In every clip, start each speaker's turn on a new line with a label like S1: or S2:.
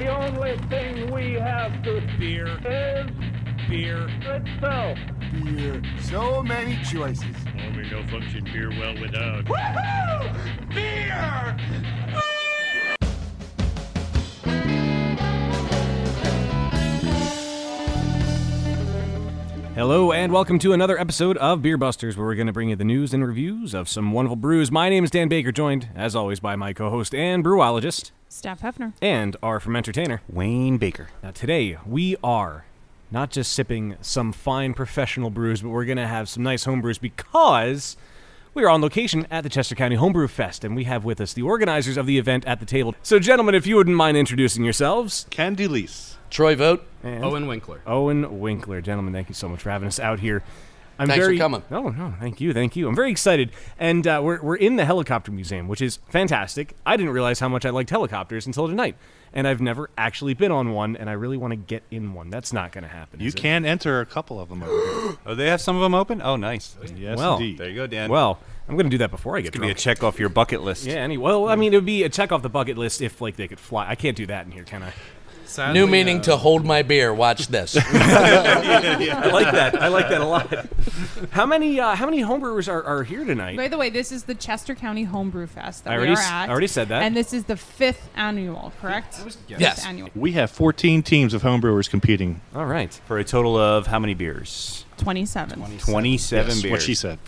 S1: The only thing we have to
S2: Beer.
S1: is
S2: Beer.
S1: itself.
S3: Beer. So many choices.
S2: Only no function beer well without.
S4: Woohoo! Beer!
S5: Hello and welcome to another episode of Beer Busters, where we're going to bring you the news and reviews of some wonderful brews. My name is Dan Baker, joined, as always, by my co-host and brewologist,
S6: Steph Hefner,
S5: and our fermentertainer,
S7: Wayne Baker.
S5: Now today, we are not just sipping some fine professional brews, but we're going to have some nice home brews because we are on location at the Chester County Homebrew Fest, and we have with us the organizers of the event at the table. So gentlemen, if you wouldn't mind introducing yourselves.
S8: Ken DeLeese.
S9: Troy Vogt.
S5: And
S9: Owen Winkler.
S5: Owen Winkler. Gentlemen, thank you so much for having us out here.
S9: Thanks for coming.
S5: No, thank you. I'm very excited. And we're in the helicopter museum, which is fantastic. I didn't realize how much I liked helicopters until tonight. And I've never actually been on one, and I really want to get in one. That's not going to happen.
S8: You can enter a couple of them over here.
S7: Oh, they have some of them open? Oh, nice.
S8: Yes,
S5: Well,
S8: indeed.
S7: There you go, Dan.
S5: Well, I'm going to do that before I get
S7: it's going to be a
S5: drunk.
S7: check off your bucket list.
S5: Yeah, well, I mean, it would be a check off the bucket list if, like, they could fly. I can't do that in here, can I?
S9: Sadly, New meaning to hold my beer. Watch this.
S5: I like that. I like that a lot. How many homebrewers are here tonight?
S6: By the way, this is the Chester County Homebrew Fest that
S5: I
S6: we
S5: already
S6: are at.
S5: I already said that.
S6: And this is the 5th annual, correct?
S9: Yes.
S6: 5th annual.
S8: We have 14 teams of homebrewers competing.
S5: All right.
S7: For a total of how many beers?
S6: 27.
S7: 27
S8: Yes,
S7: beers.
S8: what she said.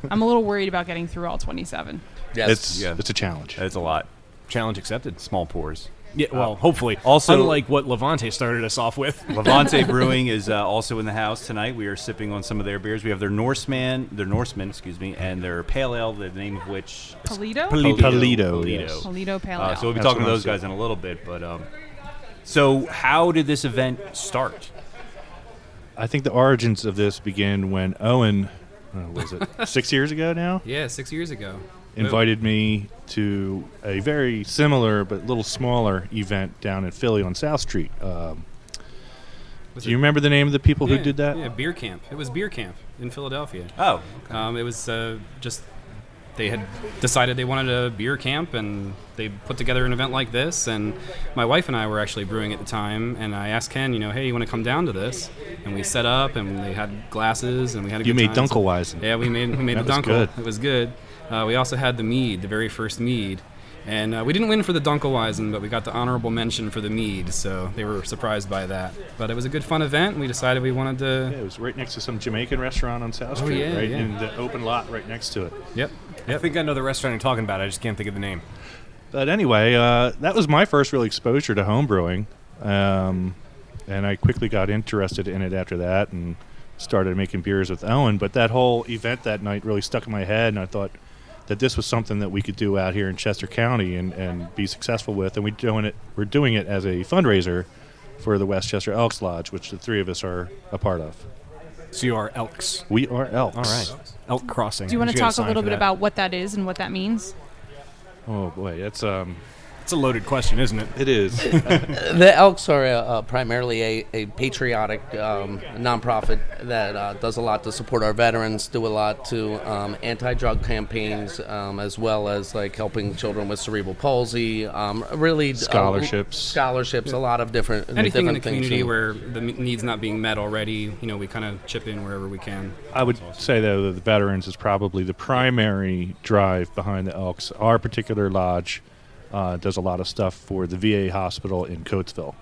S6: I'm a little worried about getting through all 27.
S9: Yes.
S8: It's a challenge.
S7: That's a lot.
S5: Challenge accepted.
S7: Small pours.
S5: Yeah, well, hopefully.
S7: Also-
S5: unlike what Levante started us off with.
S7: Levante Brewing is also in the house tonight. We are sipping on some of their beers. We have their Norseman, and their Pale Ale, the name of which...
S6: Polito?
S8: Polito, yes.
S6: Polito Pale Ale.
S7: So we'll be
S8: That's
S7: talking to
S8: what I'm
S7: those guys
S8: saying.
S7: in a little bit. But so how did this event start?
S8: I think the origins of this began when Owen, was it 6 years ago now?
S9: Yeah, 6 years ago.
S8: Invited me to a very similar but little smaller event down in Philly on South Street. Do you remember the name of the people who did that?
S10: Yeah, Beer Camp. It was Beer Camp in Philadelphia.
S7: Oh.
S10: It was just they had decided they wanted a beer camp, and they put together an event like this. And my wife and I were actually brewing at the time, and I asked Ken, hey, you want to come down to this? And we set up, and they had glasses, and we had a good
S8: You made
S10: time.
S8: Dunkelweizen.
S10: Yeah, we made the
S8: That was
S10: Dunkel.
S8: good.
S10: It was good. We also had the mead, the very first mead. And we didn't win for the Dunkelweizen, but we got the honorable mention for the mead, so they were surprised by that. But it was a good, fun event, and we decided we wanted to...
S8: Yeah, it was right next to some Jamaican restaurant on South Street,
S10: yeah,
S8: right
S10: yeah.
S8: in the open lot right next to it.
S10: Yep.
S5: I think I know the restaurant you're talking about. I just can't think of the name.
S8: But anyway, that was my first real exposure to home brewing, and I quickly got interested in it after that and started making beers with Owen. But that whole event that night really stuck in my head, and I thought that this was something that we could do out here in Chester County and be successful with. And we're doing it as a fundraiser for the Westchester Elks Lodge, which the three of us are a part of.
S5: So you are Elks.
S8: We are Elks.
S5: All right. Elk Crossing.
S6: Do you want to
S5: should get
S6: talk a
S5: sign
S6: little
S5: for
S6: bit
S5: that.
S6: about what that is and what that means?
S8: Oh boy, that's
S5: It's a loaded question, isn't it?
S8: it is.
S9: The Elks are primarily a patriotic nonprofit that does a lot to support our veterans, do a lot to anti-drug campaigns, as well as like helping children with cerebral palsy, really
S8: Scholarships.
S9: a lot of different
S10: Anything in the
S9: different things.
S10: community where the need's not being met already, we kind of chip in wherever we can.
S8: I would say, though, that the veterans is probably the primary drive behind the Elks. Our particular lodge does a lot of stuff for the VA hospital in Coatesville.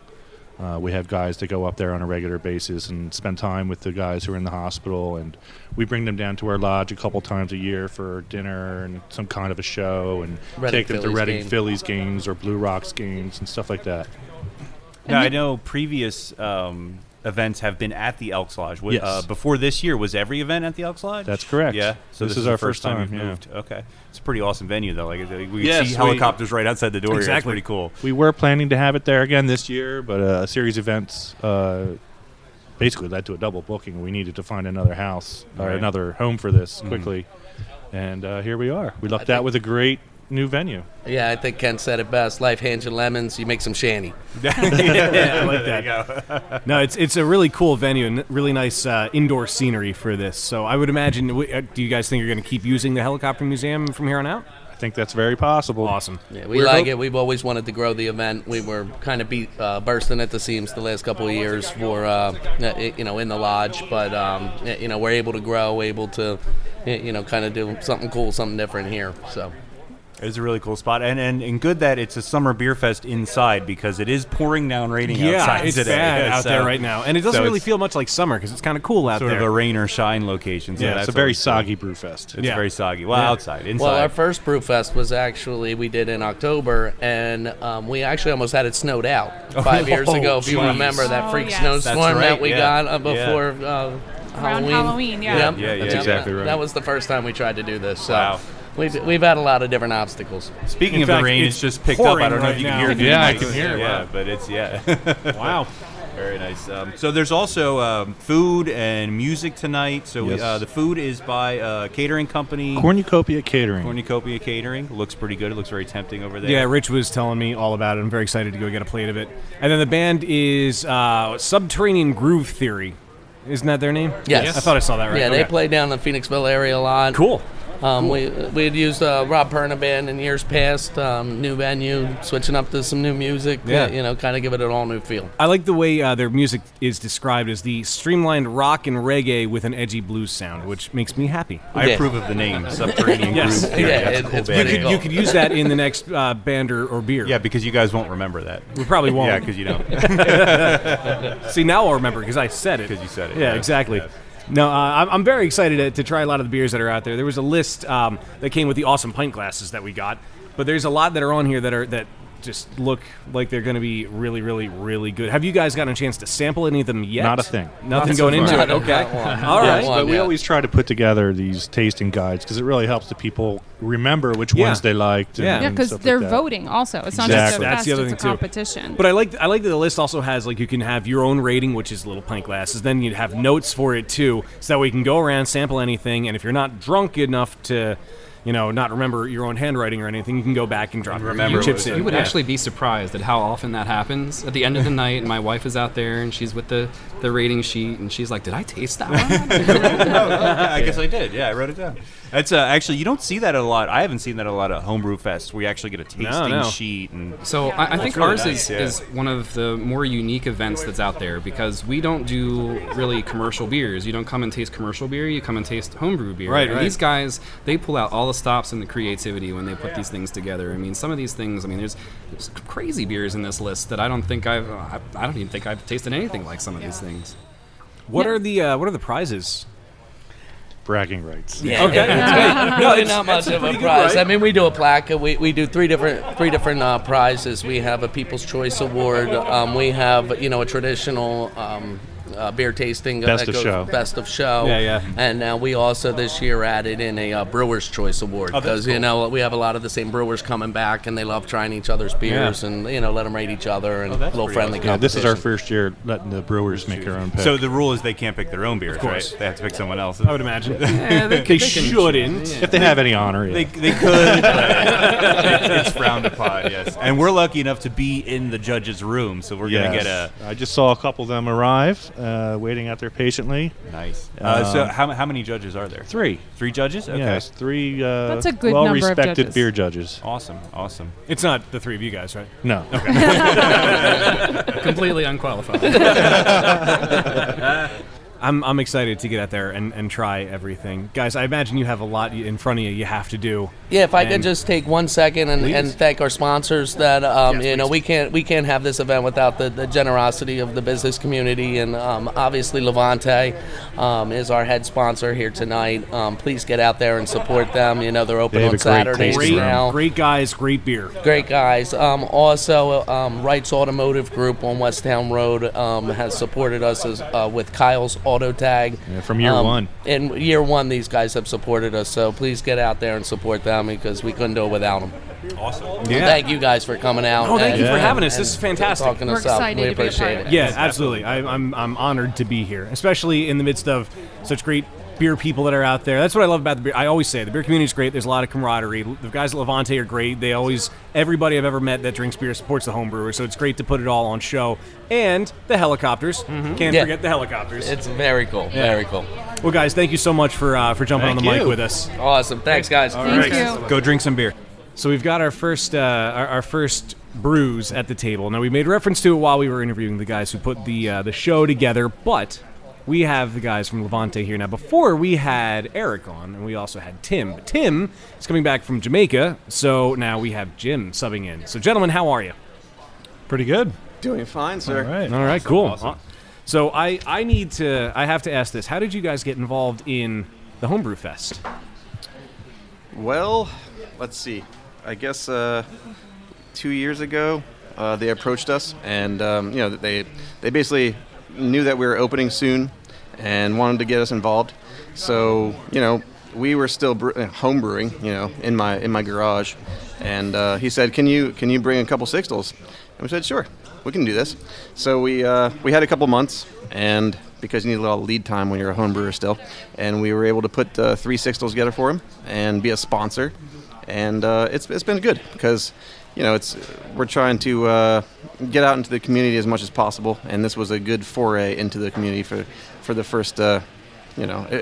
S8: We have guys that go up there on a regular basis and spend time with the guys who are in the hospital, and we bring them down to our lodge a couple times a year for dinner and some kind of a show, and take them to Reading Phillies games or Blue Rocks games and stuff like that.
S7: Now, I know previous events have been at the Elks Lodge.
S8: Yes.
S7: Before this year, was every event at the Elks Lodge?
S8: That's correct.
S7: Yeah. So
S8: This
S7: this
S8: is
S7: the
S8: our first time,
S7: we've
S8: yeah.
S7: moved. Okay. It's a pretty awesome venue, though. Like we
S8: Yes,
S7: see helicopters right outside the door.
S5: Exactly.
S7: Here. It's pretty cool.
S8: We were planning to have it there again this year, but a series of events basically led to a double booking. We needed to find another house or
S7: Right.
S8: another home for this quickly, and here we are. We lucked out with a great new venue.
S9: Yeah, I think Ken said it best. Life hands you lemons, you make some shandy.
S5: Yeah, I like that. No, it's a really cool venue and really nice indoor scenery for this. So I would imagine, do you guys think you're going to keep using the helicopter museum from here on out?
S8: I think that's very possible.
S5: Awesome.
S9: Yeah, we like it. We've always wanted to grow the event. We were kind of bursting at the seams the last couple of years for, in the lodge. But, we're able to grow, able to, kind of do something cool, something different here. So.
S7: It's a really cool spot, and good that it's a summer beer fest inside because it is pouring down raining outside
S5: it's
S7: today.
S5: bad out there right now, and it doesn't really
S7: it's
S5: feel much like summer because it's kind of cool out
S7: sort
S5: there.
S7: of a rain or shine location. So
S8: Yeah,
S7: that's
S8: it's a very
S7: always cool.
S8: soggy brew fest.
S7: It's very soggy. Well, outside, inside.
S9: Well, our first brew fest was actually we did in October, and we actually almost had it snowed out 5 years ago. If you
S7: geez.
S9: remember that freak
S6: yes.
S9: snowstorm
S7: That's right,
S9: that we
S7: yeah.
S9: got before
S6: Around Halloween, yeah.
S9: Yep.
S7: Yeah,
S8: That's exactly right.
S9: That was the first time we tried to do this. So
S7: Wow.
S9: we've had a lot of different obstacles.
S7: Speaking
S5: In
S7: of
S5: fact,
S7: the rain,
S5: it's
S7: it's just picked up. I don't know if
S5: pouring
S7: you
S5: right
S7: can hear it.
S5: now.
S8: Yeah, I
S7: Nice.
S8: can hear it.
S7: Yeah, but it's
S5: Wow.
S7: Very nice. So there's also food and music tonight. So
S8: Yes.
S7: the food is by a catering company.
S8: Cornucopia Catering.
S7: Cornucopia Catering. Looks pretty good. It looks very tempting over there.
S5: Yeah, Rich was telling me all about it. I'm very excited to go get a plate of it. And then the band is Subterranean Groove Theory. Isn't that their name?
S9: Yes.
S5: I thought I saw that right.
S9: Yeah, they
S5: Okay.
S9: play down in the Phoenixville area a lot.
S5: Cool.
S9: We had used Rob Perna band in years past. New venue, switching up to some new music.
S5: Yeah.
S9: Kind of give it an all new feel.
S5: I like the way their music is described as the streamlined rock and reggae with an edgy blues sound, which makes me happy.
S7: I
S9: Yeah.
S7: approve of the name Subterranean
S5: Yes.
S7: Groove Theory.
S9: Yeah,
S7: That's a
S9: it's
S7: cool
S9: pretty
S7: band.
S9: cool.
S5: You could use that in the next band or beer.
S7: Yeah, because you guys won't remember that.
S5: We probably won't.
S7: Yeah, because you don't.
S5: See, now I'll remember because I said it.
S7: Because you said it.
S5: Yeah,
S7: yes,
S5: exactly.
S7: yes.
S5: No, I'm very excited to try a lot of the beers that are out there. There was a list that came with the awesome pint glasses that we got, but there's a lot that are on here that just look like they're going to be really, really, really good. Have you guys gotten a chance to sample any of them yet?
S8: Not a thing.
S5: Nothing
S8: Not so
S5: going into
S8: far.
S5: it. Okay. All
S9: Yeah,
S5: right.
S9: one.
S8: But we
S9: Yeah.
S8: always try to put together these tasting guides because it really helps the people remember which
S5: Yeah.
S8: ones they liked.
S5: Yeah.
S6: Yeah,
S8: and
S6: because
S8: stuff like
S6: they're
S8: that.
S6: voting also. It's not
S8: Exactly.
S6: just a
S5: That's
S6: fest,
S5: the other
S6: it's a
S5: thing, too.
S6: competition.
S5: But I like that the list also has, like, you can have your own rating, which is little pint glasses. Then you'd have notes for it too, so that way you can go around, sample anything, and if you're not drunk enough to, not remember your own handwriting or anything, you can go back and drop
S7: remember
S5: your chips
S7: what was
S5: in.
S10: You would
S5: Yeah.
S10: actually be surprised at how often that happens. At the end of the night, my wife is out there and she's with the rating sheet and she's like, "Did I taste that one?"
S7: I guess I did. Yeah, I wrote it down. That's actually, you don't see that a lot. I haven't seen that a lot at Homebrew Fest where you actually get a tasting
S5: No.
S7: sheet. And
S10: So I think
S7: really
S10: ours
S7: nice, yeah.
S10: is one of the more unique events that's out there because we don't do really commercial beers. You don't come and taste commercial beer, you come and taste homebrew beer.
S5: Right,
S10: and
S5: right.
S10: these guys, they pull out all the stops and the creativity when they put these things together. I mean, some of these things, there's crazy beers in this list that I don't even think I've tasted anything like some of these things.
S5: What are the prizes?
S8: Bragging rights.
S9: Yeah.
S5: Okay, that's great.
S9: No,
S5: it's-
S9: not much
S5: that's a
S9: of a
S5: pretty good
S9: prize.
S5: right?
S9: We do a plaque. We do three different prizes. We have a People's Choice Award. We have a traditional beer tasting.
S8: Best
S9: that
S8: of
S9: goes
S8: show.
S9: Best of show.
S5: Yeah, yeah.
S9: And we also this year added in a Brewer's Choice Award
S7: Oh, that's
S9: because we have a lot of the same brewers coming back and they love trying each other's beers and let them rate each other and a
S7: that's
S9: little
S7: pretty
S9: friendly
S7: awesome.
S8: Yeah, this is our
S9: competition.
S8: first year letting the brewers make their own pick.
S7: so the rule is they can't pick their own beers,
S5: course.
S7: right? They have to pick someone else's.
S5: I would imagine.
S10: Yeah,
S5: They shouldn't.
S8: if they have any honor, yeah.
S7: They could, but it's frowned upon, yes. And we're lucky enough to be in the judge's room, so we're going to
S8: Yes.
S7: get a...
S8: I just saw a couple of them arrive, waiting out there patiently.
S7: Nice. So how many judges are there?
S8: 3.
S7: 3 judges? Okay.
S8: Yes, 3
S6: That's a good number of
S8: well-respected
S6: judges.
S8: beer judges.
S7: Awesome, awesome.
S5: It's not the three of you guys, right?
S8: No.
S10: Completely unqualified.
S5: I'm excited to get out there and try everything. Guys, I imagine you have a lot in front of you have to do.
S9: Yeah, if I could
S5: And-
S9: just take 1 second and
S5: Please.
S9: thank our sponsors that
S5: Yes, please.
S9: we can't have this event without the generosity of the business community and obviously Levante is our head sponsor here tonight. Please get out there and support them. They're open
S8: They have
S9: on
S8: a great
S9: Saturdays
S8: tasting room.
S9: now.
S5: Great guys, great beer.
S9: Great guys. Also, Wright's Automotive Group on West Town Road has supported us with Kyle's Auto Tag.
S8: Yeah, from year one.
S9: In year one, these guys have supported us, so please get out there and support them because we couldn't do it without them.
S7: Awesome.
S5: Yeah.
S9: Thank you guys for coming out.
S5: Oh, thank you for
S8: Yeah.
S5: having us. This is fantastic.
S9: Talking
S6: We're
S9: us up.
S6: excited
S9: We
S6: to be a
S9: appreciate
S6: part
S9: it.
S6: of it.
S5: Yeah, absolutely. I'm honored to be here, especially in the midst of such great beer people that are out there. That's what I love about the beer. I always say the beer community is great. There's a lot of camaraderie. The guys at Levante are great. Everybody I've ever met that drinks beer supports the homebrewers, so it's great to put it all on show. And the helicopters. Can't
S9: Yeah.
S5: forget the helicopters.
S9: It's very cool. Very cool.
S5: Well, guys, thank you so much for jumping on the
S8: Thank
S5: mic
S8: you.
S5: with us.
S9: Awesome. Thanks, guys.
S6: Thank you.
S7: Go drink some beer.
S5: So we've got our first brews at the table. Now we made reference to it while we were interviewing the guys who put the show together, but we have the guys from Levante here now. Before we had Eric on, and we also had Tim. But Tim is coming back from Jamaica, so now we have Jim subbing in. So gentlemen, how are you?
S8: Pretty good.
S3: Doing fine, sir.
S5: All right, cool.
S7: Awesome.
S5: So I have to ask this. How did you guys get involved in the Homebrew Fest?
S11: Well, let's see. I guess 2 years ago, they approached us, and they basically knew that we were opening soon, and wanted to get us involved. So we were still homebrewing, in my garage, and he said, "Can you bring a couple sixtels?" And we said, "Sure, we can do this." So we had a couple months, and because you need a little lead time when you're a home brewer still, and we were able to put 3 sixtels together for him and be a sponsor. And it's been good because, we're trying to get out into the community as much as possible, and this was a good foray into the community for the first, it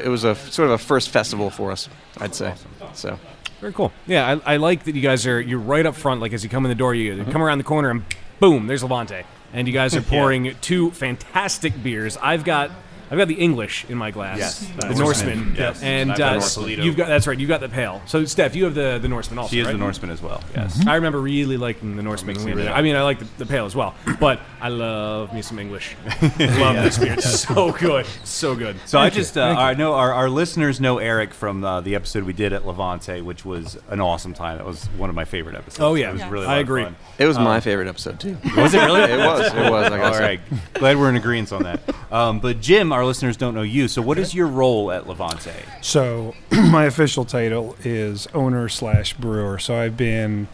S11: was a sort of a first festival for us, I'd say. So
S5: very cool. Yeah, I like that you guys you're right up front. Like as you come in the door, you come around the corner and boom, there's Levante, and you guys are pouring 2 fantastic beers. I've got the English in my glass,
S7: yes,
S5: the Norseman,
S7: yes.
S5: And you've got you've got the pale. So Steph, you have the Norseman also.
S7: She is
S5: right?
S7: the Norseman as well. Yes,
S5: I remember really liking the Norseman. When we were there. I mean, I like the pale as well, but I love me some English. Love this beer. It's so good, so good.
S7: So I know our listeners know Eric from the episode we did at Levante, which was an awesome time. That was one of my favorite episodes.
S5: Oh yeah,
S7: it was really.
S5: I agree.
S7: Fun.
S11: It was my favorite episode too.
S7: Was it really?
S11: It was. Like
S7: all right, glad we're in agreement on that. But Jim, our listeners don't know you. So what is your role at Levante?
S12: So my official title is owner/brewer. So I've been,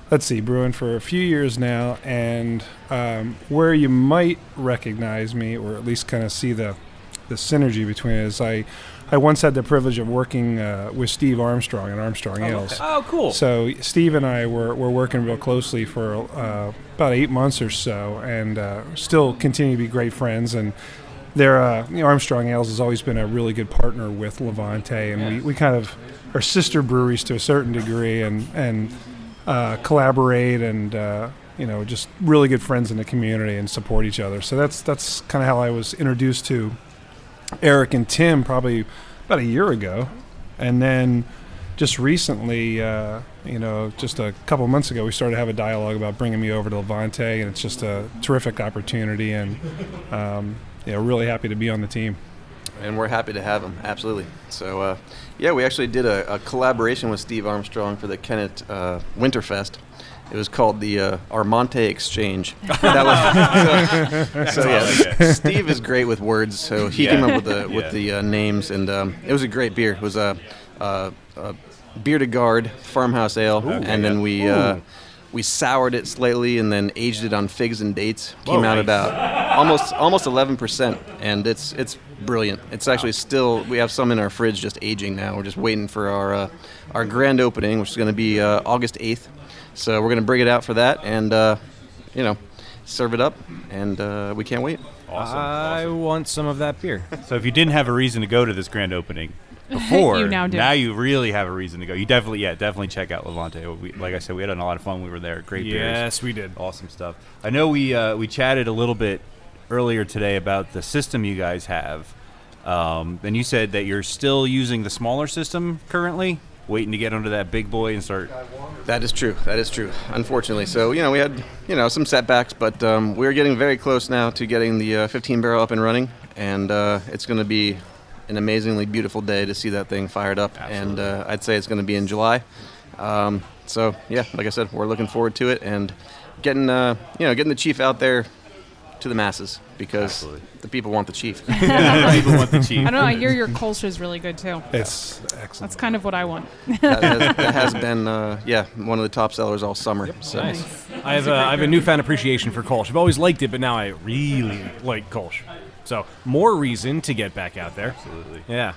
S12: brewing for a few years now, and where you might recognize me, or at least kind of see the synergy between it, is I once had the privilege of working with Steve Armstrong at Armstrong Ales.
S5: Oh, cool.
S12: So Steve and I were working real closely for about 8 months or so, and still continue to be great friends. And their Armstrong Ales has always been a really good partner with Levante, and we kind of are sister breweries to a certain degree, and collaborate, and just really good friends in the community and support each other. So that's kind of how I was introduced to Eric and Tim probably about a year ago, and then just recently, just a couple months ago, we started to have a dialogue about bringing me over to Levante, and it's just a terrific opportunity, and really happy to be on the team.
S11: And we're happy to have him, absolutely. So, we actually did a collaboration with Steve Armstrong for the Kennett Winterfest. It was called the Armante Exchange. Steve is great with words, so he came up with the names, and it was a great beer. It was a Beer to Guard farmhouse ale, and then we soured it slightly and then aged it on figs and dates. Came out about almost 11%, and it's brilliant. It's actually still, we have some in our fridge just aging now. We're just waiting for our grand opening, which is going to be August 8th. So we're going to bring it out for that, and serve it up, and we can't wait.
S7: Awesome.
S5: I want some of that beer.
S7: So if you didn't have a reason to go to this grand opening before,
S6: You now do.
S7: now you really have a reason to go. You definitely check out Levante. Like I said, we had a lot of fun. We were there. Great beers.
S5: Yes, we did.
S7: Awesome stuff. I know we chatted a little bit earlier today about the system you guys have, and you said that you're still using the smaller system currently, waiting to get onto that big boy and start.
S11: That is true. Unfortunately. So, we had, some setbacks, but we're getting very close now to getting the 15 barrel up and running, and it's going to be an amazingly beautiful day to see that thing fired up. Absolutely. And I'd say it's going to be in July. So, like I said, we're looking forward to it, and getting the chief out there to the masses, because the people want the chief.
S7: People want the chief.
S6: I don't know. I hear your Kolsch is really good too.
S12: It's excellent.
S6: That's kind of what I want.
S11: that has been one of the top sellers all summer. Yep. So.
S5: Nice. I have a newfound appreciation for Kolsch. I've always liked it, but now I really like Kolsch. So more reason to get back out there.
S7: Absolutely.
S5: Yeah.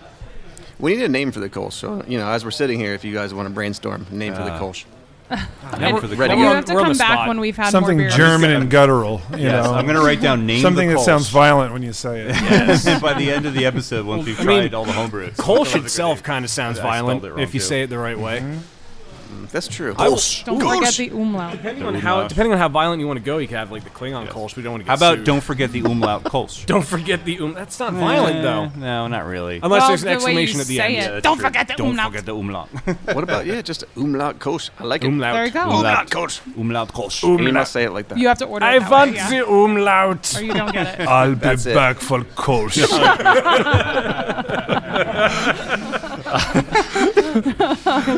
S11: We need a name for the Kolsch. So, as we're sitting here, if you guys want to brainstorm, a name for the Kolsch.
S6: You have to come back when we've had
S12: something
S6: more beer.
S12: German and guttural. You know,
S7: I'm going to write down name
S12: something
S7: the
S12: that
S7: Kolsch.
S12: sounds violent when you say it.
S7: Yes. By the end of the episode, once we've tried all the homebrews.
S5: Kolsch itself kind of sounds violent
S7: wrong
S5: if you
S7: too.
S5: say it the right way.
S11: That's true.
S6: Don't forget the umlaut.
S5: Depending on how violent you want to go, you can have like the Klingon Kolsch. We don't want to get
S7: How about
S5: sued.
S7: don't forget the umlaut Kolsch?
S5: Don't forget the That's not violent though.
S7: No, not really.
S5: Unless there's an
S6: the way
S5: exclamation
S6: you
S5: at the
S6: say
S5: end.
S6: it.
S7: that's
S6: Don't
S7: true.
S6: forget the
S7: Don't
S6: umlaut.
S7: forget the umlaut.
S11: What about just umlaut Kolsch? I like it.
S5: Umlaut.
S6: There you go.
S11: Umlaut Kolsch.
S7: Umlaut Kolsch.
S11: And you must say it like that.
S6: You have to order it
S5: I
S6: that
S5: want
S6: way, yeah.
S5: the umlaut.
S6: Or you don't get it.
S12: I'll be
S11: That's it.
S12: back for Kolsch.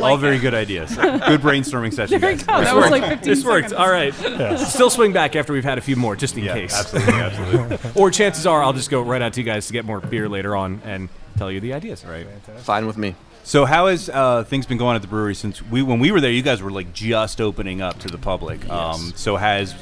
S7: All very good ideas. Good brainstorming session,
S6: There you
S7: guys.
S6: go. That was like 15
S5: This worked.
S6: seconds.
S5: All right. Still swing back after we've had a few more, just in case.
S7: Absolutely.
S5: Or chances are I'll just go right out to you guys to get more beer later on and tell you the ideas. All right.
S11: Fine with me.
S7: So how has things been going at the brewery since when we were there? You guys were like just opening up to the public. So has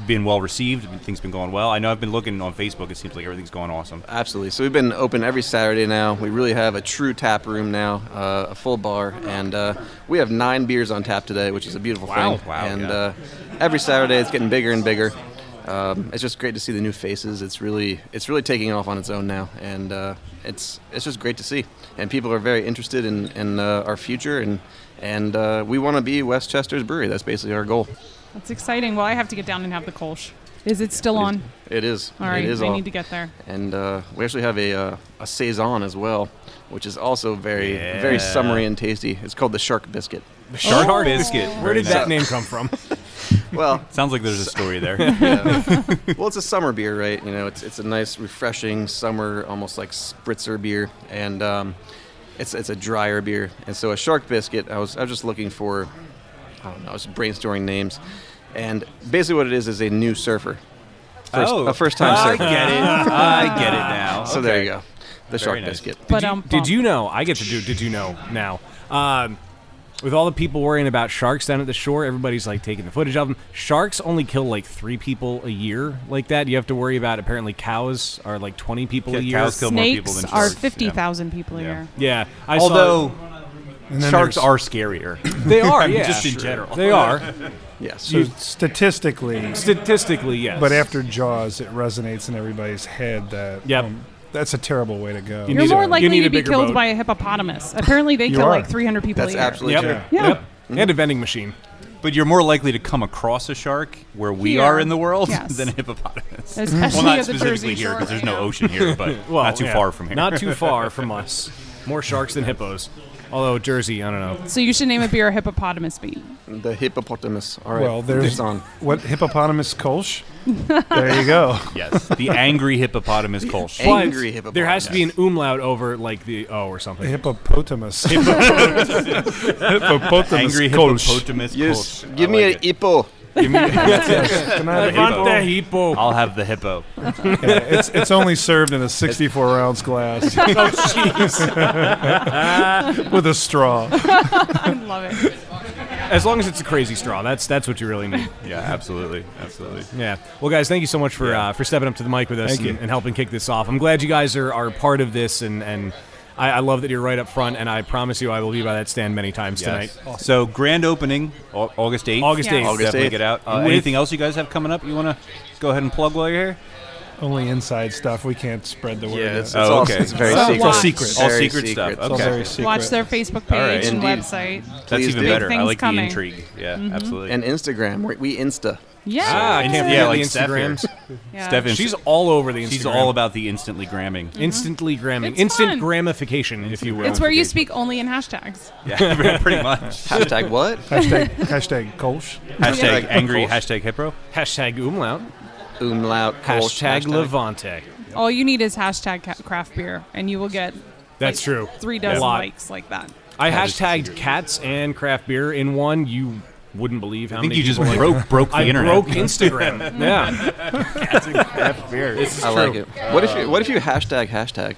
S7: been well received? Things been going well? I know I've been looking on Facebook. It seems like everything's going awesome.
S11: Absolutely. So we've been open every Saturday now. We really have a true tap room now, a full bar, and we have 9 beers on tap today, which is a beautiful thing.
S7: Wow,
S11: And
S7: yeah.
S11: Every Saturday it's getting bigger and bigger. It's just great to see the new faces. It's really taking off on its own now, and it's just great to see. And people are very interested in our future, and we want to be Westchester's brewery. That's basically our goal.
S6: That's exciting. Well, I have to get down and have the Kolsch. Is it still on?
S11: It is.
S6: All right,
S11: It is
S6: I
S11: on.
S6: need to get there.
S11: And we actually have a saison as well, which is also very summery and tasty. It's called the Shark Biscuit.
S7: Shark biscuit.
S5: Where did that name come from?
S11: Well,
S7: Sounds like there's a story there.
S11: yeah. Well, it's a summer beer, right? You know, it's a nice, refreshing summer, almost like spritzer beer, and it's a drier beer. And so a Shark Biscuit, I was just looking for, I don't know, I was brainstorming names, and basically what it is a new surfer. A first-time surfer.
S7: I get it now.
S11: So there you go, the
S7: Very
S11: Shark
S7: nice.
S11: Biscuit.
S6: But
S5: Did you know? I get to do Did you know now. With all the people worrying about sharks down at the shore, everybody's like taking the footage of them. Sharks only kill like 3 people a year like that. You have to worry about apparently cows are like 20 people a year.
S7: Cows kill more people than
S6: Snakes are
S7: sharks.
S6: 50,000 people a
S7: Yeah.
S6: year.
S5: Yeah.
S7: Although
S12: And then
S7: sharks
S12: there's-
S7: are scarier.
S5: they are, yeah.
S7: Just in general.
S5: They are.
S11: Yes.
S12: So statistically,
S5: Yes.
S12: but after Jaws, it resonates in everybody's head that
S5: Yep.
S12: That's a terrible way to go.
S5: You
S6: You're
S5: need
S6: more
S5: a- you
S6: likely
S5: need
S6: to
S5: a
S6: be
S5: bigger
S6: killed
S5: boat.
S6: by a hippopotamus. Apparently, they
S12: You
S6: kill
S12: are.
S6: like 300 people
S11: That's
S6: a year.
S11: absolutely
S5: Yep.
S11: true.
S6: Yeah.
S5: Yep. And a vending machine.
S7: But you're more likely to come across a shark where we
S6: Here.
S7: are in the world
S6: Yes.
S7: than a hippopotamus.
S6: Especially
S7: well, not
S6: at the
S7: specifically
S6: Jersey
S7: here
S6: Shore,
S7: because there's
S6: I
S7: no
S6: know.
S7: ocean here, but
S5: Well,
S7: not too
S5: yeah.
S7: far from here.
S5: Not too far from us. More sharks than hippos. Although Jersey, I don't know.
S6: So you should name a beer hippopotamus bean.
S11: The hippopotamus. All right.
S12: Well, there's
S11: it's on.
S12: what hippopotamus Kolsch? There you go.
S7: Yes, the angry hippopotamus Kolsch.
S5: But
S11: Angry hippopotamus.
S5: there has to be an umlaut over like the O or something.
S12: Hippopotamus. Hippopotamus
S7: Angry
S12: Kolsch.
S7: hippopotamus
S11: Yes.
S7: Kolsch.
S11: Give
S7: I
S11: me
S7: like
S11: a
S7: it.
S11: hippo.
S12: Can I have
S5: I
S12: a
S5: want
S12: hippo?
S5: the hippo.
S7: I'll have the hippo.
S12: Yeah, it's only served in a 64-ounce glass
S5: Oh, jeez.
S12: with a straw.
S6: I love it.
S5: As long as it's a crazy straw, that's what you really need.
S7: Yeah, absolutely, absolutely.
S5: Yeah. Well, guys, thank you so much for stepping up to the mic with us
S12: Thank you.
S5: and helping kick this off. I'm glad you guys are part of this, and I love that you're right up front, and I promise you I will be by that stand many times tonight.
S7: Yes. So grand opening, August 8th.
S5: August 8th.
S6: Yes.
S11: August
S7: Definitely
S11: 8th.
S7: get out.
S5: With-
S7: Anything else you guys have coming up you want to go ahead and plug while you're here?
S12: Only inside stuff. We can't spread the word.
S11: Yeah, it's,
S7: Oh,
S11: all,
S7: okay.
S11: it's very
S6: So
S11: secret.
S6: watch.
S12: secret.
S7: All
S11: Very
S7: secret stuff.
S12: It's all
S7: Okay.
S12: very secret.
S6: Watch their Facebook
S7: All right,
S6: page and
S11: indeed.
S6: website.
S7: That's
S11: Please
S7: even
S11: do.
S7: better. I
S6: Things
S7: like
S6: coming.
S7: the intrigue. Yeah, absolutely.
S11: And Instagram. We Insta.
S6: Yeah.
S5: I can't
S7: Yeah,
S5: forget
S7: like
S5: the
S7: Steph here.
S5: Instagrams.
S6: Yeah.
S7: Steph is-
S5: She's all over the Instagram.
S7: She's all about the instantly gramming.
S5: instantly gramming.
S6: It's
S5: Instant
S6: fun.
S5: gramification, if you will.
S6: It's where you speak only in hashtags.
S7: Yeah, pretty much.
S11: Hashtag what?
S12: Hashtag Kolsch.
S7: Hashtag angry,
S11: Kolsch.
S7: hashtag hippo.
S5: Hashtag umlaut.
S11: Umlaut. Kolsch,
S5: Hashtag Levante.
S6: All you need is hashtag craft beer, and you will get
S5: That's true.
S6: 3 dozen
S5: lot.
S6: likes like that.
S5: I hashtagged cats and craft beer in one. You wouldn't believe how
S7: I think
S5: many
S7: you just
S5: people
S7: broke the
S5: I
S7: internet.
S5: broke Instagram. Yeah.
S11: I like it. What if you hashtag?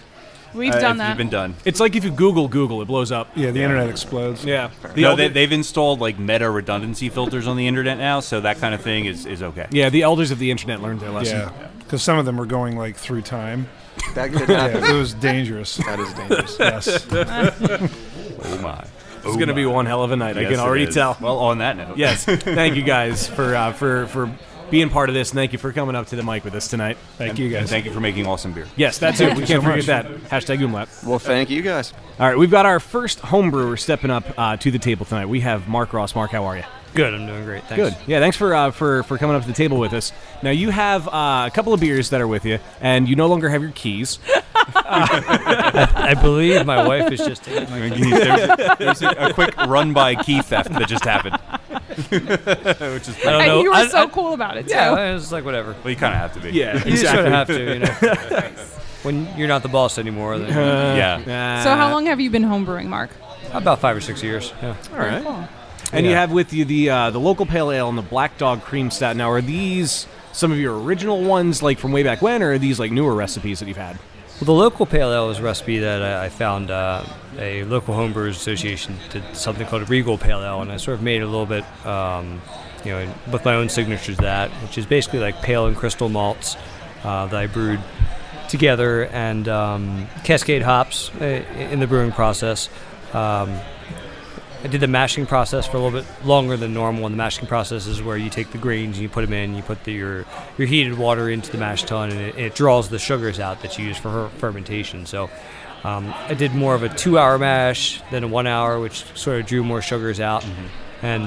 S6: We've done that.
S7: It's been done.
S5: It's like if you Google, it blows up.
S12: Yeah, the internet explodes.
S5: Yeah.
S7: No, they've installed like meta redundancy filters on the internet now, so that kind of thing is okay.
S5: Yeah, the elders of the internet learned their lesson.
S12: Yeah, because some of them were going like through time.
S11: That could
S12: Yeah,
S11: happen.
S12: it was dangerous.
S11: That is dangerous.
S12: Yes.
S7: Oh my.
S5: It's going to be one hell of a night. I
S7: Yes,
S5: can
S7: it
S5: already
S7: is.
S5: tell.
S7: Well, on that note.
S5: Yes. Thank you guys for being part of this, and thank you for coming up to the mic with us tonight.
S12: Thank you, guys.
S7: And thank you for making awesome beer.
S5: Yes, that's it. We can't forget that. Hashtag Umlaut.
S11: Well, thank you guys.
S5: All right, we've got our first homebrewer stepping up to the table tonight. We have Mark Ross. Mark, how are you?
S13: Good, I'm doing great. Thanks.
S5: Good. Yeah, thanks for coming up to the table with us. Now, you have a couple of beers that are with you, and you no longer have your keys.
S13: I believe my wife is just taking my keys.
S7: There's a quick run-by key theft that just happened. Which is
S13: I don't know.
S6: And you were so cool about it, too.
S13: Yeah, it's like whatever.
S7: Well, you kind of have to be.
S5: Yeah,
S13: You just sort of have to, you know. When you're not the boss anymore. Then,
S7: Yeah.
S6: So how long have you been homebrewing, Mark?
S13: about 5 or 6 years. Yeah.
S5: All right.
S6: Cool.
S5: And you
S13: Yeah.
S5: have with you the local pale ale and the Black Dog Cream Stout. Now, are these some of your original ones, like from way back when, or are these like newer recipes that you've had?
S13: Well, the local pale ale is a recipe that I found a local homebrewers association did something called a Regal Pale Ale, and I sort of made it a little bit, with my own signature to that, which is basically like pale and crystal malts that I brewed together and cascade hops in the brewing process. I did the mashing process for a little bit longer than normal, and the mashing process is where you take the grains and you put them in, you put your heated water into the mash tun, and it draws the sugars out that you use for fermentation. So I did more of a 2-hour mash than a 1 hour, which sort of drew more sugars out, and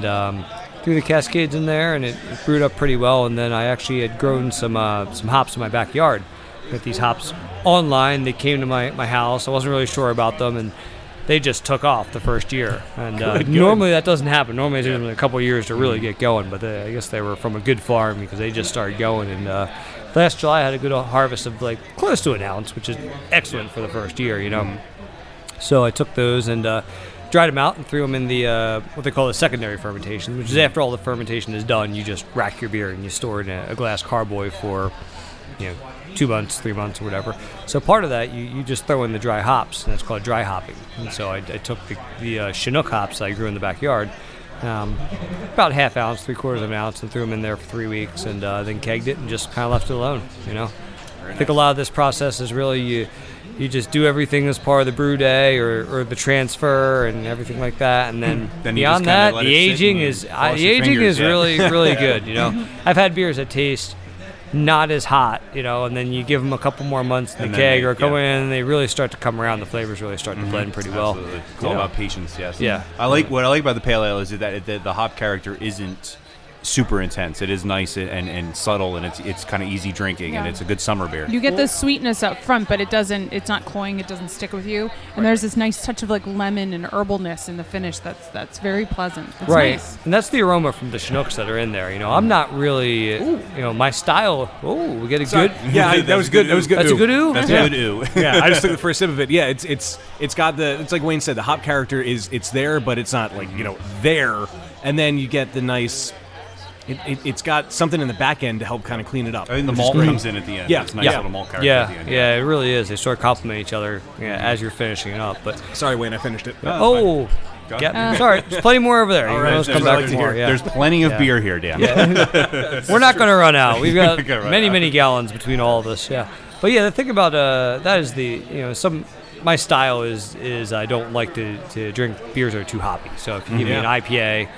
S13: threw the cascades in there, and it brewed up pretty well. And then I actually had grown some hops in my backyard. Got these hops online. They came to my house. I wasn't really sure about them, and they just took off the first year. And normally that doesn't happen. Normally it takes them a couple of years to really get going, but I guess they were from a good farm because they just started going. And last July I had a good harvest of like close to an ounce, which is excellent for the first year, you know. So I took those and dried them out and threw them in the what they call the secondary fermentation, which is after all the fermentation is done, you just rack your beer and you store it in a glass carboy for 2 months, 3 months, or whatever. So part of that, you just throw in the dry hops, and that's called dry hopping. And so I took the Chinook hops that I grew in the backyard, about ½ ounce, 3/4 of an ounce, and threw them in there for 3 weeks, and then kegged it and just kind of left it alone. I think a lot of this process is really you just do everything as part of the brew day or the transfer and everything like that, and then beyond that, the aging is really really good. I've had beers that taste not as hot, and then you give them a couple more months in the keg or go in, and they really start to come around. The flavors really start to blend pretty well.
S7: Absolutely. It's all about patience, yes.
S13: Yeah.
S7: What I like about the pale ale is that the hop character isn't super intense. It is nice and subtle, and it's kind of easy drinking, and it's a good summer beer.
S6: You get the sweetness up front, but it's not cloying, it doesn't stick with you. And there's this nice touch of like lemon and herbalness in the finish that's very pleasant. It's nice.
S13: And that's the aroma from the Chinooks that are in there. I'm not really, my style. Oh, we get a good.
S5: Yeah, that was good. That was good.
S13: That's a good ooh.
S7: That's a good ooh.
S5: Yeah, I just took the first sip of it. Yeah, it's got it's like Wayne said, the hop character it's there, but it's not like there. And then you get the nice. It's got something in the back end to help kind of clean it up.
S7: I think the malt comes in at the end.
S5: Yeah,
S7: it's a nice little malt character at the end.
S13: Yeah, it really is. They sort of complement each other as you're finishing it up. But
S5: sorry, Wayne, I finished it.
S13: Sorry, there's plenty more over there.
S5: All right,
S13: let's come back to more. Yeah.
S7: There's plenty of beer here, Dan.
S13: Yeah. We're not going to run out. We've got many gallons between all of us. Yeah, but the thing about that is my style is I don't like to drink beers that are too hoppy. So if you give me an IPA.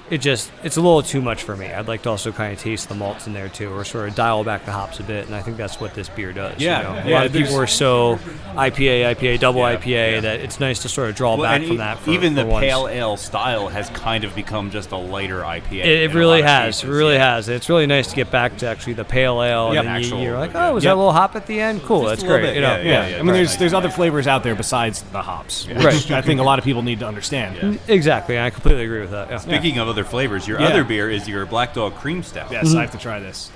S13: It's a little too much for me. I'd like to also kind of taste the malts in there too, or sort of dial back the hops a bit, and I think that's what this beer does.
S5: Yeah,
S13: A lot of people are so IPA, double IPA that it's nice to sort of draw back from that.
S7: Even the pale ale style has kind of become just a lighter IPA.
S13: It really has. It really has. It's really nice to get back to actually the pale ale, and then you're like, was that a little hop at the end? Cool, that's great.
S5: I mean, there's other flavors out there besides the hops, which I think a lot of people need to understand.
S13: Exactly, I completely agree with that. Yeah.
S7: Speaking of other flavors, your other beer is your Black Dog Cream Stout.
S5: Yes, I have to try this.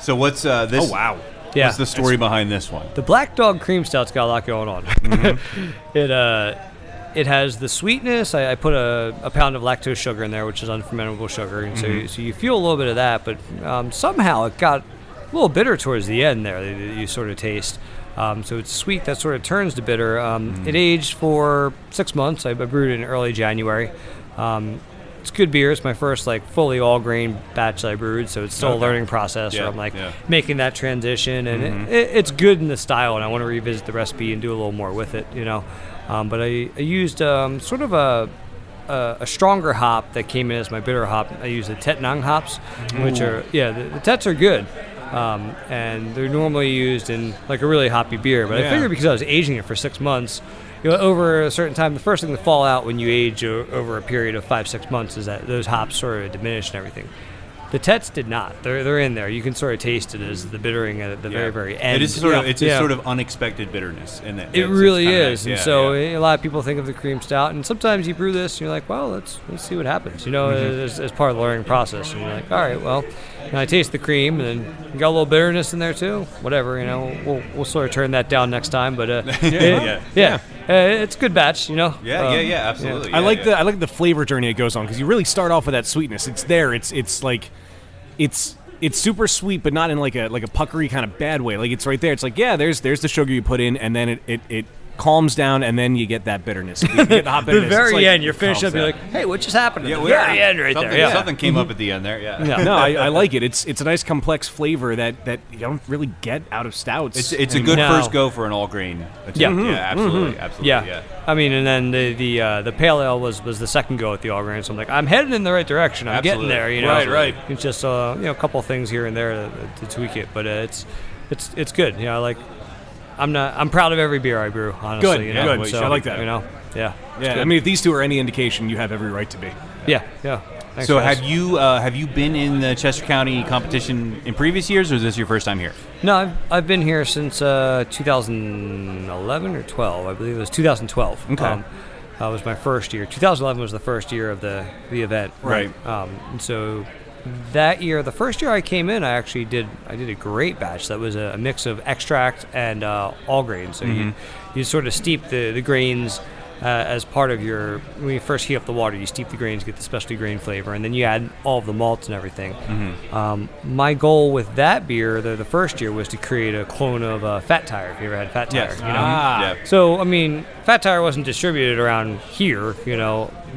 S7: So what's this?
S5: Oh wow!
S13: Yeah.
S7: What's the story behind this one?
S13: The Black Dog Cream Stout's got a lot going on. It has the sweetness. I put a pound of lactose sugar in there, which is unfermentable sugar, and so you feel a little bit of that. But somehow it got a little bitter towards the end there. That you sort of taste. So it's sweet that sort of turns to bitter. It aged for 6 months. I brewed it in early January. It's good beer. It's my first fully all grain batch that I brewed, so it's still a learning process where I'm making that transition, and it's good in the style, and I want to revisit the recipe and do a little more with it, But I used sort of a a stronger hop that came in as my bitter hop. I use the Tetnang hops, which are the Tets are good. And they're normally used in like a really hoppy beer. But I figured because I was aging it for 6 months, over a certain time, the first thing to fall out when you age over a period of 5-6 months is that those hops sort of diminish and everything. The Tets did not. They're in there. You can sort of taste it as the bittering at the very, very end.
S7: It is sort of it's a sort of unexpected bitterness in that.
S13: It really is.
S7: Nice.
S13: And so a lot of people think of the cream stout, and sometimes you brew this and you're like, well, let's see what happens. As part of the learning process, and you're like, all right, well, I taste the cream, and then you got a little bitterness in there too. Whatever, we'll sort of turn that down next time. But it's a good batch,
S7: Yeah, absolutely.
S5: I like the flavor journey it goes on because you really start off with that sweetness. It's there. It's like. It's super sweet, but not in like a puckery kind of bad way. Like it's right there. It's like there's the sugar you put in, and then it calms down, and then you get that bitterness. You get the hop bitterness.
S13: The very end, you're finished up. You're like, hey, what just happened?
S7: Yeah,
S13: the very end, right there. Yeah.
S7: Something came up at the end there. Yeah.
S5: No, I like it. It's a nice complex flavor that you don't really get out of stouts.
S7: It's a good first go for an all grain.
S5: Yeah,
S7: absolutely.
S13: Yeah. I mean, and then the pale ale was the second go at the all grain. So I'm like, I'm headed in the right direction. I'm getting there.
S5: Right.
S13: It's just a couple things here and there to tweak it, but it's good. I'm proud of every beer I brew, honestly.
S5: Good.
S13: So,
S5: I like that.
S13: Yeah.
S5: I mean, if these two are any indication, you have every right to be.
S13: Yeah. Thanks,
S7: so
S13: guys.
S7: have you been in the Chester County competition in previous years, or is this your first time here?
S13: No, I've been here since 2011 or 12. I believe it was 2012.
S7: Okay.
S13: That was my first year. 2011 was the first year of the event.
S7: Right.
S13: And so that year, the first year I came in, I did a great batch. That was a mix of extract and all grain. So you sort of steep the grains as part of when you first heat up the water, you steep the grains, get the specialty grain flavor, and then you add all of the malts and everything. My goal with that beer, the first year, was to create a clone of Fat Tire. If you ever had Fat Tire, So I mean, Fat Tire wasn't distributed around here.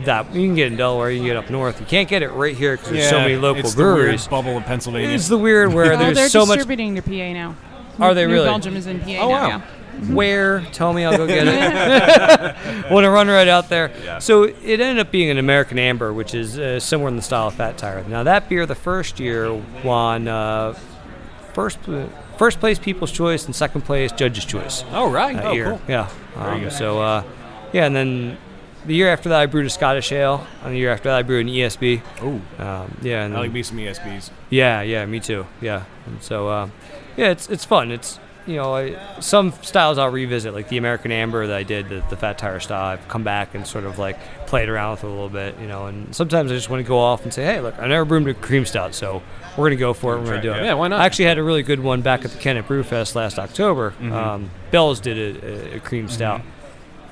S13: That you can get in Delaware, you can get up north. You can't get it right here because there's so many local
S5: it's
S13: breweries.
S5: The weird bubble of Pennsylvania.
S13: It's the weird where there's
S6: they're
S13: so much.
S6: They're distributing to PA now.
S13: Are they
S6: New
S13: really?
S6: Belgium is in PA now.
S5: Wow.
S6: Yeah.
S13: Where? Tell me, I'll go get it. Want to run right out there.
S7: Yeah.
S13: So it ended up being an American Amber, which is similar in the style of Fat Tire. Now that beer, the first year, won first place People's Choice and second place Judge's Choice.
S5: Oh, right.
S13: That year.
S5: Cool.
S13: Yeah. And then the year after that, I brewed a Scottish Ale, and the year after that, I brewed an ESB.
S5: Oh.
S13: And
S5: I like me some ESBs.
S13: Yeah, me too. Yeah. And so, it's fun. It's some styles I'll revisit, like the American Amber that I did, the Fat Tire style. I've come back and sort of like played around with it a little bit, and sometimes I just want to go off and say, hey, look, I never brewed a cream stout, so we're going to go for it. We're going to do it.
S5: Yeah, why not?
S13: I actually had a really good one back at the Kennett Brew Fest last October. Bells did a cream stout.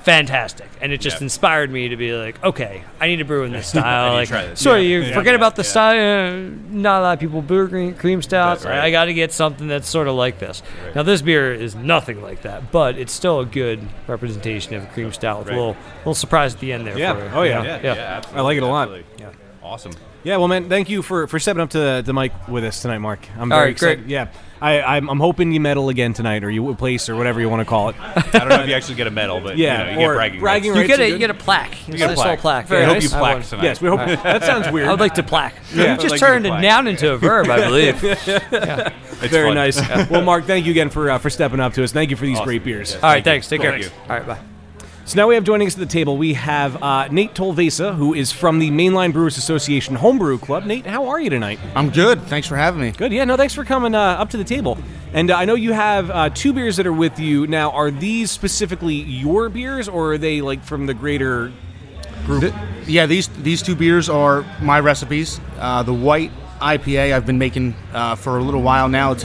S13: Fantastic, and it just inspired me to be like, okay, I need to brew in this style. Forget about the style. Not a lot of people brew cream stouts.
S7: Right.
S13: I got to get something that's sort of like this.
S7: Right.
S13: Now this beer is nothing like that, but it's still a good representation of a cream stout with a little surprise at the end there.
S5: Yeah.
S13: For you.
S5: Oh yeah.
S7: Absolutely.
S5: I like it a lot.
S7: Absolutely.
S13: Yeah.
S7: Awesome.
S5: Yeah, well, man, thank you for stepping up to the mic with us tonight, Mark. I'm very excited.
S13: Great.
S5: Yeah, I'm hoping you medal again tonight, or you place, or whatever you want to call it.
S7: I don't know if you actually get a medal, but you get bragging rights.
S13: You get a plaque.
S7: You get a plaque.
S13: plaque.
S7: Very
S13: Very
S7: nice.
S13: nice.
S7: I hope you plaque tonight.
S5: Yes, we hope. That sounds weird.
S13: I would like to plaque.
S5: Yeah.
S13: You just
S7: like
S13: turned
S7: you
S13: a
S7: to plaque.
S13: noun into a verb, I believe.
S7: It's
S5: very
S7: fun.
S5: nice. Well, Mark, thank you again for stepping up to us. Thank you for these great beers.
S13: All right, thanks. Take care.
S7: Thank you.
S13: All right, bye.
S5: So now we have joining us at the table, we have Nate Tolvesa, who is from the Mainline Brewers Association Homebrew Club. Nate, how are you tonight?
S14: I'm good. Thanks for having me.
S5: Good. Yeah, no, thanks for coming up to the table. And I know you have two beers that are with you. Now, are these specifically your beers, or are they like from the greater group?
S14: These two beers are my recipes. The white IPA I've been making for a little while now. It's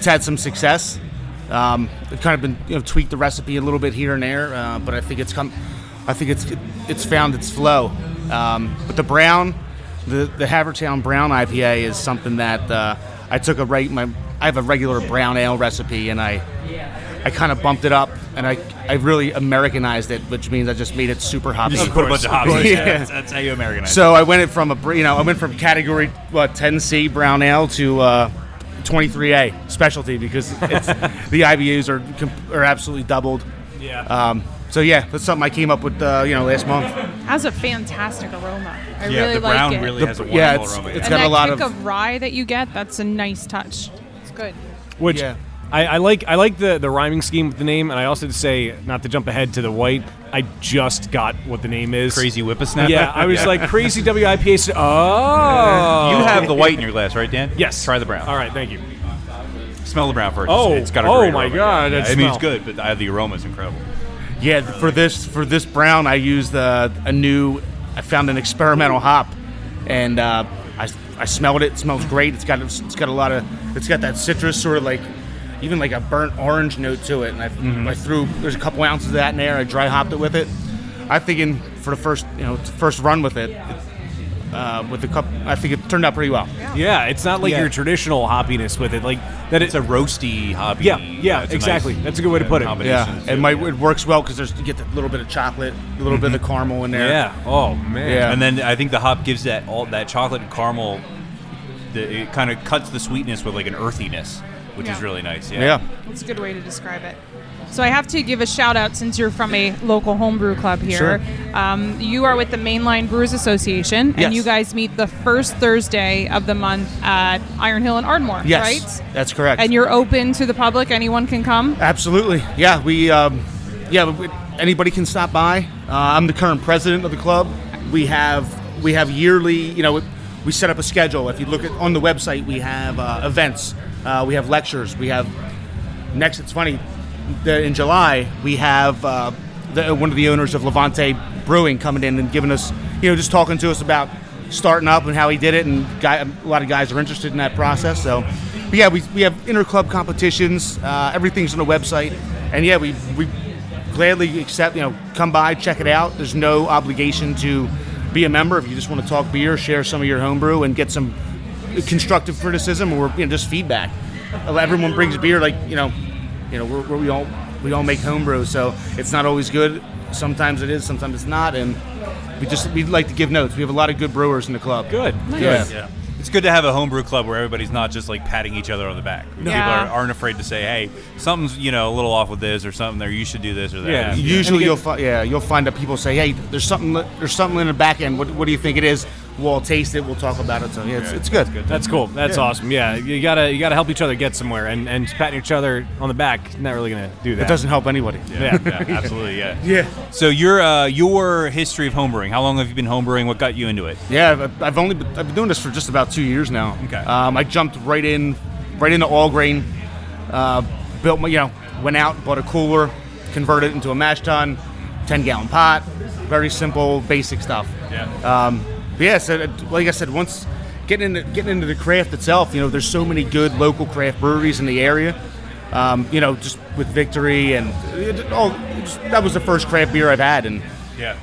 S14: had some success. I've kind of been tweaked the recipe a little bit here and there, but I think it's found its flow. But the brown, the Havertown Brown IPA is something that I took I have a regular brown ale recipe, and I kind of bumped it up, and I really Americanized it, which means I just made it super hoppy.
S7: Just put a bunch of hops.
S14: Yeah.
S7: That's how you Americanize.
S14: So I went from category 10C brown ale to 23A specialty, because the IBUs are absolutely doubled.
S5: Yeah.
S14: So yeah, that's something I came up with, last month.
S6: Has a fantastic aroma. I
S7: Yeah,
S6: really
S7: the
S6: like
S7: brown
S6: it.
S7: really has a wonderful
S14: Yeah,
S7: aroma.
S14: it's
S6: and
S14: got
S6: that
S14: a lot
S6: kick
S14: of.
S6: of rye that you get, that's a nice touch. It's good.
S5: Which
S14: Yeah.
S5: I like the rhyming scheme with the name, and I also to say, not to jump ahead to the white, I just got what the name is.
S7: Crazy Whippersnapper?
S5: Yeah, I was like, Crazy WIPA. Oh.
S7: You have the white in your glass, right, Dan?
S5: Yes.
S7: Try the brown.
S5: All right, thank you.
S7: Smell the brown first.
S5: Oh,
S7: It's got a
S5: oh
S7: great
S5: my
S7: aroma.
S5: God,
S7: Yeah,
S5: that
S7: I mean, it's
S5: smell.
S7: good, but the aroma is incredible.
S14: Yeah, for this brown, I used I found an experimental hop, and I smelled it. It smells great. It's got that citrus sort of like, even like a burnt orange note to it. And there's a couple ounces of that in there. I dry hopped it with it. I'm thinking for the first run with it, with the cup, I think it turned out pretty well.
S5: Yeah, it's not like your traditional hoppiness with it, like that.
S7: It's a roasty hoppy.
S5: Yeah,
S7: it's a
S5: exactly.
S7: nice
S5: That's a good way to put it.
S14: Yeah, and it works well because you get a little bit of chocolate, a little bit of caramel in there.
S5: Yeah. Oh man.
S14: Yeah.
S7: And then I think the hop gives that chocolate and caramel. It kind of cuts the sweetness with like an earthiness, which is really nice. Yeah.
S6: That's a good way to describe it. So I have to give a shout out, since you're from a local homebrew club here.
S14: Sure.
S6: You are with the Mainline Brewers Association, and
S14: Yes.
S6: you guys meet the first Thursday of the month at Iron Hill in Ardmore,
S14: Yes,
S6: right?
S14: that's correct.
S6: And you're open to the public. Anyone can come.
S14: Absolutely. Yeah, anybody can stop by. I'm the current president of the club. We have yearly, we set up a schedule. If you look on the website, we have events, we have lectures, we have it's funny, in July we have one of the owners of Levante Brewing coming in and giving us, just talking to us about starting up and how he did it, and a lot of guys are interested in that process. So, but yeah, we have inter-club competitions. Everything's on the website, and yeah, we gladly accept. Come by, check it out. There's no obligation to be a member. If you just want to talk beer, share some of your homebrew, and get some constructive criticism or just feedback. Everyone brings beer, we all make homebrew, so it's not always good. Sometimes it is, sometimes it's not, and we'd like to give notes. We have a lot of good brewers in the club.
S5: Good.
S14: Yeah.
S7: It's good to have a homebrew club where everybody's not just like patting each other on the back.
S6: Yeah.
S7: People aren't afraid to say, "Hey, something's a little off with this or something," or "You should do this or that."
S5: Yeah.
S14: Usually you'll find that people say, "Hey, there's something in the back end. What do you think it is?" We'll taste it. We'll talk about it. So yeah, it's good.
S5: That's cool. That's awesome. Yeah, you gotta help each other get somewhere, and just patting each other on the back not really gonna do that.
S14: It doesn't help anybody.
S5: Yeah.
S7: Absolutely. Yeah.
S14: Yeah.
S7: So your history of homebrewing. How long have you been homebrewing? What got you into it?
S14: Yeah, I've been doing this for just about 2 years now.
S7: Okay.
S14: I jumped right into all grain. Built went out, bought a cooler, converted it into a mash tun, 10-gallon pot. Very simple, basic stuff.
S7: Yeah.
S14: So like I said, once getting into the craft itself, there's so many good local craft breweries in the area. Just with Victory and that was the first craft beer I've had, and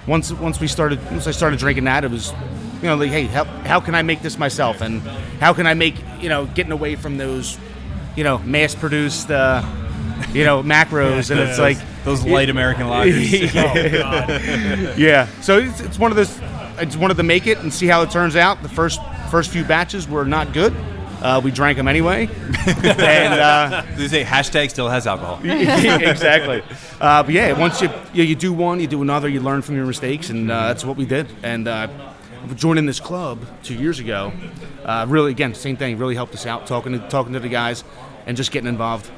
S14: once I started drinking that, it was like, hey, how can I make this myself, and how can I make getting away from those mass produced macros, and it's like
S7: those light American lagers.
S14: Oh God. Yeah. So it's one of those. I just wanted to make it and see how it turns out. The first few batches were not good. We drank them anyway. And
S7: they say hashtag still has alcohol.
S14: Exactly. But yeah, once you do one, you do another, you learn from your mistakes, and that's what we did. And joining this club 2 years ago, really, again, same thing. Really helped us out, talking to the guys, and just getting involved.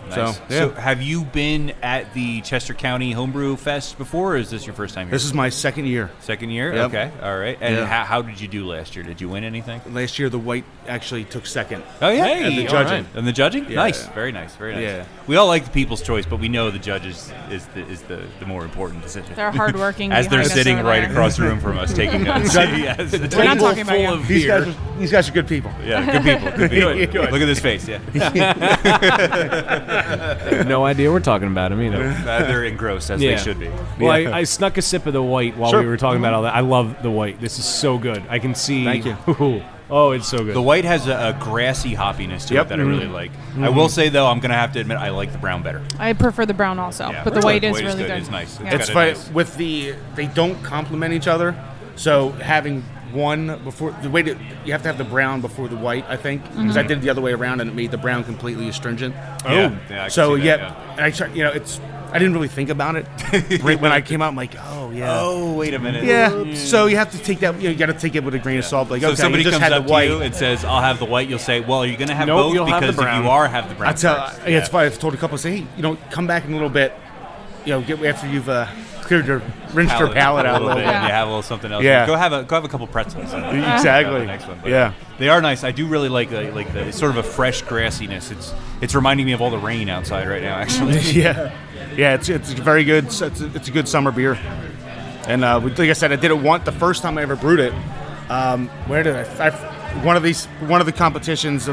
S7: Nice. So have you been at the Chester County Homebrew Fest before, or is this your first time here?
S14: This is my second year.
S7: Second year?
S14: Yep.
S7: Okay. All right. And how did you do last year? Did you win anything?
S14: Last year, the white actually took second.
S7: Oh, yeah?
S14: And the judging.
S7: Right. And the judging?
S14: Yeah.
S7: Nice. Very nice. Very nice.
S14: Yeah.
S7: We all like the people's choice, but we know the judges is the more important decision.
S6: They're hardworking.
S7: As they're
S6: behind us
S7: sitting
S6: over
S7: right
S6: there.
S7: across the room from us, taking notes. Yes. The
S6: We're not
S7: table
S6: talking about
S7: full
S6: you.
S7: of beer.
S14: These guys are good people.
S7: Yeah, good people. Good people.
S14: Good.
S7: Look at this face. Yeah.
S5: No idea we're talking about him either.
S7: They're engrossed as they should be.
S5: Well, I snuck a sip of the white while
S14: Sure.
S5: we were talking about all that. I love the white. This is so good. I can see.
S14: Thank you.
S5: Oh, it's so good.
S7: The white has a grassy hoppiness to it that I really like. I will say, though, I'm going to have to admit I like the brown better.
S6: I prefer the brown also,
S7: Yeah,
S6: but the white is really good.
S7: It's nice.
S6: Yeah.
S14: It's
S7: got a
S14: funny
S7: nice-
S14: with they don't complement each other. So having one before you have to have the brown before the white, I think, because I did it the other way around and it made the brown completely astringent.
S7: Yeah, I can
S14: So
S7: see that,
S14: and I try, I didn't really think about it. Right when I came out, I'm like, oh yeah.
S7: Oh, wait a minute.
S14: Yeah. So you have to take that. You got to take it with a grain of salt. Like,
S7: So
S14: okay,
S7: if somebody
S14: you just
S7: comes
S14: had
S7: up
S14: the white.
S7: to you and says, "I'll have the white," you'll say, "Well, are you going to have
S5: Nope,
S7: both?
S5: you'll have the
S7: Because
S5: brown."
S7: if you are, have the brown."
S14: I tell.
S7: first.
S14: Yeah, it's funny. I've told a couple, say, hey, come back in a little bit. Get after you've cleared your rinsed your palate out a little bit.
S7: and you have a little something else.
S14: Yeah.
S7: Go have a couple pretzels.
S14: Exactly.
S7: The next one. But
S14: Yeah.
S7: They are nice. I do really like the sort of a fresh grassiness. It's reminding me of all the rain outside right now. Actually.
S14: Yeah. It's very good. It's a good summer beer. And like I said, I did it the first time I ever brewed it. Where did I one of the competitions?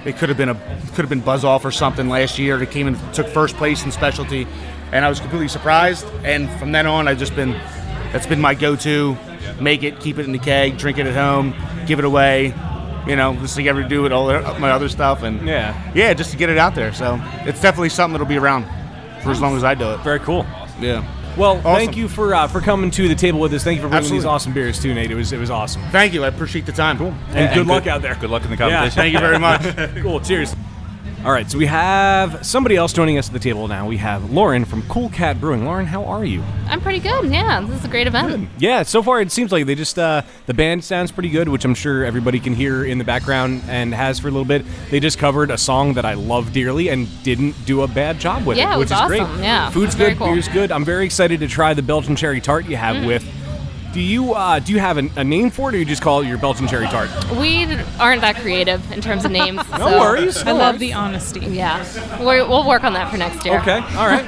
S14: It could have been Buzz Off or something last year. It came and took first place in specialty, and I was completely surprised. And from then on, that's been my go-to. Make it, keep it in the keg, drink it at home, give it away. Just like ever do with all my other stuff, and just to get it out there. So it's definitely something that'll be around for as long as I do it.
S5: Very cool.
S14: Yeah.
S5: Well,
S14: Awesome.
S5: thank you for coming to the table with us. Thank you for bringing
S14: Absolutely.
S5: these awesome beers too, Nate. It was awesome.
S14: Thank you. I appreciate the time.
S5: Cool. And good luck out there.
S7: Good luck in the
S5: Yeah.
S7: competition.
S14: Thank you very much.
S5: Cool. Cheers. All right, so we have somebody else joining us at the table now. We have Lauren from Cool Cat Brewing. Lauren, how are you?
S15: I'm pretty good. Yeah, this is a great event.
S5: Yeah, so far it seems like they just the band sounds pretty good, which I'm sure everybody can hear in the background and has for a little bit. They just covered a song that I love dearly and didn't do a bad job with
S15: Yeah,
S5: it,
S15: it
S5: which
S15: was
S5: is great.
S15: awesome. Yeah,
S5: Food's
S15: it was very
S5: good,
S15: cool.
S5: beer's good. I'm very excited to try the Belgian cherry tart you have with. Do you have a name for it, or you just call it your Belgian cherry tart?
S15: We aren't that creative in terms of names.
S5: No worries.
S6: I love the honesty.
S15: Yeah, we'll work on that for next year.
S5: Okay, all right.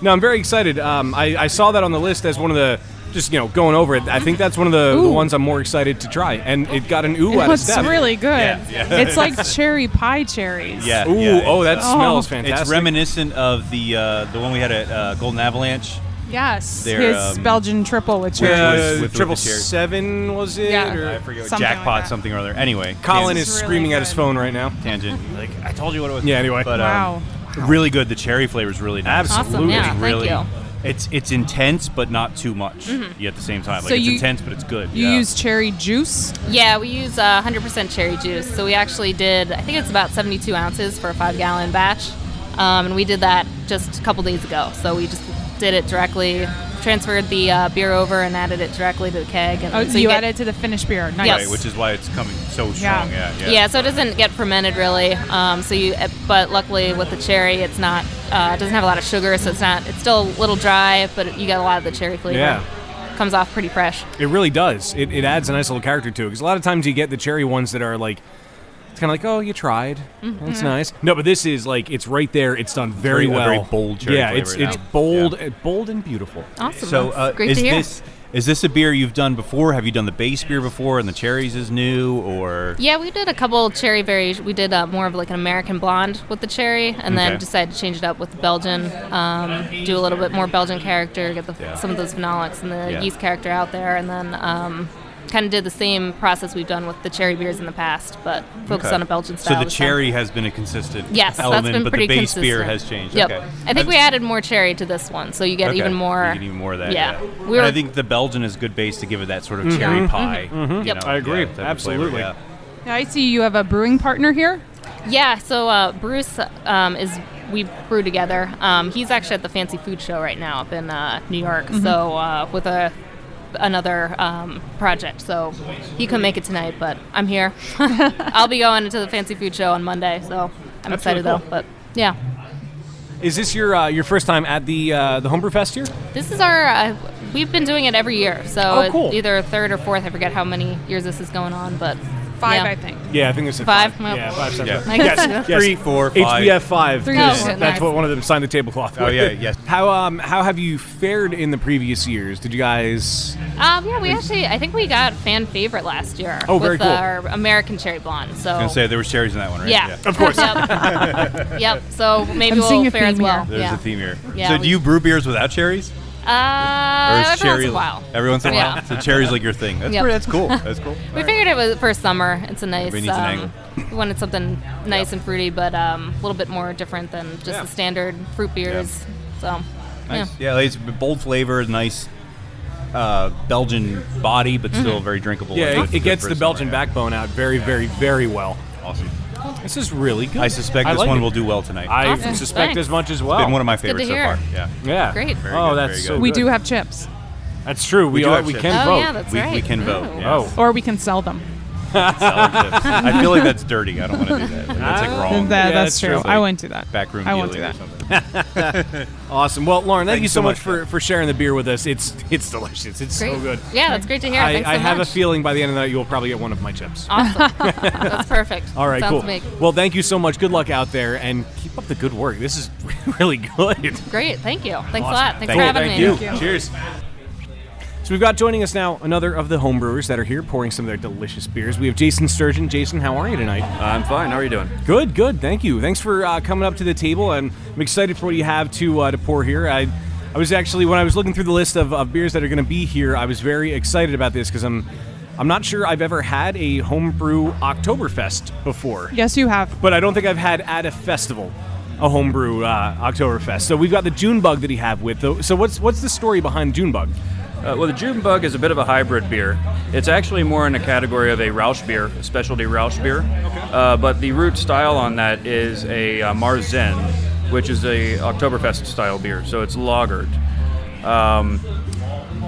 S5: No, I'm very excited. I saw that on the list as one of the, just going over it. I think that's one of the ones I'm more excited to try, and it got an ooh out of
S6: It's
S5: Steph.
S6: really good.
S7: Yeah.
S6: It's like cherry pie cherries.
S7: Yeah.
S5: Ooh,
S7: yeah.
S5: oh, that smells fantastic.
S7: It's reminiscent of the one we had at Golden Avalanche.
S6: Yes.
S7: They're,
S6: His Belgian triple with cherries.
S7: with
S5: Triple
S7: the cherry.
S5: 7 was it?
S6: Yeah.
S5: Or
S7: I forget.
S6: Something like
S7: Jackpot
S6: that.
S7: something or other. Anyway,
S5: Colin
S7: tangent.
S5: is
S6: really
S5: screaming at his
S6: good.
S5: phone right now.
S7: Tangent. Like I told you what it was.
S5: Yeah. Anyway.
S7: But
S6: Wow.
S7: really good. The cherry flavor is really nice.
S5: Absolutely.
S15: Awesome. Yeah,
S7: Really.
S15: thank you.
S7: It's intense, but not too much. At the same time, like
S6: So
S7: it's
S6: you-
S7: intense, but it's good.
S6: You
S7: yeah.
S6: use cherry juice?
S15: Yeah, we use 100% cherry juice. So we actually did, I think it's about 72 ounces for a 5-gallon batch. And we did that just a couple days ago. So we just did it directly, transferred the beer over and added it directly to the keg. And
S6: Oh,
S15: so
S6: you
S15: get-
S6: add it to the finished beer. Nice.
S15: Yes.
S7: Right, which is why it's coming so strong. Yeah.
S15: Yeah, so it doesn't get fermented really. But luckily with the cherry, it's not. It doesn't have a lot of sugar, so it's still a little dry, but you get a lot of the cherry flavor.
S5: Yeah.
S15: Comes off pretty fresh.
S5: It really does. It adds a nice little character to it. Because a lot of times you get the cherry ones that are like, it's kind of like, oh, you tried. That's nice. No, but this is like, it's right there. It's done very well.
S7: Very bold cherry
S5: Yeah,
S7: flavor
S5: it's
S7: now.
S5: bold, bold and beautiful.
S15: Awesome.
S7: So
S15: That's great to hear.
S7: Is this a beer you've done before? Have you done the base beer before, and the cherries is new, or?
S15: Yeah, we did a couple cherry variations. We did more of like an American blonde with the cherry, and then
S7: Okay.
S15: decided to change it up with the Belgian. Do a little bit more Belgian character, get some of those phenolics and the yeast character out there, and then kind of did the same process we've done with the cherry beers in the past, but focus
S7: Okay.
S15: on a Belgian style.
S7: So the
S15: this time.
S7: cherry has been a consistent
S15: Yes,
S7: element,
S15: that's been
S7: but
S15: pretty
S7: the base
S15: consistent.
S7: beer has changed.
S15: Yep.
S7: Okay.
S15: I think we added more cherry to this one, so you get
S7: Okay.
S15: even more.
S7: You get even more of that.
S15: Yeah.
S7: Yeah.
S15: We were-
S7: I think the Belgian is a good base to give it that sort of cherry pie. you
S15: Yep.
S7: know,
S5: I agree.
S7: yeah, type of flavor,
S5: Absolutely.
S7: yeah.
S6: Yeah, I see you have a brewing partner here.
S15: Yeah, so Bruce we brew together. He's actually at the Fancy Food Show right now up in New York. So with another project, so he couldn't make it tonight, but I'm here. I'll be going to the Fancy Food Show on Monday, so I'm
S5: That's
S15: excited
S5: really
S15: though. But yeah,
S5: Is this your first time at the Homebrew Fest here?
S15: this is our. We've been doing it every year, so
S5: Oh, cool.
S15: it's either third or fourth. I forget how many years this is going on, but
S6: 5,
S15: yeah.
S6: I think.
S5: Yeah, I think it's a
S15: 5. Well,
S5: Yeah, 5 separate.
S15: I guess
S5: Yes,
S15: so.
S5: yes.
S7: 3, 4, 5.
S5: HBF 5.
S6: 3,
S5: because
S6: 4,
S5: that's
S6: nice.
S5: what one of them signed the tablecloth with.
S7: Oh, yeah, yes.
S5: How have you fared in the previous years? Did you guys?
S15: Yeah, we actually, I think we got fan favorite last year
S5: Oh, very
S15: with
S5: cool.
S15: our American Cherry Blonde. So
S7: I was gonna say there was cherries in that one, right?
S15: yeah,
S5: Of course.
S15: Yep. Yep. So maybe
S6: I'm seeing
S15: we'll
S6: a
S15: fare as
S6: theme
S15: well.
S6: here.
S7: There's
S15: yeah.
S7: a theme here.
S15: Yeah,
S7: so
S15: we-
S7: do you brew beers without cherries? Or is
S15: Every
S7: cherry
S15: once in a while.
S7: every once in a while?
S15: Yeah.
S7: So cherry's like your thing. That's
S15: Yep.
S7: that's cool. That's cool.
S15: We figured it was for summer. It's a nice.
S7: Everybody needs an angle.
S15: We wanted something nice and fruity, but a little bit more different than just
S5: Yeah.
S15: the standard fruit beers. So,
S7: Nice.
S15: yeah.
S7: Yeah, it's bold flavor, nice Belgian body, but still very drinkable.
S5: Yeah,
S7: and
S5: it
S7: good
S5: gets
S7: for
S5: the
S7: summer,
S5: Belgian
S7: yeah.
S5: backbone out very, very, very well.
S7: Awesome.
S5: This is really good.
S7: I suspect
S5: I
S7: this
S5: like
S7: one
S5: it.
S7: will do well tonight.
S5: I
S15: Awesome.
S5: suspect
S15: Thanks.
S5: as much as well.
S7: It's been one of my
S15: Good to
S7: favorites so
S15: hear.
S7: far. Yeah.
S5: Yeah.
S15: Great.
S7: Very
S5: Oh,
S7: good,
S5: that's
S7: very
S5: so
S7: good.
S6: We
S5: good.
S6: do have chips.
S5: That's true. We
S7: do
S5: are.
S7: have
S5: We
S7: chips.
S5: can
S15: Oh,
S5: vote.
S15: yeah, that's
S7: we
S15: right.
S7: can vote.
S15: Ooh.
S7: Yeah.
S5: Oh.
S6: Or we can sell them.
S7: Salad chips. I feel like that's dirty. I don't want to do that. Like, that's like wrong.
S6: That's
S5: that's
S6: true.
S5: true.
S6: I wouldn't do that.
S7: Backroom
S6: I won't do
S7: dealing
S6: that.
S7: or something.
S5: Awesome. Well, Lauren, thank
S7: Thanks
S5: you so
S7: so
S5: much
S7: much,
S5: for sharing the beer with us. It's delicious. It's
S15: Great.
S5: so good.
S15: Yeah, that's great to hear. Thanks so
S5: I have
S15: much.
S5: a feeling by the end of the night you'll probably get one of my chips.
S15: Awesome. That's perfect.
S5: All right,
S15: Sounds
S5: cool.
S15: big.
S5: Well, thank you so much. Good luck out there, and keep up the good work. This is really good.
S15: Great. Thank you. Thanks
S5: Awesome.
S15: a lot. Thanks
S5: Thank
S15: for
S5: you.
S15: having
S5: Thank
S15: me.
S5: you.
S6: Thank you.
S5: Cheers. So we've got joining us now another of the homebrewers that are here pouring some of their delicious beers. We have Jason Sturgeon. Jason, how are you tonight?
S16: I'm fine. How are you doing?
S5: Good, good. Thank you. Thanks for coming up to the table, and I'm excited for what you have to pour here. I was actually, when I was looking through the list of beers that are going to be here, I was very excited about this because I'm not sure I've ever had a homebrew Oktoberfest before.
S6: Yes, you have.
S5: But I don't think I've had at a festival a homebrew Oktoberfest. So we've got the June Bug that you have with. So what's the story behind June Bug?
S16: Well, the June Bug is a bit of a hybrid beer. It's actually more in the category of a Rausch beer, a specialty Rausch beer. But the root style on that is a Marzen, which is a Oktoberfest style beer. So it's lagered.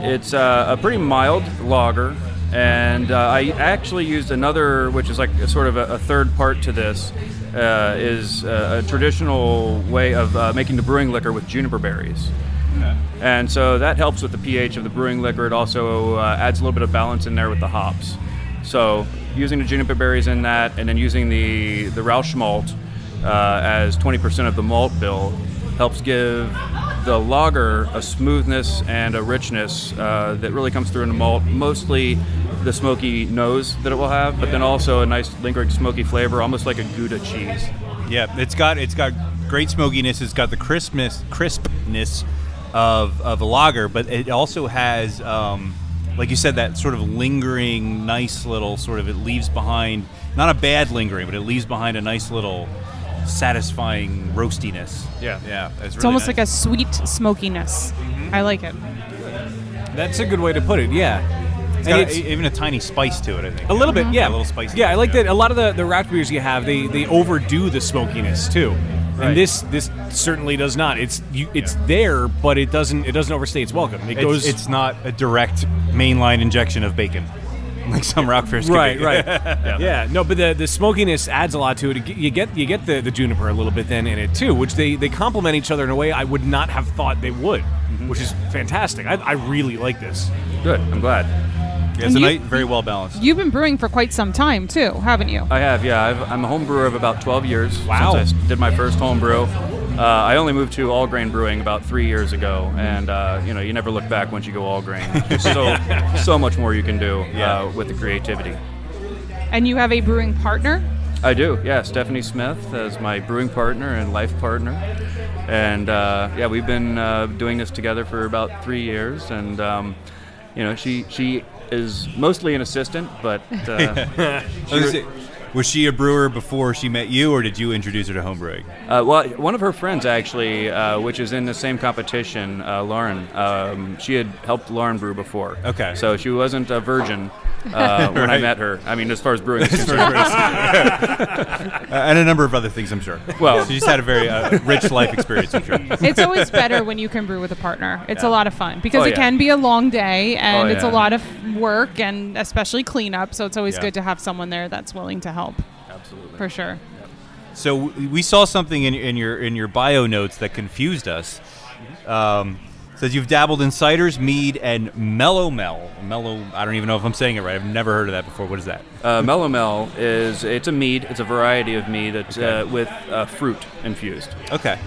S16: It's a pretty mild lager. And I actually used another, which is like a sort of a third part to this, is a traditional way of making the brewing liquor with juniper berries. And so that helps with the pH of the brewing liquor. It also adds a little bit of balance in there with the hops. So using the juniper berries in that, and then using the Rausch malt as 20% of the malt bill, helps give the lager a smoothness and a richness that really comes through in the malt. Mostly the smoky nose that it will have, but then also a nice lingering smoky flavor, almost like a Gouda cheese.
S7: Yeah, it's got great smokiness. It's got the crispness of a lager, but it also has, like you said, that sort of lingering, nice little sort of, it leaves behind, not a bad lingering, but it leaves behind a nice little satisfying roastiness.
S16: Yeah.
S6: It's almost like a sweet smokiness. I like it.
S5: That's a good way to put it, yeah.
S7: It's got even a tiny spice to it, I think.
S5: A little bit, yeah.
S7: A little spicy.
S5: Yeah, I like that. A lot of the Rausch beers you have, they overdo the smokiness too.
S16: Right.
S5: And this certainly does not. It's there, but it doesn't overstay its welcome.
S7: It's not a direct mainline injection of bacon, like some Rauch beers.
S5: Right,
S7: could be.
S5: right. Yeah, no, but the smokiness adds a lot to it. You get the juniper a little bit then in it too, which they complement each other in a way I would not have thought they would, which is fantastic. I really like this.
S16: Good. I'm glad.
S7: Yeah, it's very well balanced.
S6: You've been brewing for quite some time too, haven't you?
S16: I have, yeah. I'm a home brewer of about 12 years.
S5: Wow.
S16: Since I did my first home brew. I only moved to all grain brewing about 3 years ago, and you never look back once you go all grain. There's so much more you can do with the creativity.
S6: And you have a brewing partner?
S16: I do, yeah. Stephanie Smith is my brewing partner and life partner, and we've been doing this together for about 3 years, and she is mostly an assistant, but
S7: was she a brewer before she met you, or did you introduce her to homebrewing?
S16: Well, one of her friends actually, which is in the same competition, Lauren. She had helped Lauren brew before.
S7: Okay.
S16: So she wasn't a virgin when I met her. I mean, as far as brewing is concerned.
S7: And a number of other things, I'm sure.
S16: Well,
S7: she's had a very rich life experience, I'm sure.
S6: It's always better when you can brew with a partner. It's a lot of fun because it can be a long day and it's a lot of work and especially cleanup. So it's always good to have someone there that's willing to help.
S16: Absolutely.
S6: For sure.
S7: So we saw something in your bio notes that confused us. Says you've dabbled in ciders, mead, and mellow mel. I don't even know if I'm saying it right. I've never heard of that before. What is that?
S16: Mellow mel it's a mead. It's a variety of mead that's with fruit infused.
S7: Okay.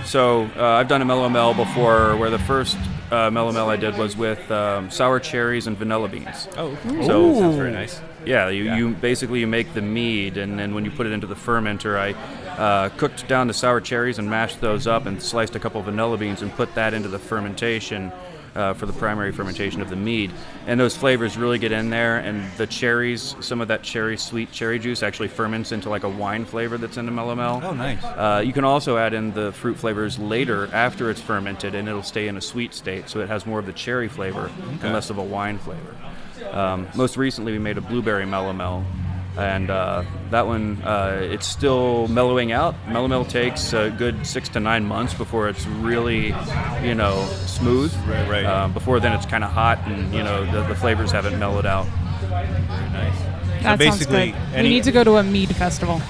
S16: So I've done a mellow mel before, where the first mellow mel I did was with sour cherries and vanilla beans.
S7: Oh,
S16: so
S7: sounds very nice.
S16: Yeah, you basically make the mead, and then when you put it into the fermenter, I cooked down the sour cherries and mashed those up and sliced a couple of vanilla beans and put that into the fermentation for the primary fermentation of the mead. And those flavors really get in there, and the cherries, some of that sweet cherry juice actually ferments into like a wine flavor that's in the mellow mel.
S7: Oh, nice.
S16: You can also add in the fruit flavors later after it's fermented, and it'll stay in a sweet state, so it has more of the cherry flavor and less of a wine flavor. Most recently, we made a blueberry mellow mel, And that one, it's still mellowing out. Mellow takes a good 6 to 9 months before it's really, smooth.
S7: Right.
S16: Before then, it's kind of hot, and the flavors haven't mellowed out.
S7: Very nice.
S6: That sounds good. We need to go to a mead festival.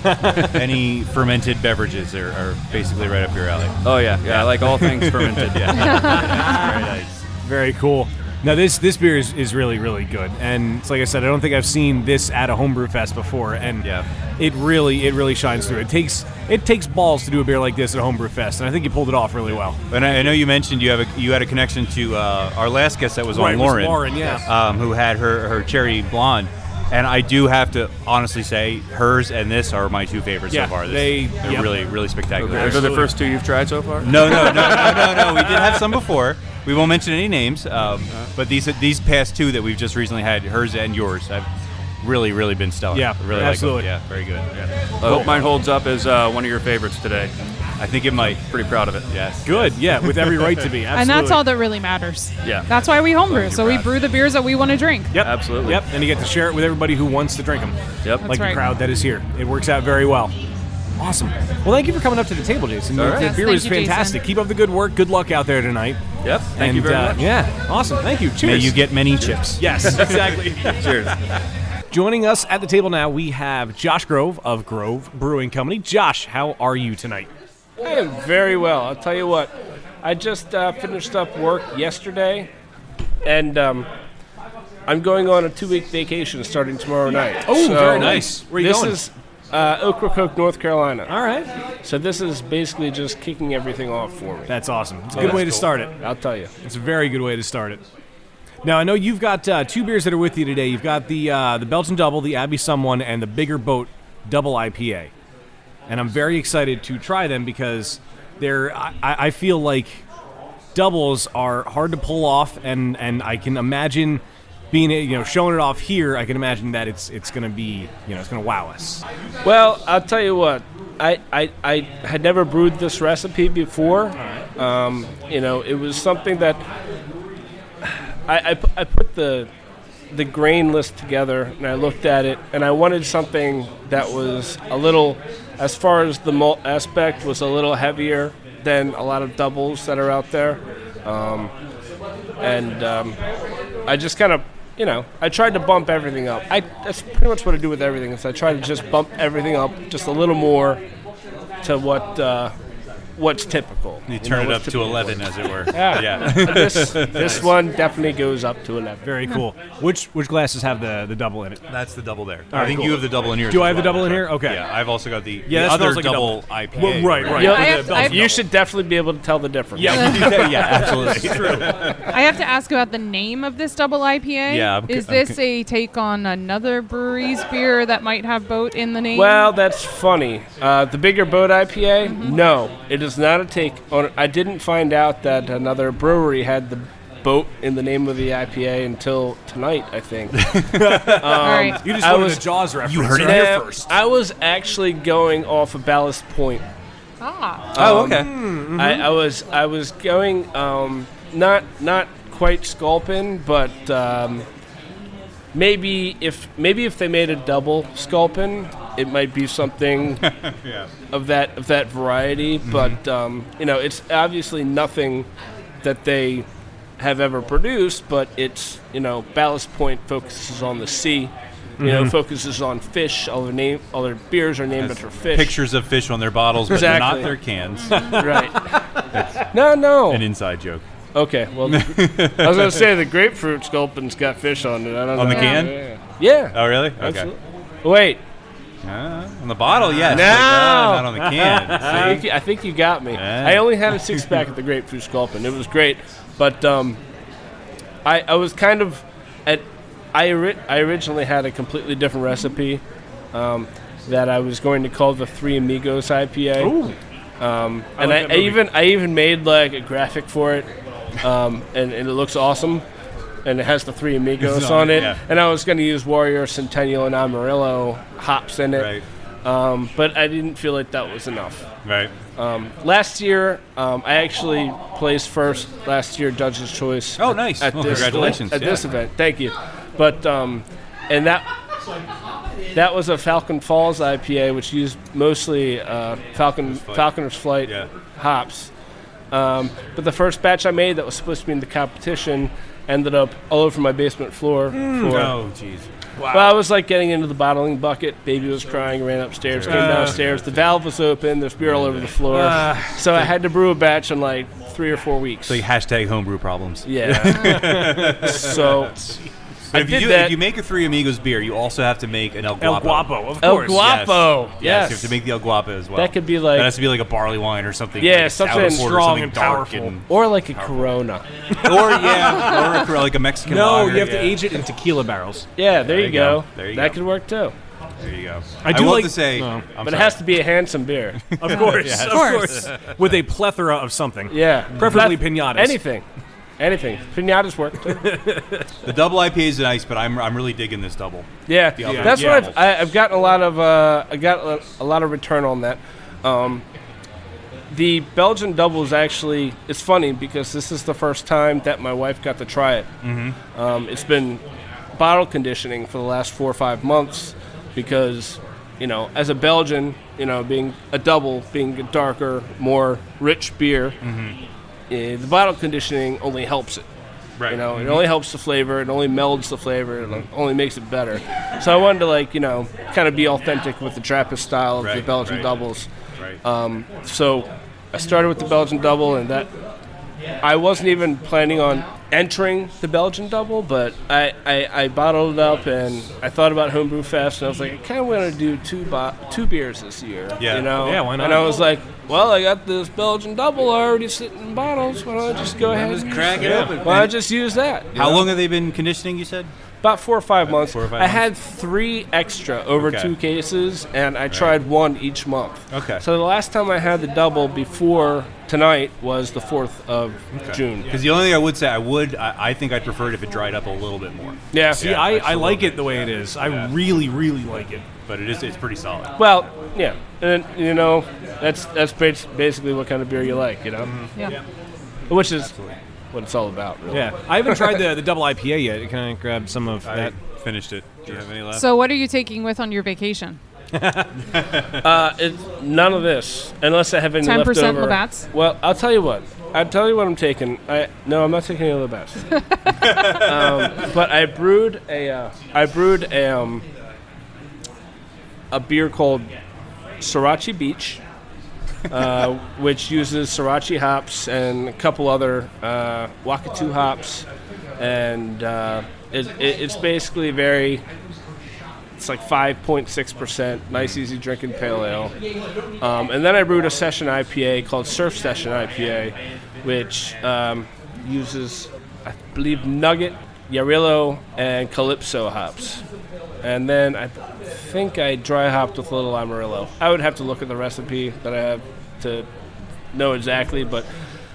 S7: Any fermented beverages are basically right up your alley.
S16: Oh yeah, I like all things fermented.
S7: Yeah. Very nice.
S5: Very cool. Now this beer is really, really good, and it's like I said, I don't think I've seen this at a homebrew fest before, and it really shines through. It takes balls to do a beer like this at a homebrew fest, and I think you pulled it off really well.
S7: And I know you mentioned you had a connection to our last guest that was on, Lauren.
S5: Lauren, yeah.
S7: Who had her cherry blonde. And I do have to honestly say, hers and this are my two favorites so far. They're really, really spectacular.
S16: Are they the first two you've tried so far?
S7: No. We did have some before. We won't mention any names, but these past two that we've just recently had, hers and yours, have really, really been stellar.
S5: Yeah,
S7: really
S5: absolutely.
S7: Like them. Yeah, very good. Yeah.
S16: I hope mine holds up as one of your favorites today.
S7: I think it might.
S16: Pretty proud of it.
S7: Yes.
S5: Good. Yeah, with every right to be. Absolutely.
S6: And that's all that really matters.
S16: Yeah.
S6: That's why we homebrew. So we brew the beers that we want to drink.
S5: Yep.
S16: Absolutely.
S5: Yep. And you get to share it with everybody who wants to drink them.
S16: Yep.
S6: That's
S5: like
S6: right.
S5: the crowd that is here. It works out very well. Awesome. Well, thank you for coming up to the table, Jason.
S16: All right.
S5: The
S6: Yes,
S5: beer
S6: thank
S5: was
S6: you,
S5: fantastic.
S6: Jason.
S5: Keep up the good work. Good luck out there tonight.
S16: Yep. Thank you very much.
S5: Yeah. Awesome. Thank you. Cheers.
S7: May you get many chips.
S5: Yes, exactly.
S16: Cheers.
S5: Joining us at the table now, we have Josh Grove of Grove Brewing Company. Josh, how are you tonight?
S17: I am very well. I'll tell you what. I just finished up work yesterday, and I'm going on a 2-week vacation starting tomorrow night.
S5: Oh, very nice. Where are you going?
S17: This is Ocracoke, North Carolina.
S5: All right.
S17: So this is basically just kicking everything off for me.
S5: That's awesome. It's a good way to start it.
S17: I'll tell you.
S5: It's a very good way to start it. Now, I know you've got two beers that are with you today. You've got the Belgian Double, the Abbey Someone, and the Bigger Boat Double IPA. And I'm very excited to try them because I feel like doubles are hard to pull off, and I can imagine being showing it off here. I can imagine that it's going to be it's going to wow us.
S17: Well, I'll tell you what. I had never brewed this recipe before. It was something that I put the grain list together, and I looked at it, and I wanted something that was a little, as far as the malt aspect, was a little heavier than a lot of doubles that are out there. I just kind of, I tried to bump everything up. That's pretty much what I do with everything, is I try to just bump everything up just a little more to what's typical.
S7: You turn it up to 11, as it were.
S17: Yeah. This one definitely goes up to 11.
S5: Very cool. Which glasses have the double in it?
S7: That's the double there.
S5: All
S7: I think
S5: right,
S7: you
S5: cool.
S7: have the double in yours.
S5: Do I have the double in here? Okay.
S7: Yeah, I've also got the
S5: that
S7: other
S5: smells like a
S7: double
S5: double.
S7: IPA.
S5: Well, right.
S17: You should definitely be able to tell the difference.
S7: Yeah, absolutely.
S5: It's true.
S6: I have to ask about the name of this double IPA.
S7: Yeah,
S6: Is this a take on another brewery's beer that might have boat in the name?
S17: Well, that's funny. The Bigger Boat IPA, no, it is not a take on. I didn't find out that another brewery had the boat in the name of the IPA until tonight, I think.
S6: All right.
S5: You just wanted a Jaws reference.
S7: You heard it here first.
S17: I was actually going off of Ballast Point.
S7: Okay.
S17: I was going not quite Sculpin, but maybe if they made a double Sculpin, it might be something of that variety. But it's obviously nothing that they have ever produced. But it's Ballast Point focuses on the sea. Focuses on fish. All their beers are named after fish.
S7: Pictures of fish on their bottles, but not their cans.
S17: Right. No.
S7: An inside joke.
S17: Okay, well, I was going to say the grapefruit Sculpin's got fish on it. I don't know.
S7: On the can?
S17: Yeah.
S7: Oh, really? Okay.
S17: Absolutely. Wait.
S7: On the bottle, yes.
S17: No.
S7: Not on the can. See?
S17: I think you got me. I only had a 6-pack of the grapefruit Sculpin. It was great. But I was kind of I originally had a completely different recipe that I was going to call the Three Amigos IPA.
S5: Ooh.
S17: And I even made like a graphic for it, and it looks awesome, and it has the Three Amigos on it.
S7: Yeah.
S17: And I was going to use Warrior, Centennial, and Amarillo hops in it, but I didn't feel like that was enough.
S7: Right.
S17: Last year, I actually placed first. Last year, Judge's Choice.
S7: Oh, nice.
S17: At
S7: Well,
S17: this
S7: congratulations.
S17: at this event. Thank you. But and that That was a Falcon Falls IPA, which used mostly Falconer's Flight hops. But the first batch I made that was supposed to be in the competition ended up all over my basement floor.
S7: Oh, jeez.
S17: Wow. Well, I was like getting into the bottling bucket. Baby was crying, ran upstairs, came downstairs. The valve was open. There's beer all over the floor. So I had to brew a batch in like 3 or 4 weeks.
S7: So you hashtag homebrew problems.
S17: Yeah. So
S7: if you make a Three Amigos beer, you also have to make an El Guapo.
S5: El Guapo, of
S17: El
S5: course.
S17: Guapo, yes.
S7: Yes, you have to make the El Guapo as well.
S17: That could be like...
S7: That has to be like a barley wine or something.
S17: Yeah,
S7: like
S17: something
S5: strong and powerful.
S17: Or like a Corona.
S7: or like a Mexican
S5: No,
S7: lager,
S5: you have to age it in tequila barrels.
S17: Yeah, there you go.
S7: There you
S17: that
S7: go.
S17: could work too.
S7: There you go.
S5: I do
S7: want
S5: like
S7: to say,
S17: but it has to be a handsome beer.
S5: Of course,
S7: Yes.
S5: of course. With a plethora of something.
S17: Yeah.
S5: Preferably pinatas.
S17: Anything. Pinatas work too.
S7: The double IPA is nice, but I'm really digging this double.
S17: Yeah,
S7: The other
S17: that's
S7: double.
S17: what I've gotten a lot of. I got a lot of return on that. The Belgian double is actually, it's funny because this is the first time that my wife got to try it.
S7: Mm-hmm.
S17: It's been bottle conditioning for the last 4 or 5 months because, as a Belgian, being a double, being a darker, more rich beer, the bottle conditioning only helps it.
S7: Right.
S17: It only helps the flavor. It only melds the flavor. It only makes it better. So I wanted to kind of be authentic with the Trappist style of the Belgian doubles.
S7: Right.
S17: So I started with the Belgian double, and that I wasn't even planning on entering the Belgian double, but I bottled it up, and I thought about Homebrew Fest, and I was like, I kind of want to do two beers this year.
S7: Yeah.
S5: Yeah, why not?
S17: And I was like, well, I got this Belgian double already sitting in bottles. Why don't I just go ahead and
S7: crack it open?
S17: Why don't I just use that?
S7: How long have they been conditioning, you said?
S17: About 4 or 5 months.
S7: 4 or 5
S17: I
S7: months.
S17: had 3 extra over
S7: Okay.
S17: 2 cases, and I tried 1 each month.
S7: Okay.
S17: So the last time I had the double before tonight was the 4th of June.
S7: Because the only thing I would say, I think I'd prefer it if it dried up a little bit more.
S17: Yeah.
S5: See, I like it the way it is. I really, really like it.
S7: But it's pretty solid.
S17: Well, yeah, and that's basically what kind of beer you like,
S6: Yeah.
S17: Which is what it's all about, really.
S5: Yeah, I haven't tried the double IPA yet. Can I grab some of that?
S7: Finished it. Do you have any left?
S6: So what are you taking with on your vacation?
S17: None of this, unless I have any
S6: 10%
S17: leftover.
S6: Labatt's?
S17: Well, I'll tell you what. I'm taking. No, I'm not taking any Labatt's. But I brewed a beer called Sriracha Beach, which uses Sriracha hops and a couple other Wakatu hops, and it's basically it's like 5.6%, nice, easy drinking pale ale. And then I brewed a session IPA called Surf Session IPA, which uses, I believe, Nugget, Yarillo, and Calypso hops. And then I think I dry hopped with Little Amarillo. I would have to look at the recipe that I have to know exactly, but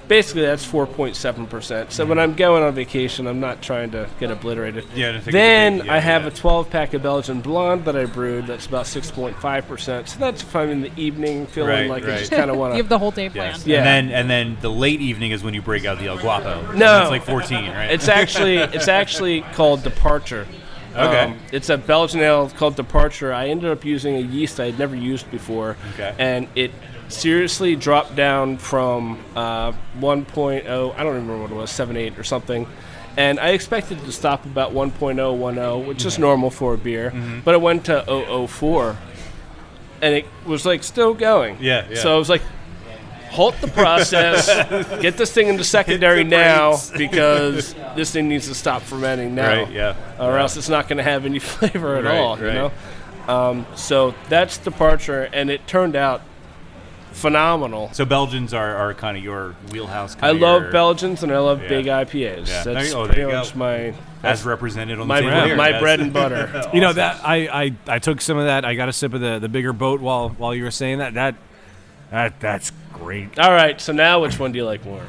S17: basically that's 4.7%. So when I'm going on vacation, I'm not trying to get obliterated.
S7: Yeah,
S17: then I have a 12-pack of Belgian Blonde that I brewed that's about 6.5%. So that's if I'm in the evening feeling I just kind of want to...
S6: You have the whole day planned.
S17: Yeah.
S7: And then the late evening is when you break out the El Guapo.
S17: No.
S7: It's like 14, right?
S17: It's actually called Departure.
S7: Okay.
S17: It's a Belgian ale called Departure. I ended up using a yeast I had never used before.
S7: Okay.
S17: And it seriously dropped down from 1.0, I don't remember what it was, 7.8 or something. And I expected it to stop about 1.010, which is normal for a beer. But it went to 0.04. And it was like still going.
S7: Yeah.
S17: So I was like, halt the process, get this thing into secondary now, because this thing needs to stop fermenting now.
S7: Right, yeah.
S17: Or else it's not going to have any flavor at all, you know? So that's Departure, and it turned out phenomenal.
S7: So Belgians are kind of your wheelhouse.
S17: I love Belgians, and I love big IPAs.
S7: Yeah.
S17: That's
S7: there
S17: pretty
S7: you
S17: much
S7: go. As represented on the
S17: my
S7: table here.
S17: my bread and butter.
S5: You know that I took some of that. I got a sip of the bigger boat while you were saying that. That's great.
S17: All right, so now which one do you like more?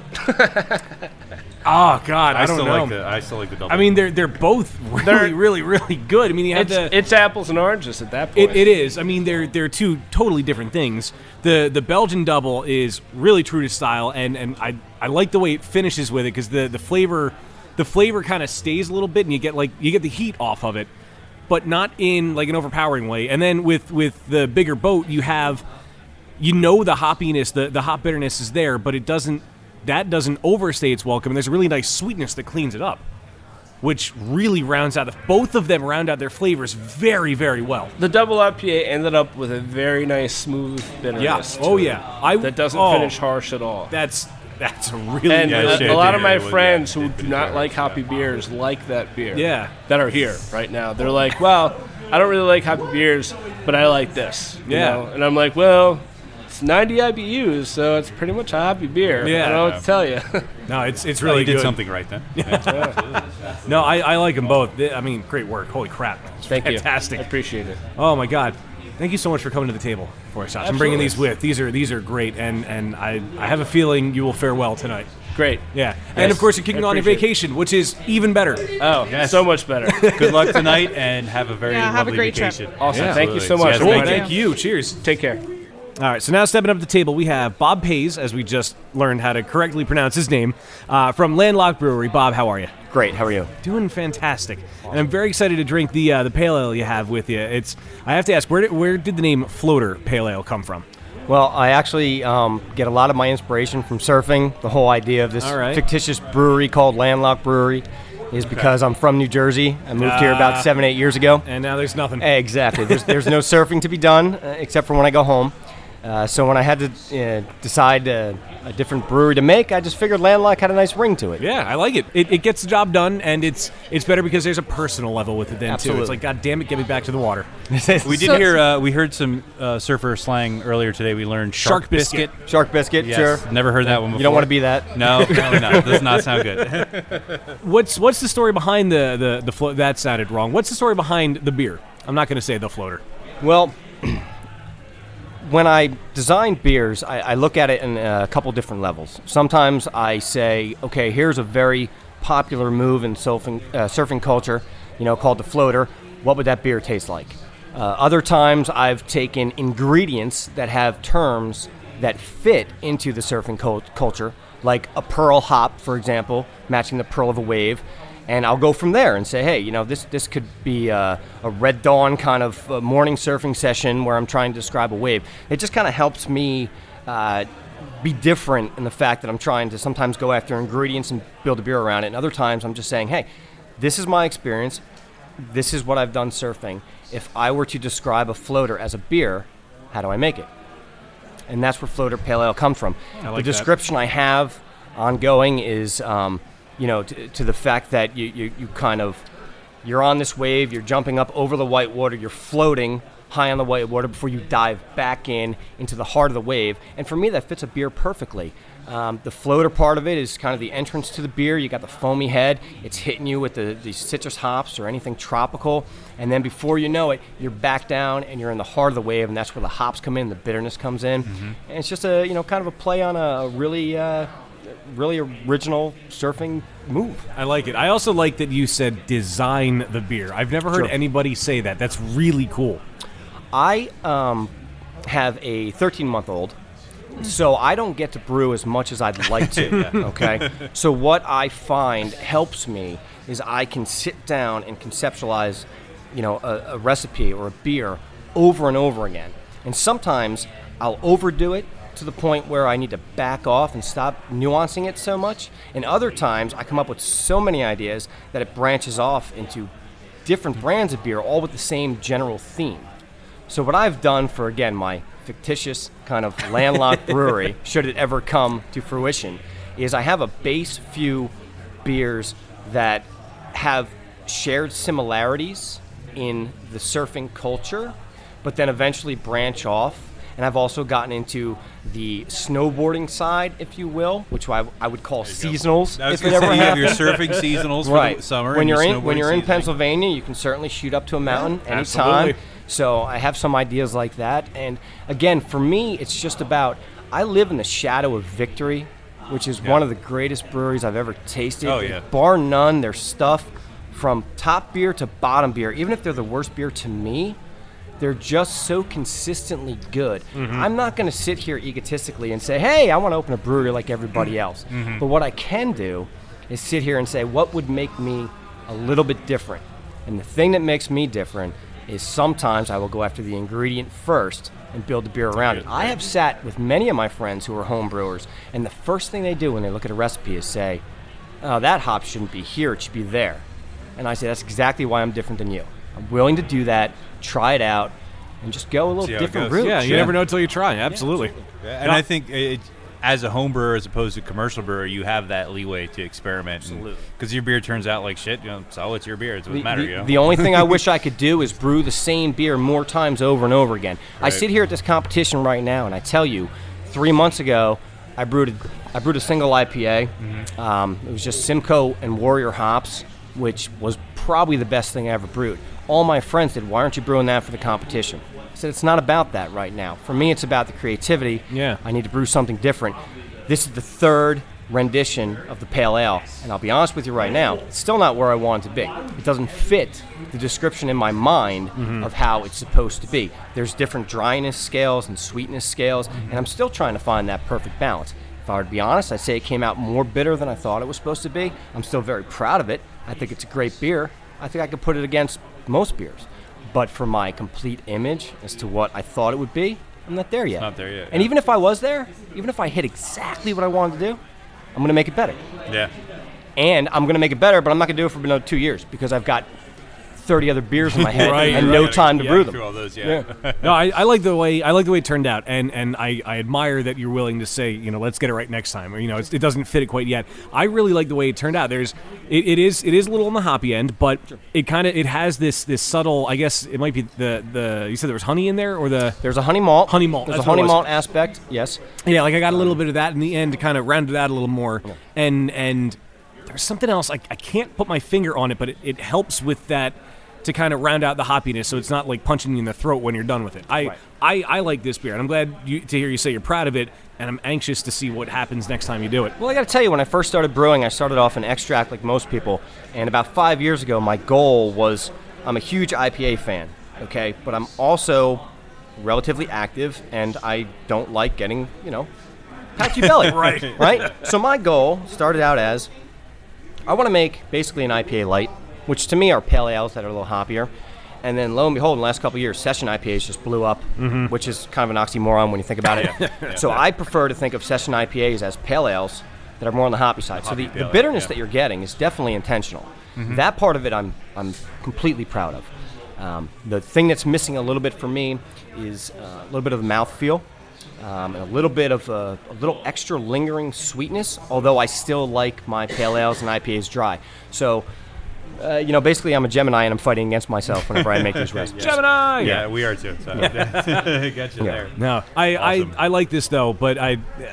S5: Oh God, I don't know.
S7: I still like the double.
S5: I mean, they're both really good. I mean, you have
S17: it's apples and oranges at that point.
S5: It is. I mean, they're two totally different things. The Belgian double is really true to style, and I like the way it finishes with it because the flavor kind of stays a little bit, and you get the heat off of it. but not in like an overpowering way. And then with the bigger boat, you have, the hoppiness, the hop bitterness is there, but that doesn't overstay its welcome. And there's a really nice sweetness that cleans it up, which really rounds out both of them round out their flavors very, very well.
S17: The double IPA ended up with a very nice, smooth bitterness.
S5: Yeah. Oh, yeah.
S17: That doesn't finish harsh at all.
S5: That's a really
S17: and
S5: nice
S17: a lot of my friends who do not like hoppy beers like that beer.
S5: Yeah.
S17: That are here right now. They're like, well, I don't really like hoppy beers, but I like this. You know? And I'm like, well, it's 90 IBUs, so it's pretty much a hoppy beer.
S5: Yeah.
S17: I don't know what to tell you.
S5: No, it's really good.
S7: You did something right then.
S5: No, I like them both. I mean, great work. Holy crap. It's
S17: Thank
S5: fantastic.
S17: you. I appreciate it.
S5: Oh, my God. Thank you so much for coming to the table for us, Josh. I'm bringing these with. These are great, and I have a feeling you will fare well tonight.
S17: Great.
S5: Yeah. And, of course, you're kicking on your vacation, which is even better.
S17: Oh, so much better.
S7: Good luck tonight, and have a very
S6: have a
S7: lovely
S6: great trip.
S7: vacation.
S17: Awesome.
S5: Yeah.
S17: Thank you so much.
S5: Cool. Thank you. Cheers.
S17: Take care.
S5: All right, so now stepping up to the table, we have Bob Pays, as we just learned how to correctly pronounce his name, from Landlocked Brewery. Bob, how are you?
S18: Great. How are you?
S5: Doing fantastic. And I'm very excited to drink the pale ale you have with you. I have to ask, where did the name Floater Pale Ale come from?
S18: Well, I actually get a lot of my inspiration from surfing. The whole idea of this fictitious brewery called Landlocked Brewery is because I'm from New Jersey. I moved here about 7-8 years ago.
S5: And now there's nothing.
S18: Exactly. There's no surfing to be done except for when I go home. So when I had to decide a different brewery to make, I just figured Landlocked had a nice ring to it.
S5: Yeah, I like it. It gets the job done, and it's better because there's a personal level with it then,
S18: Absolutely.
S5: too. It's like, God damn it, get me back to the water.
S7: We heard some surfer slang earlier today. We learned shark biscuit.
S18: Shark biscuit,
S7: yes.
S18: sure.
S7: Never heard that one before.
S18: You don't want to be that.
S7: No, apparently not. Does not sound good.
S5: What's the story behind the float? That sounded wrong. What's the story behind the beer? I'm not going to say the floater.
S18: Well, when I design beers, I look at it in a couple different levels. Sometimes I say, okay, here's a very popular move in surfing culture, called the floater. What would that beer taste like? Other times I've taken ingredients that have terms that fit into the surfing culture, like a pearl hop, for example, matching the pearl of a wave. And I'll go from there and say, hey, this could be a Red Dawn kind of morning surfing session where I'm trying to describe a wave. It just kind of helps me be different in the fact that I'm trying to sometimes go after ingredients and build a beer around it. And other times I'm just saying, hey, this is my experience. This is what I've done surfing. If I were to describe a floater as a beer, how do I make it? And that's where Floater Pale Ale comes from.
S5: I like
S18: the description I have ongoing is... to the fact that you kind of, you're on this wave, you're jumping up over the white water, you're floating high on the white water before you dive back into the heart of the wave. And for me, that fits a beer perfectly. The floater part of it is kind of the entrance to the beer. You got the foamy head. It's hitting you with the citrus hops or anything tropical. And then before you know it, you're back down and you're in the heart of the wave, and that's where the hops come in, the bitterness comes in. Mm-hmm. And it's just a, kind of a play on a really original surfing move.
S5: I like it. I also like that you said design the beer. I've never heard anybody say that. That's really cool.
S18: I have a 13-month-old, so I don't get to brew as much as I'd like to, okay? So what I find helps me is I can sit down and conceptualize, a recipe or a beer over and over again. And sometimes I'll overdo it to the point where I need to back off and stop nuancing it so much. And other times I come up with so many ideas that it branches off into different brands of beer, all with the same general theme. So what I've done for, again, my fictitious kind of landlocked brewery, should it ever come to fruition, is I have a base few beers that have shared similarities in the surfing culture, but then eventually branch off. And I've also gotten into the snowboarding side, if you will, which I would call seasonals.
S7: I was
S18: if it
S7: gonna
S18: ever
S7: say, you have
S18: happens.
S7: your surfing seasonals
S18: right.
S7: for the summer.
S18: When
S7: and
S18: you're in Pennsylvania, you can certainly shoot up to a mountain anytime.
S5: Absolutely.
S18: So I have some ideas like that. And again, for me, it's just about, I live in the shadow of Victory, which is one of the greatest breweries I've ever tasted.
S7: Oh, yeah.
S18: Bar none, their stuff from top beer to bottom beer, even if they're the worst beer to me, they're just so consistently good. Mm-hmm. I'm not going to sit here egotistically and say, hey, I want to open a brewery like everybody else. Mm-hmm. But what I can do is sit here and say, what would make me a little bit different? And the thing that makes me different is sometimes I will go after the ingredient first and build the beer around it. I have sat with many of my friends who are home brewers, and the first thing they do when they look at a recipe is say, oh, that hop shouldn't be here, it should be there. And I say, that's exactly why I'm different than you. I'm willing to do that, try it out, and just go a little different route.
S5: Yeah, you never know until you try. Absolutely.
S7: Yeah, and I think as a home brewer as opposed to commercial brewer, you have that leeway to experiment. Absolutely. Because your beer turns out like shit, so it's your beer. It doesn't matter,
S18: The only thing I wish I could do is brew the same beer more times over and over again. Right. I sit here at this competition right now, and I tell you, 3 months ago, I brewed a single IPA. It was just Simcoe and Warrior hops, which was probably the best thing I ever brewed. All my friends said, why aren't you brewing that for the competition? I said, it's not about that right now. For me, it's about the creativity.
S5: Yeah.
S18: I need to brew something different. This is the third rendition of the Pale Ale, and I'll be honest with you right now, it's still not where I want it to be. It doesn't fit the description in my mind of how it's supposed to be. There's different dryness scales and sweetness scales, and I'm still trying to find that perfect balance. If I were to be honest, I'd say it came out more bitter than I thought it was supposed to be. I'm still very proud of it. I think it's a great beer. I think I could put it against most beers. But for my complete image as to what I thought it would be, I'm not there yet.
S7: Not there yet.
S18: And even if I was there, even if I hit exactly what I wanted to do, I'm going to make it better.
S7: Yeah.
S18: And I'm going to make it better, but I'm not going to do it for another 2 years because I've got 30 other beers in my head and no time to brew them.
S7: Through all those,
S5: No, I like the way it turned out, and I admire that you're willing to say, let's get it right next time, or it doesn't fit it quite yet. I really like the way it turned out. It is a little on the hoppy end, but it has this subtle. I guess it might be the you said there was honey in there, or
S18: there's a honey malt.
S5: There's
S18: a honey malt aspect. Yes.
S5: Yeah, like I got a little bit of that in the end to kind of round it out a little more, and there's something else I can't put my finger on it, but it helps with that. To kind of round out the hoppiness, so it's not like punching you in the throat when you're done with it. I like this beer, and I'm glad to hear you say you're proud of it, and I'm anxious to see what happens next time you do it.
S18: Well, I got to tell you, when I first started brewing, I started off in extract like most people, and about 5 years ago, my goal was, I'm a huge IPA fan, okay, but I'm also relatively active, and I don't like getting, patchy belly. Right? So my goal started out as, I want to make basically an IPA light, which to me are pale ales that are a little hoppier. And then lo and behold, in the last couple of years, session IPAs just blew up, which is kind of an oxymoron when you think about it. So I prefer to think of session IPAs as pale ales that are more on the hoppy side. So the bitterness that you're getting is definitely intentional. That part of it I'm completely proud of. The thing that's missing a little bit for me is a little bit of the mouthfeel. And a little bit of a little extra lingering sweetness, although I still like my pale ales and IPAs dry. So basically I'm a Gemini and I'm fighting against myself whenever I make these recipes.
S5: Gemini!
S7: Yeah, we are too. So. Got you there.
S5: No, I like this though, but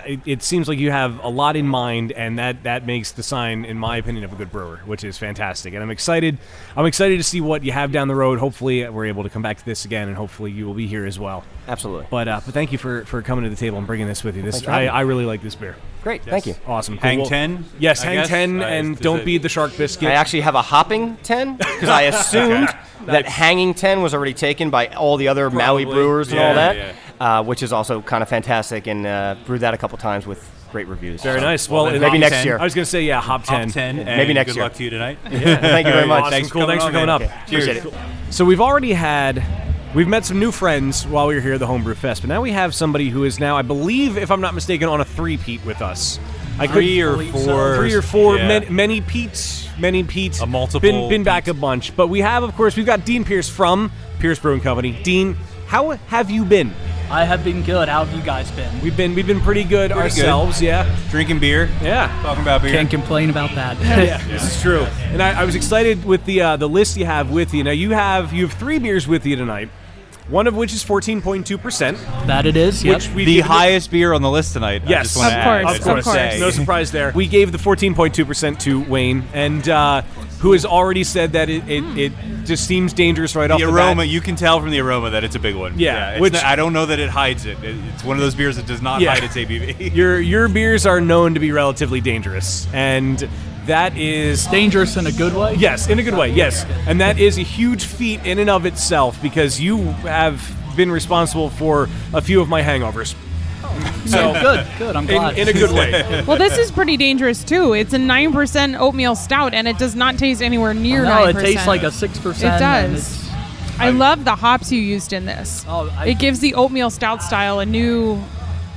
S5: it seems like you have a lot in mind, and that makes the sign, in my opinion, of a good brewer, which is fantastic. And I'm excited to see what you have down the road. Hopefully we're able to come back to this again, and hopefully you will be here as well.
S18: Absolutely.
S5: But thank you for coming to the table and bringing this with you. I really like this beer.
S18: Great, thank you.
S5: Awesome.
S7: Hang
S5: cool.
S7: 10?
S5: Yes, hang 10, and don't be the shark biscuit.
S18: I actually have a hopping 10, because I assumed that hanging 10 was already taken by all the other Maui brewers and all that, which is also kind of fantastic, and brewed that a couple times with great reviews.
S5: Very nice. Well,
S18: maybe next year.
S5: I was going to say, hop 10.
S7: Hop 10, and
S18: maybe next
S7: good
S18: year.
S7: luck to you tonight.
S18: Yeah, thank you very much.
S5: Awesome. Thanks for coming up.
S18: Okay. Appreciate it.
S5: So we've met some new friends while we were here at the Homebrew Fest, but now we have somebody who is now, I believe, if I'm not mistaken, on a three-peat with us.
S7: Three or four.
S5: Yeah. Many Pete's.
S7: A multiple.
S5: Been back a bunch. But we have, of course, we've got Dean Pierce from Pierce Brewing Company. Dean, how have you been?
S19: I have been good. How have you guys been?
S5: We've been pretty good ourselves, yeah.
S7: Drinking beer.
S5: Yeah.
S7: Talking about beer.
S19: Can't complain about that.
S5: Yeah, this is true. And I was excited with the list you have with you. Now you have 3 beers with you tonight. One of which is 14.2%.
S19: That it is, yep.
S7: The highest beer on the just want to add.
S5: Of course. No surprise there. We gave the 14.2% to Wayne, and who has already said that it just seems dangerous right off the bat.
S7: The aroma, you can tell from the aroma that it's a big one.
S5: Yeah.
S7: I don't know that it hides it. It's one of those beers that does not hide its ABV.
S5: Your beers are known to be relatively dangerous, and that is
S19: dangerous in a good way?
S5: Yes, in a good way, yes. And that is a huge feat in and of itself, because you have been responsible for a few of my hangovers.
S19: So good. I'm glad.
S5: In a good way.
S6: Well, this is pretty dangerous too. It's a 9% oatmeal stout, and it does not taste anywhere near 9%.
S19: No, it tastes like a 6%.
S6: It does. I love the hops you used in this. It gives the oatmeal stout style a new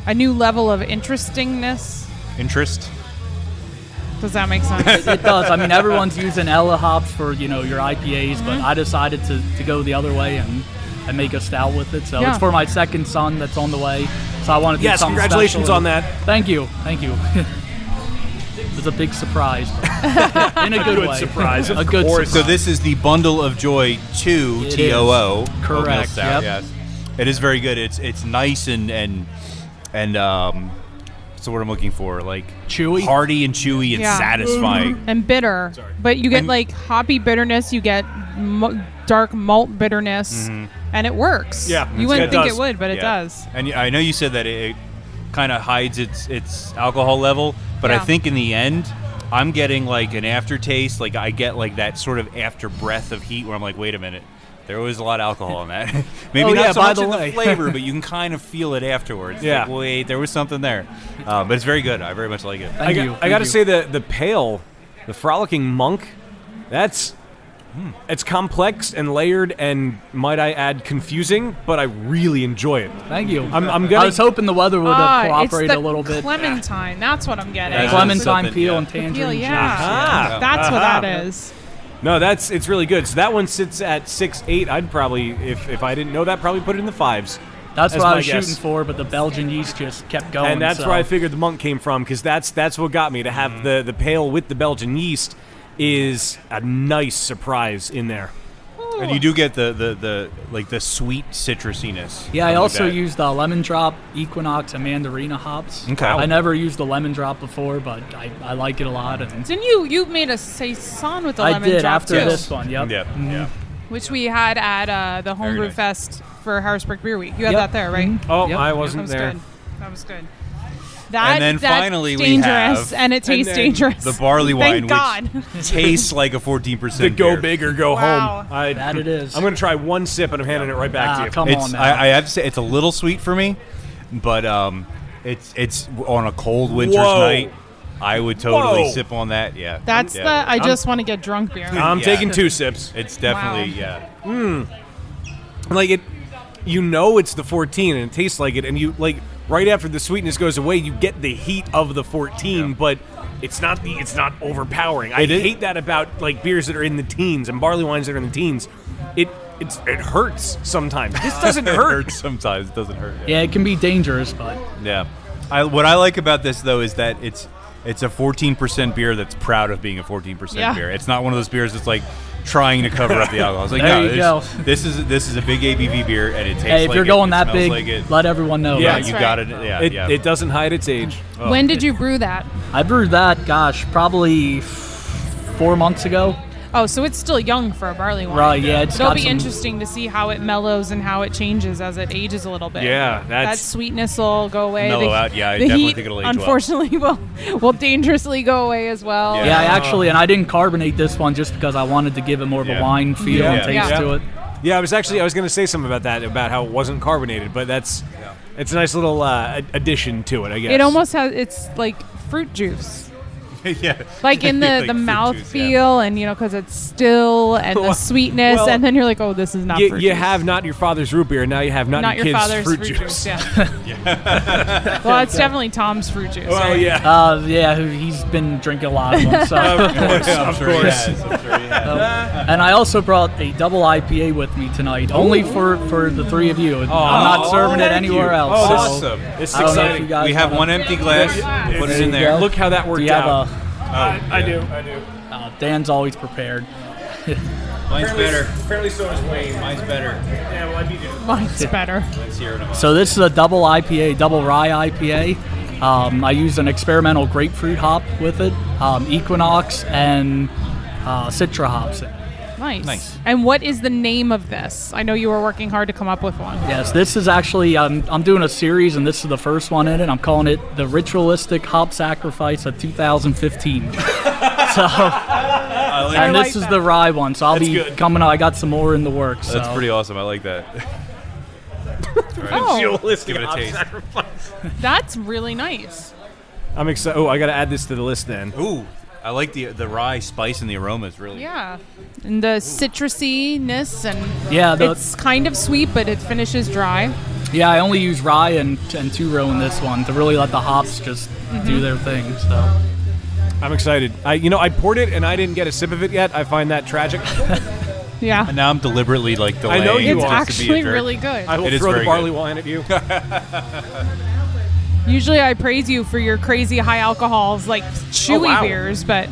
S6: level of interestingness.
S7: Interest.
S6: Does that make sense?
S19: It does. I mean, everyone's using Ella hops for your IPAs, but I decided to go the other way and make a stout with it. So it's for my second son that's on the way. So I want to do something
S5: congratulations
S19: special.
S5: on that.
S19: Thank you. It was a big surprise, in a good way.
S5: Surprise,
S19: a good surprise.
S7: So this is the Bundle of Joy 2 TOO.
S19: Correct.
S7: Stout,
S19: Yep.
S7: yes. It is very good. It's nice and what's the word I'm looking for? Like
S19: chewy,
S7: hearty and chewy and satisfying.
S6: And bitter. But you get like hoppy bitterness, you get dark malt bitterness, and it works.
S5: Yeah.
S6: You wouldn't think it would, but it does.
S7: And I know you said that it kind of hides its alcohol level, but I think in the end, I'm getting like an aftertaste. Like I get like that sort of after breath of heat where I'm like, wait a minute. There was a lot of alcohol in that. Maybe not so much in the flavor, but you can kind of feel it afterwards.
S5: Yeah.
S7: Like, wait, there was something there. But it's very good. I very much like it.
S5: I got to say the pale, the Frolicking Monk, it's complex and layered and, might I add, confusing, but I really enjoy it.
S19: Thank you.
S5: I'm gonna,
S19: I was hoping the weather would have cooperated a little bit.
S6: Clementine. That's what I'm getting.
S19: Clementine peel and tangerine.
S6: Peel, yeah. That's what that is.
S5: No, it's really good. So that one sits at 6.8. I'd probably, if I didn't know that, probably put it in the 5s.
S19: That's what I was shooting for, but the Belgian yeast just kept going.
S5: And that's where I figured the Monk came from, because that's what got me to have the pale with the Belgian yeast is a nice surprise in there.
S7: And you do get the sweet citrusiness.
S19: Yeah, I also used lemon drop, Equinox, and Mandarina hops.
S7: Okay.
S19: I never used the lemon drop before, but I like it a lot. And
S6: didn't you made a saison with the lemon drop?
S19: I did after
S6: too.
S19: this one. Yep.
S7: Yeah.
S6: Which we had at the Homebrew Fest for Harrisburg Beer Week. You had that there, right?
S5: Oh, I wasn't there.
S6: That was good.
S7: And then finally
S6: we have and it tastes dangerous.
S7: The barley wine,
S6: Thank God.
S7: which tastes like a 14%
S5: The go
S7: beer.
S5: big or go home.
S19: That it is.
S5: I'm going to try one sip and I'm handing it right back to you.
S19: Come on now.
S7: I have to say it's a little sweet for me, but it's on a cold winter's night. I would totally sip on that. Yeah.
S6: That's the I just want to get drunk beer.
S5: I'm taking 2 sips.
S7: It's definitely
S5: Like it, it's the 14 and it tastes like it, and you like right after the sweetness goes away, you get the heat of the 14, but it's not overpowering. I hate that about like beers that are in the teens and barley wines that are in the teens. It hurts sometimes. This doesn't hurt.
S7: It hurts sometimes. It doesn't hurt.
S19: Yeah, it can be dangerous, but
S7: yeah. What I like about this though is that it's a 14% beer that's proud of being a 14% beer. It's not one of those beers that's like trying to cover up the alcohol. It's like this is a big ABV beer and it tastes like
S19: if you're going that big,
S7: like
S19: let everyone know.
S5: Yeah,
S19: right?
S7: you got it. Yeah,
S5: it doesn't hide its age.
S6: When did you brew that?
S19: I brewed that, probably 4 months ago.
S6: Oh, so it's still young for a barley wine.
S19: Right, yeah.
S6: It'll be interesting to see how it mellows and how it changes as it ages a little bit.
S5: Yeah,
S6: that sweetness will go away.
S7: Mellow out, yeah. I
S6: the
S7: definitely
S6: heat,
S7: think it'll age
S6: unfortunately, will dangerously go away as well.
S19: Yeah, actually, and I didn't carbonate this one just because I wanted to give it more of a wine feel and taste to it.
S5: Yeah, I was going to say something about that, about how it wasn't carbonated, but it's a nice little addition to it, I guess.
S6: It almost has, it's like fruit juice.
S7: Yeah.
S6: Like in the mouth feel, and because it's still and the sweetness, and then you're like, oh, this is not fruit
S5: you
S6: juice.
S5: have not your father's root beer, now you have not your
S6: your
S5: kid's
S6: father's
S5: fruit juice.
S6: Yeah. Well, it's definitely Tom's fruit juice.
S5: Well,
S6: right?
S5: yeah.
S19: He's been drinking a lot of them. So.
S5: Of course.
S7: I'm sure he has.
S19: And I also brought a double IPA with me tonight, only for the three of you. I'm not serving it anywhere else.
S5: Oh,
S19: so
S5: awesome. It's
S19: I don't know if
S5: exciting.
S19: you guys
S7: We have one empty glass. Put it in there.
S5: Look how that worked out.
S17: I do.
S19: Dan's always prepared.
S7: Mine's better.
S5: Apparently so is Wayne.
S7: Mine's better.
S5: Yeah, well, I'd be good.
S6: Mine's better.
S7: Let's hear it.
S19: So this is a double IPA, double rye IPA. I used an experimental grapefruit hop with it, Equinox and Citra hops.
S6: Nice. And what is the name of this? I know you were working hard to come up with one.
S19: Yes, this is actually, I'm doing a series, and this is the first one in it. I'm calling it The Ritualistic Hop Sacrifice of 2015. And this is the rye one, so I'll be coming out. I got some more in the works.
S7: That's pretty awesome. I like that.
S6: Oh.
S5: Dualistic
S7: Give it a
S5: hop
S7: taste.
S5: sacrifice.
S6: That's really nice.
S5: I'm excited. Oh, I got to add this to the list then.
S7: Ooh, I like the rye spice and the aroma is really
S6: Yeah. And the citrusiness and
S19: Yeah,
S6: it's kind of sweet, but it finishes dry.
S19: Yeah, I only use rye and two-row in this one to really let the hops just do their thing. So
S5: I'm excited. I poured it and I didn't get a sip of it yet. I find that tragic.
S6: Yeah.
S7: And now I'm deliberately like delaying.
S5: I know you
S6: It's
S5: are.
S6: actually really good.
S5: I will throw the barley wine at you.
S6: Usually I praise you for your crazy high alcohols, like chewy beers, but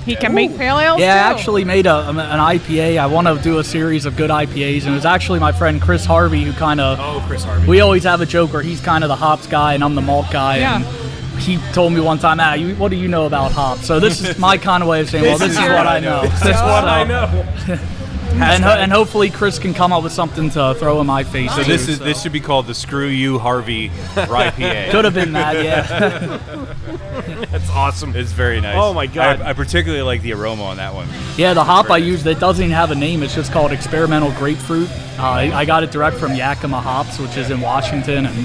S6: he can make pale ales
S19: yeah, I
S6: too.
S19: actually made an IPA. I want to do a series of good IPAs, and it was actually my friend Chris Harvey who kind of.
S5: Oh, Chris Harvey.
S19: We always have a joke where he's kind of the hops guy and I'm the malt guy.
S6: Yeah.
S19: And he told me one time, what do you know about hops? So this is my kind of way of saying, well, this is what I know.
S5: This is what I know.
S19: And hopefully Chris can come up with something to throw in my face.
S7: So
S19: too,
S7: this should be called the Screw You Harvey Rye PA.
S19: Could have been that, yeah.
S5: That's awesome.
S7: It's very nice.
S5: Oh my God.
S7: I particularly like the aroma on that one.
S19: Yeah, the hop I used, it doesn't even have a name. It's just called Experimental Grapefruit. I got it direct from Yakima Hops, which is in Washington, and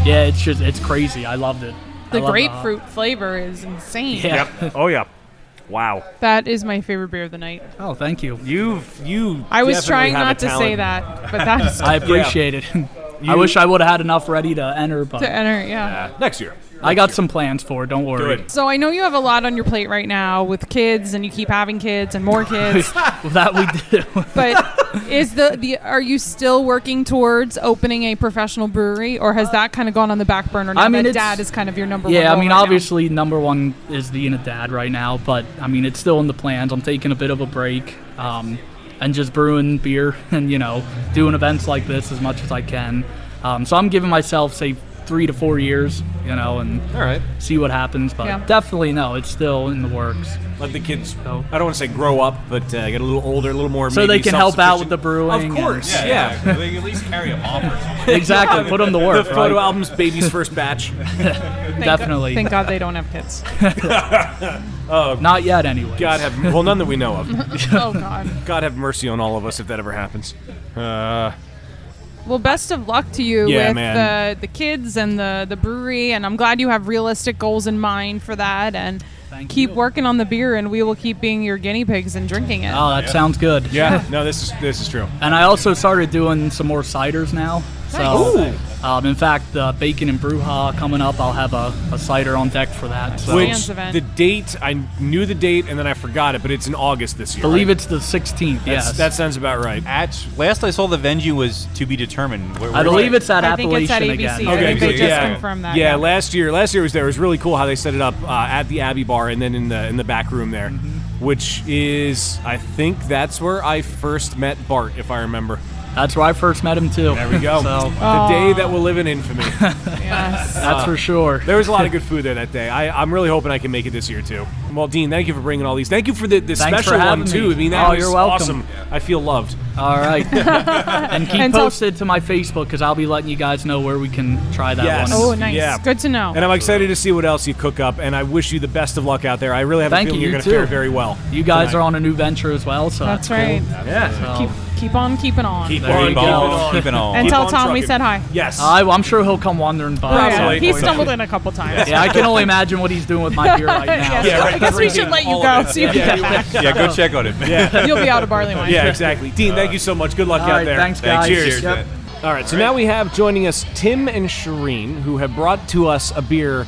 S19: yeah, it's crazy. I loved it.
S6: The grapefruit flavor is insane.
S19: Yeah.
S5: Yep. Oh yeah. Wow.
S6: That is my favorite beer of the night.
S19: Oh, thank you.
S5: You.
S6: I was
S5: definitely
S6: trying
S5: have
S6: not
S5: a
S6: to say
S5: talent.
S6: that, but that's
S19: I appreciate it. I wish I would have had enough ready to enter, but
S6: to enter. Yeah.
S5: Next year.
S19: I got some plans for it. Don't worry.
S5: Good.
S6: So I know you have a lot on your plate right now with kids, and you keep having kids and more kids.
S19: Well, that we do.
S6: But is are you still working towards opening a professional brewery, or has that kind of gone on the back burner now?
S19: I mean,
S6: that
S19: it's-
S6: dad is kind of your number one.
S19: Yeah, I
S6: goal
S19: mean,
S6: right now?
S19: obviously, number one is being a dad right now, but I mean, it's still in the plans. I'm taking a bit of a break, and just brewing beer and doing events like this as much as I can. So I'm giving myself, say, 3 to 4 years, and
S5: All right.
S19: see what happens. But
S6: Yeah.
S19: definitely, no, it's still in the works.
S5: Let the kids. I don't want to say grow up, but get a little older, a little more.
S19: So
S5: maybe
S19: they can help out with the
S5: Of
S19: brewing.
S5: course.
S19: and-
S5: Yeah.
S7: They can at least carry a mom or something.
S19: Exactly. Put them to work.
S5: The photo
S19: right?
S5: album's baby's first batch.
S19: Definitely.
S6: Thank God they don't have kids.
S19: Not yet, anyway.
S5: God have none that we know of.
S6: Oh God.
S5: God have mercy on all of us if that ever happens.
S6: Well, best of luck to you
S5: Yeah,
S6: with
S5: man.
S6: the kids and the brewery, and I'm glad you have realistic goals in mind for that, and keep working on the beer, and we will keep being your guinea pigs and drinking it.
S19: Oh, that sounds good.
S5: Yeah. No, this is true.
S19: And I also started doing some more ciders now. So, in fact, Bacon and Brewha coming up, I'll have a cider on deck for that. So.
S5: Which the date, I knew the date and then I forgot it, but it's in August this year.
S19: I believe
S5: right?
S19: it's the 16th, yes.
S5: That sounds about right.
S7: Last I saw, the venue was to be determined.
S19: I believe it's at
S6: I think it's
S19: Appalachian
S6: at ABC.
S19: again.
S6: I think they just
S5: yeah.
S6: confirmed that.
S5: Yeah, last year was there. It was really cool how they set it up at the Abbey Bar and then in the back room there, which is, I think that's where I first met Bart, if I remember.
S19: That's where I first met him, too.
S5: There we go.
S19: So,
S5: the day that will live in infamy.
S6: Yes.
S19: That's for sure.
S5: There was a lot of good food there that day. I'm really hoping I can make it this year, too. Well, Dean, thank you for bringing all these. Thank you for the
S19: Thanks
S5: special
S19: for
S5: one,
S19: having
S5: too.
S19: me.
S5: I mean, that was
S19: you're welcome.
S5: awesome. I feel loved.
S19: All right. And keep
S6: And tell-
S19: posted to my Facebook because I'll be letting you guys know where we can try that
S5: Yes.
S19: one.
S6: Oh, nice.
S5: Yeah.
S6: Good to know.
S5: And I'm excited to see what else you cook up, and I wish you the best of luck out there. I really have
S19: Thank
S5: a feeling
S19: you,
S5: you're going to
S19: too.
S5: fare very well.
S19: You guys
S5: tonight.
S19: are on a new venture as well, so
S6: That's
S19: cool.
S6: right.
S5: Yeah.
S19: So-
S6: Keep on keeping on.
S5: Keep
S19: There
S5: on,
S19: you
S5: keep
S19: go.
S5: on.
S7: Keep it on.
S6: And
S5: Keep
S6: tell
S5: on
S6: Tom we
S5: trucking.
S6: said hi.
S5: Yes.
S19: I'm sure he'll come wandering by.
S6: Oh,
S19: at
S6: yeah.
S19: some
S6: He
S19: point.
S6: stumbled in a couple times.
S19: Yeah, I can only imagine what he's doing with my beer right now.
S6: Yeah, I guess we should let you go so you can get back.
S7: Yeah, go check on it.
S5: Yeah.
S6: You'll be out of barley wine.
S5: Yeah, exactly. Dean, thank you so much. Good luck
S19: All
S5: out
S19: right,
S5: there.
S19: thanks, guys.
S5: Cheers.
S19: Yep.
S5: All right, so now we have joining us Tim and Shireen, who have brought to us a beer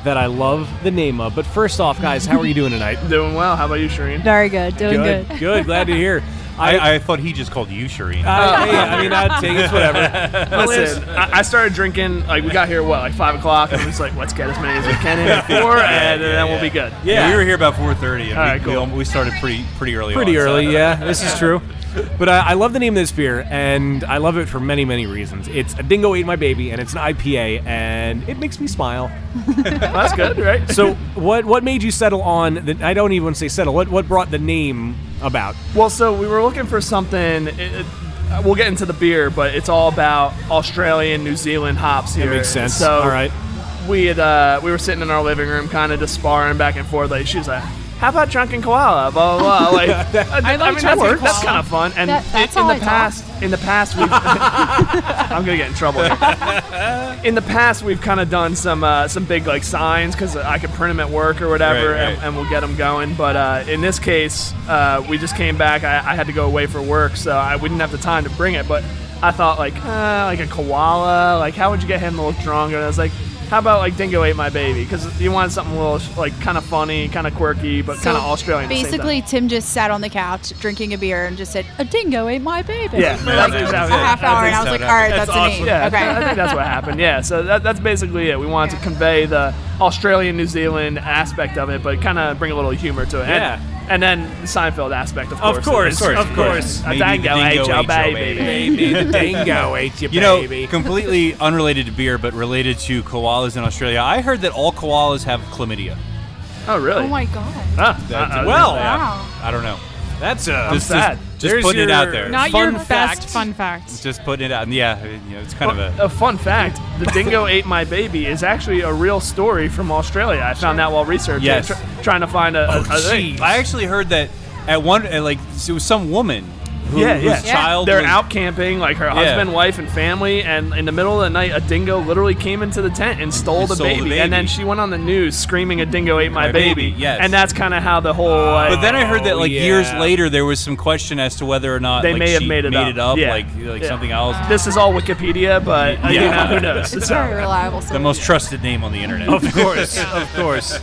S5: that I love the name of. But first off, guys, how are you doing tonight?
S17: Doing well. How about you, Shireen?
S20: Very good. Doing good.
S5: Good. Glad to hear.
S7: I thought he just called you Shireen.
S5: I mean, I'd take it, whatever.
S17: Listen, I started drinking, like, we got here, like 5 o'clock, and I was like, let's get as many as we can in at 4, and then we'll be good.
S7: Yeah, we were here about 4:30, and
S17: All right, cool.
S7: we started pretty early.
S5: Pretty
S7: on,
S5: early,
S7: so.
S5: yeah. This is true. But I love the name of this beer, and I love it for many, many reasons. It's a Dingo Ate My Baby, and it's an IPA, and it makes me smile.
S17: That's good, right?
S5: So what made you settle on, I don't even want to say settle, what brought the name about?
S17: Well, so we were looking for something. We'll get into the beer, but it's all about Australian, New Zealand hops here.
S5: That makes sense.
S17: So
S5: All right.
S17: we were sitting in our living room, kind of just sparring back and forth. Like, she was like,
S20: how about drunken koala? Blah blah blah. Like, I mean, that's kind of fun. And
S6: That's
S20: in the past, we've I'm gonna get in trouble here. In the past, we've kind of done some big like signs because I could print them at work or whatever,
S7: Right.
S20: And we'll get them going. But in this case, we just came back. I had to go away for work, so we didn't have the time to bring it. But I thought like a koala. Like, how would you get him to look drunk? And I was like, how about like Dingo Ate My Baby? Because you wanted something a little like kind of funny, kind of quirky, but kind of Australian.
S2: Basically, Tim just sat on the couch drinking a beer and just said, "A dingo ate my baby."
S20: Yeah,
S2: for like a half hour, and I was like, "All right, that's a name."
S20: Yeah,
S2: Okay,
S20: I think that's what happened. Yeah, so that's basically it. We wanted to convey the Australian, New Zealand aspect of it, but kind of bring a little humor to it.
S5: Yeah.
S20: And then the Seinfeld aspect, of course.
S5: Of course.
S20: A dingo ate your baby.
S5: The dingo ate your
S7: You know,
S5: baby.
S7: completely unrelated to beer, but related to koalas in Australia. I heard that all koalas have chlamydia.
S20: Oh, really?
S2: Oh my god.
S7: Wow. I don't know.
S5: That's
S20: I'm sad.
S7: Just putting it out there.
S6: Not your best fun fact.
S7: Just putting it out. Yeah, it's kind of
S20: a fun fact. The dingo ate my baby is actually a real story from Australia. I found that while researching,
S7: Yes.
S20: trying to find a thing.
S7: I actually heard that at it was some woman whose child
S20: They're
S7: was,
S20: out camping, like her husband, wife, and family, and in the middle of the night, a dingo literally came into the tent and stole the baby. And then she went on the news screaming, "A dingo ate my baby."
S7: Yes.
S20: And that's kind of how the whole.
S7: But then I heard that years later there was some question as to whether or not
S20: they may have
S7: she
S20: made it up. Yeah.
S7: like
S20: Yeah.
S7: something else.
S20: This is all Wikipedia, but who knows?
S2: It's very reliable.
S7: The most trusted name on the internet.
S5: Of course, of course.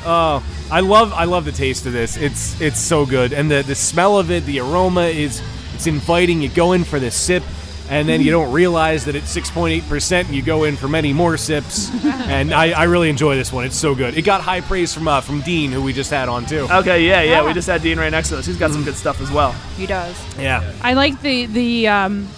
S5: Oh, I love the taste of this. It's so good, and the smell of it, the aroma it's inviting. You go in for this sip, and then you don't realize that it's 6.8%, and you go in for many more sips. And I really enjoy this one. It's so good. It got high praise from Dean, who we just had on too.
S20: Okay, yeah. We just had Dean right next to us. He's got some good stuff as well.
S2: He does.
S5: Yeah.
S6: I like the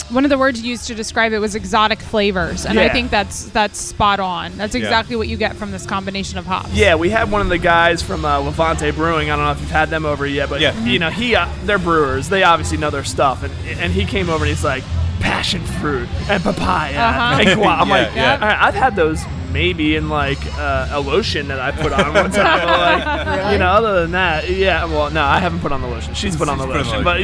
S6: one of the words you used to describe it was exotic flavors, and I think that's spot on. That's exactly what you get from this combination of hops.
S20: Yeah, we had one of the guys from Levante Brewing. I don't know if you've had them over yet, but they're brewers. They obviously know their stuff, and he came over and he's like, passion fruit and papaya and guava. I'm like, all right, I've had those maybe in like a lotion that I put on one time. But, like,
S2: Really?
S20: Other than that, well, no, I haven't put on the lotion. She's put on the lotion, but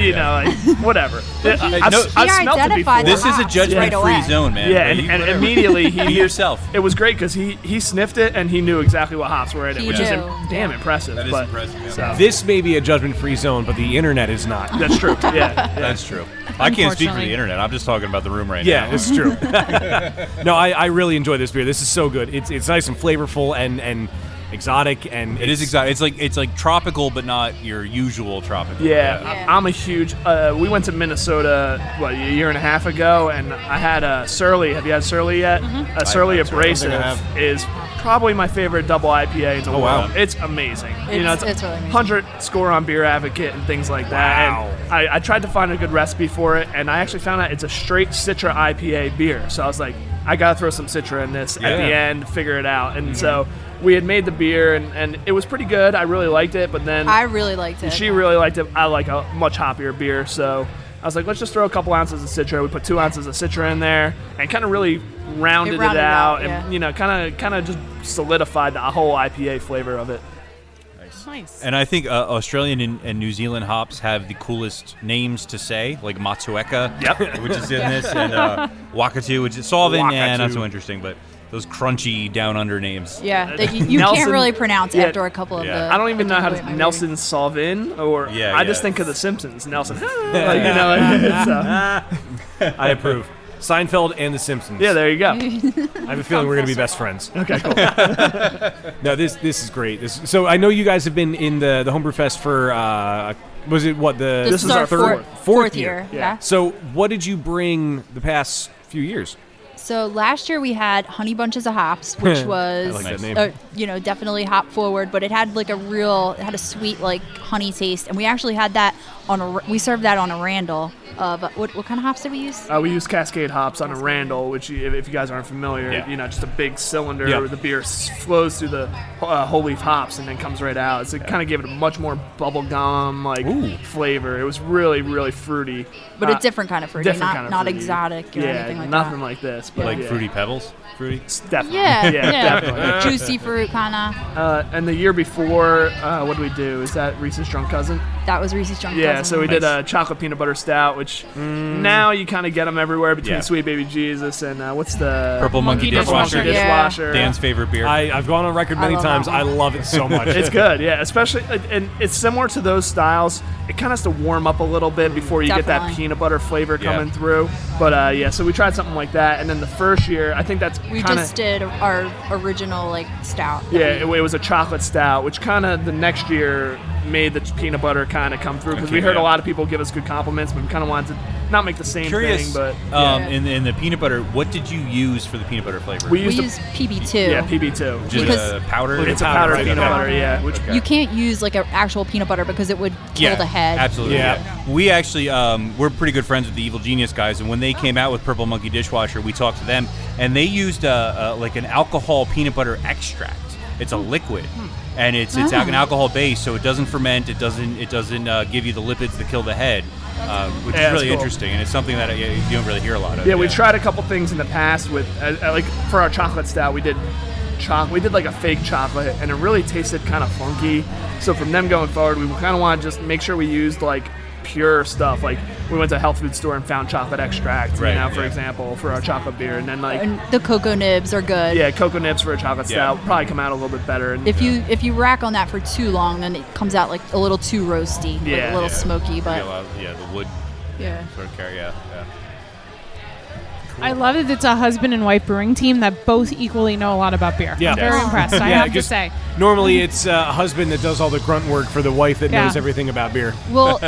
S20: whatever. I've smelled it before.
S7: This is a judgment-free zone, man.
S20: Yeah, and immediately
S7: be yourself.
S20: It was great because he sniffed it and he knew exactly what hops were in it, which is
S2: knew.
S20: damn impressive.
S7: That is impressive. Yeah.
S20: So.
S5: This may be a judgment-free zone, but the internet is not.
S20: That's true. Yeah.
S7: That's true. I can't speak for the internet. I'm just talking about the room right now.
S5: Yeah, it's true. No, I really enjoy this beer. This is so good. It's nice and flavorful and exotic, and
S7: it is exotic. It's like tropical, but not your usual tropical.
S20: Yeah. I'm a huge. We went to Minnesota a year and a half ago, and I had a Surly. Have you had Surly yet?
S2: Mm-hmm.
S20: A Surly
S7: I
S20: Abrasive
S7: have.
S20: is probably my favorite double IPA in the world.
S5: Wow.
S20: It's amazing.
S2: It's really amazing.
S20: 100 score on Beer Advocate and things like that.
S5: Wow.
S20: And I tried to find a good recipe for it, and I actually found out it's a straight Citra IPA beer. So I was like, I gotta throw some Citra in this at the end, figure it out. And so we had made the beer, and it was pretty good. I really liked it, but then
S2: I really liked it.
S20: she really liked it. I like a much hoppier beer, so I was like, let's just throw a couple ounces of Citra. We put 2 ounces of Citra in there, and kind of really rounded it out, and kind of just solidified the whole IPA flavor of it.
S6: Nice.
S7: And I think Australian and New Zealand hops have the coolest names to say, like Matsueka, which is in this, and Wakatu, which is Solvin. Yeah, not so interesting, but those crunchy down under names.
S2: Yeah, you can't really pronounce after a couple of the.
S20: I don't even know how to Nelson Solvin, or I just think of The Simpsons. Nelson,
S5: I approve. Seinfeld and The Simpsons.
S20: Yeah, there you go.
S5: I have a feeling we're going to be best friends.
S20: Okay, cool.
S5: No, this is great. So I know you guys have been in the Homebrew Fest for was it what the
S2: This is our fourth year. Yeah.
S5: So what did you bring the past few years?
S2: So last year we had Honey Bunches of Hops, which was
S5: I like that name.
S2: definitely hop forward, but it had like a sweet like honey taste, and we actually had that we served that on a Randall, of what kind of hops did we use?
S20: We use Cascade hops on a Randall, which if you guys aren't familiar, just a big cylinder where the beer flows through the whole leaf hops and then comes right out. So it kind of gave it a much more bubblegum flavor. It was really, really fruity.
S2: But a different kind of fruity, not
S20: fruity.
S2: exotic or anything like that.
S20: Nothing like this. But
S7: like Fruity Pebbles? Fruity?
S20: Definitely.
S2: Yeah,
S20: definitely.
S2: Juicy fruit kind of.
S20: And the year before, what did we do? Is that Reese's Drunk Cousin?
S2: That was Reese's Drunk Cousin.
S20: Yeah, so we did a chocolate peanut butter stout, which now you kind of get them everywhere between Sweet Baby Jesus and what's the
S7: Purple Monkey Dishwasher. Dan's favorite beer.
S5: I've gone on record many times. I love it so much.
S20: It's good, yeah. Especially, and it's similar to those styles. It kind of has to warm up a little bit before you get that peanut butter flavor coming through. But so we tried something like that, and then the first year, I think
S2: we just did our original stout.
S20: Yeah, it was a chocolate stout, which kind of the next year made the peanut butter kind of come through because we heard a lot of people give us good compliments, but we kind of wanted to not make the same thing. But
S7: in the peanut butter, what did you use for the peanut butter flavor?
S2: We used PB2.
S20: Yeah, PB2.
S7: Just a powder?
S20: It's a powder peanut butter, yeah. Which
S2: you can't use an actual peanut butter because it would kill the head.
S7: Absolutely. Yeah. We actually, we're pretty good friends with the Evil Genius guys, and when they came out with Purple Monkey Dishwasher, we talked to them, and they used an alcohol peanut butter extract. It's a liquid, and it's an alcohol base, so it doesn't ferment. It doesn't give you the lipids that kill the head, which is really interesting, and it's something that you don't really hear a lot of.
S20: Yeah, we tried a couple things in the past with for our chocolate stout. We did like a fake chocolate, and it really tasted kind of funky. So from them going forward, we kind of want to just make sure we used pure stuff. Like we went to a health food store and found chocolate extract, for example, for our chocolate beer, and then
S2: and the cocoa nibs are good.
S20: Yeah, cocoa nibs for a chocolate stout probably come out a little bit better. And,
S2: if you rack on that for too long, then it comes out a little too roasty, a little smoky. But
S7: the wood. Sort of carry.
S6: I love that it's a husband and wife brewing team that both equally know a lot about beer.
S5: Yeah.
S6: I'm very impressed, I have to say.
S5: Normally it's a husband that does all the grunt work for the wife that knows everything about beer.
S2: Well,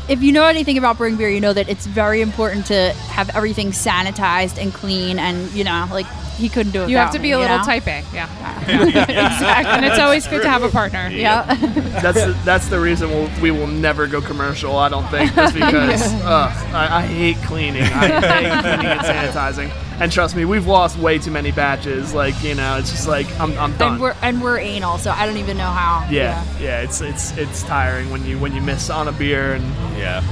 S2: if you know anything about brewing beer, you know that it's very important to have everything sanitized and clean, and he couldn't do it.
S6: You have to be a little type A, exactly. And it's always good to have a partner.
S2: Yeah.
S20: That's the reason we will never go commercial. I don't think, just because I hate cleaning. I hate cleaning and sanitizing. And trust me, we've lost way too many batches. It's just I'm done.
S2: And we're anal, so I don't even know how.
S20: Yeah. It's tiring when you miss on a beer, and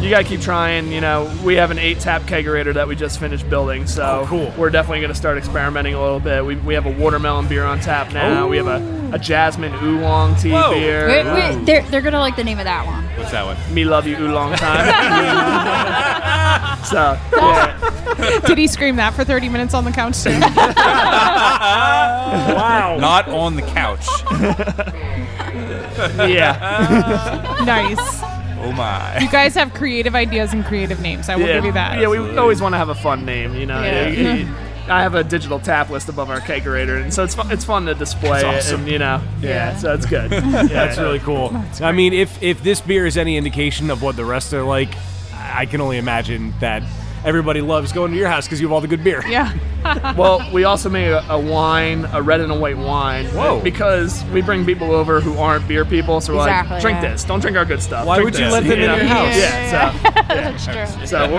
S20: you gotta keep trying. We have an 8-tap kegerator that we just finished building, so we're definitely gonna start experimenting a little bit. We have a watermelon beer on tap now. Ooh. We have a jasmine oolong tea beer.
S2: Wait, they're gonna like the name of that one.
S7: What's that one?
S20: Me love you oolong time. So
S6: did he scream that for 30 minutes on the couch too?
S7: Wow. Not on the couch.
S6: Nice.
S7: Oh my.
S6: You guys have creative ideas and creative names. I will give you that.
S20: Yeah, we always want to have a fun name, I have a digital tap list above our kegerator, and so it's fun to display it, and so it's good.
S5: That's really cool. I mean, if this beer is any indication of what the rest are like, I can only imagine that everybody loves going to your house because you have all the good beer.
S6: Yeah.
S20: Well, we also made a wine, a red and a white wine.
S5: Whoa.
S20: Because we bring people over who aren't beer people, so we're like, drink this. Don't drink our good stuff.
S5: Why would you let them in your house?
S2: That's true.
S20: So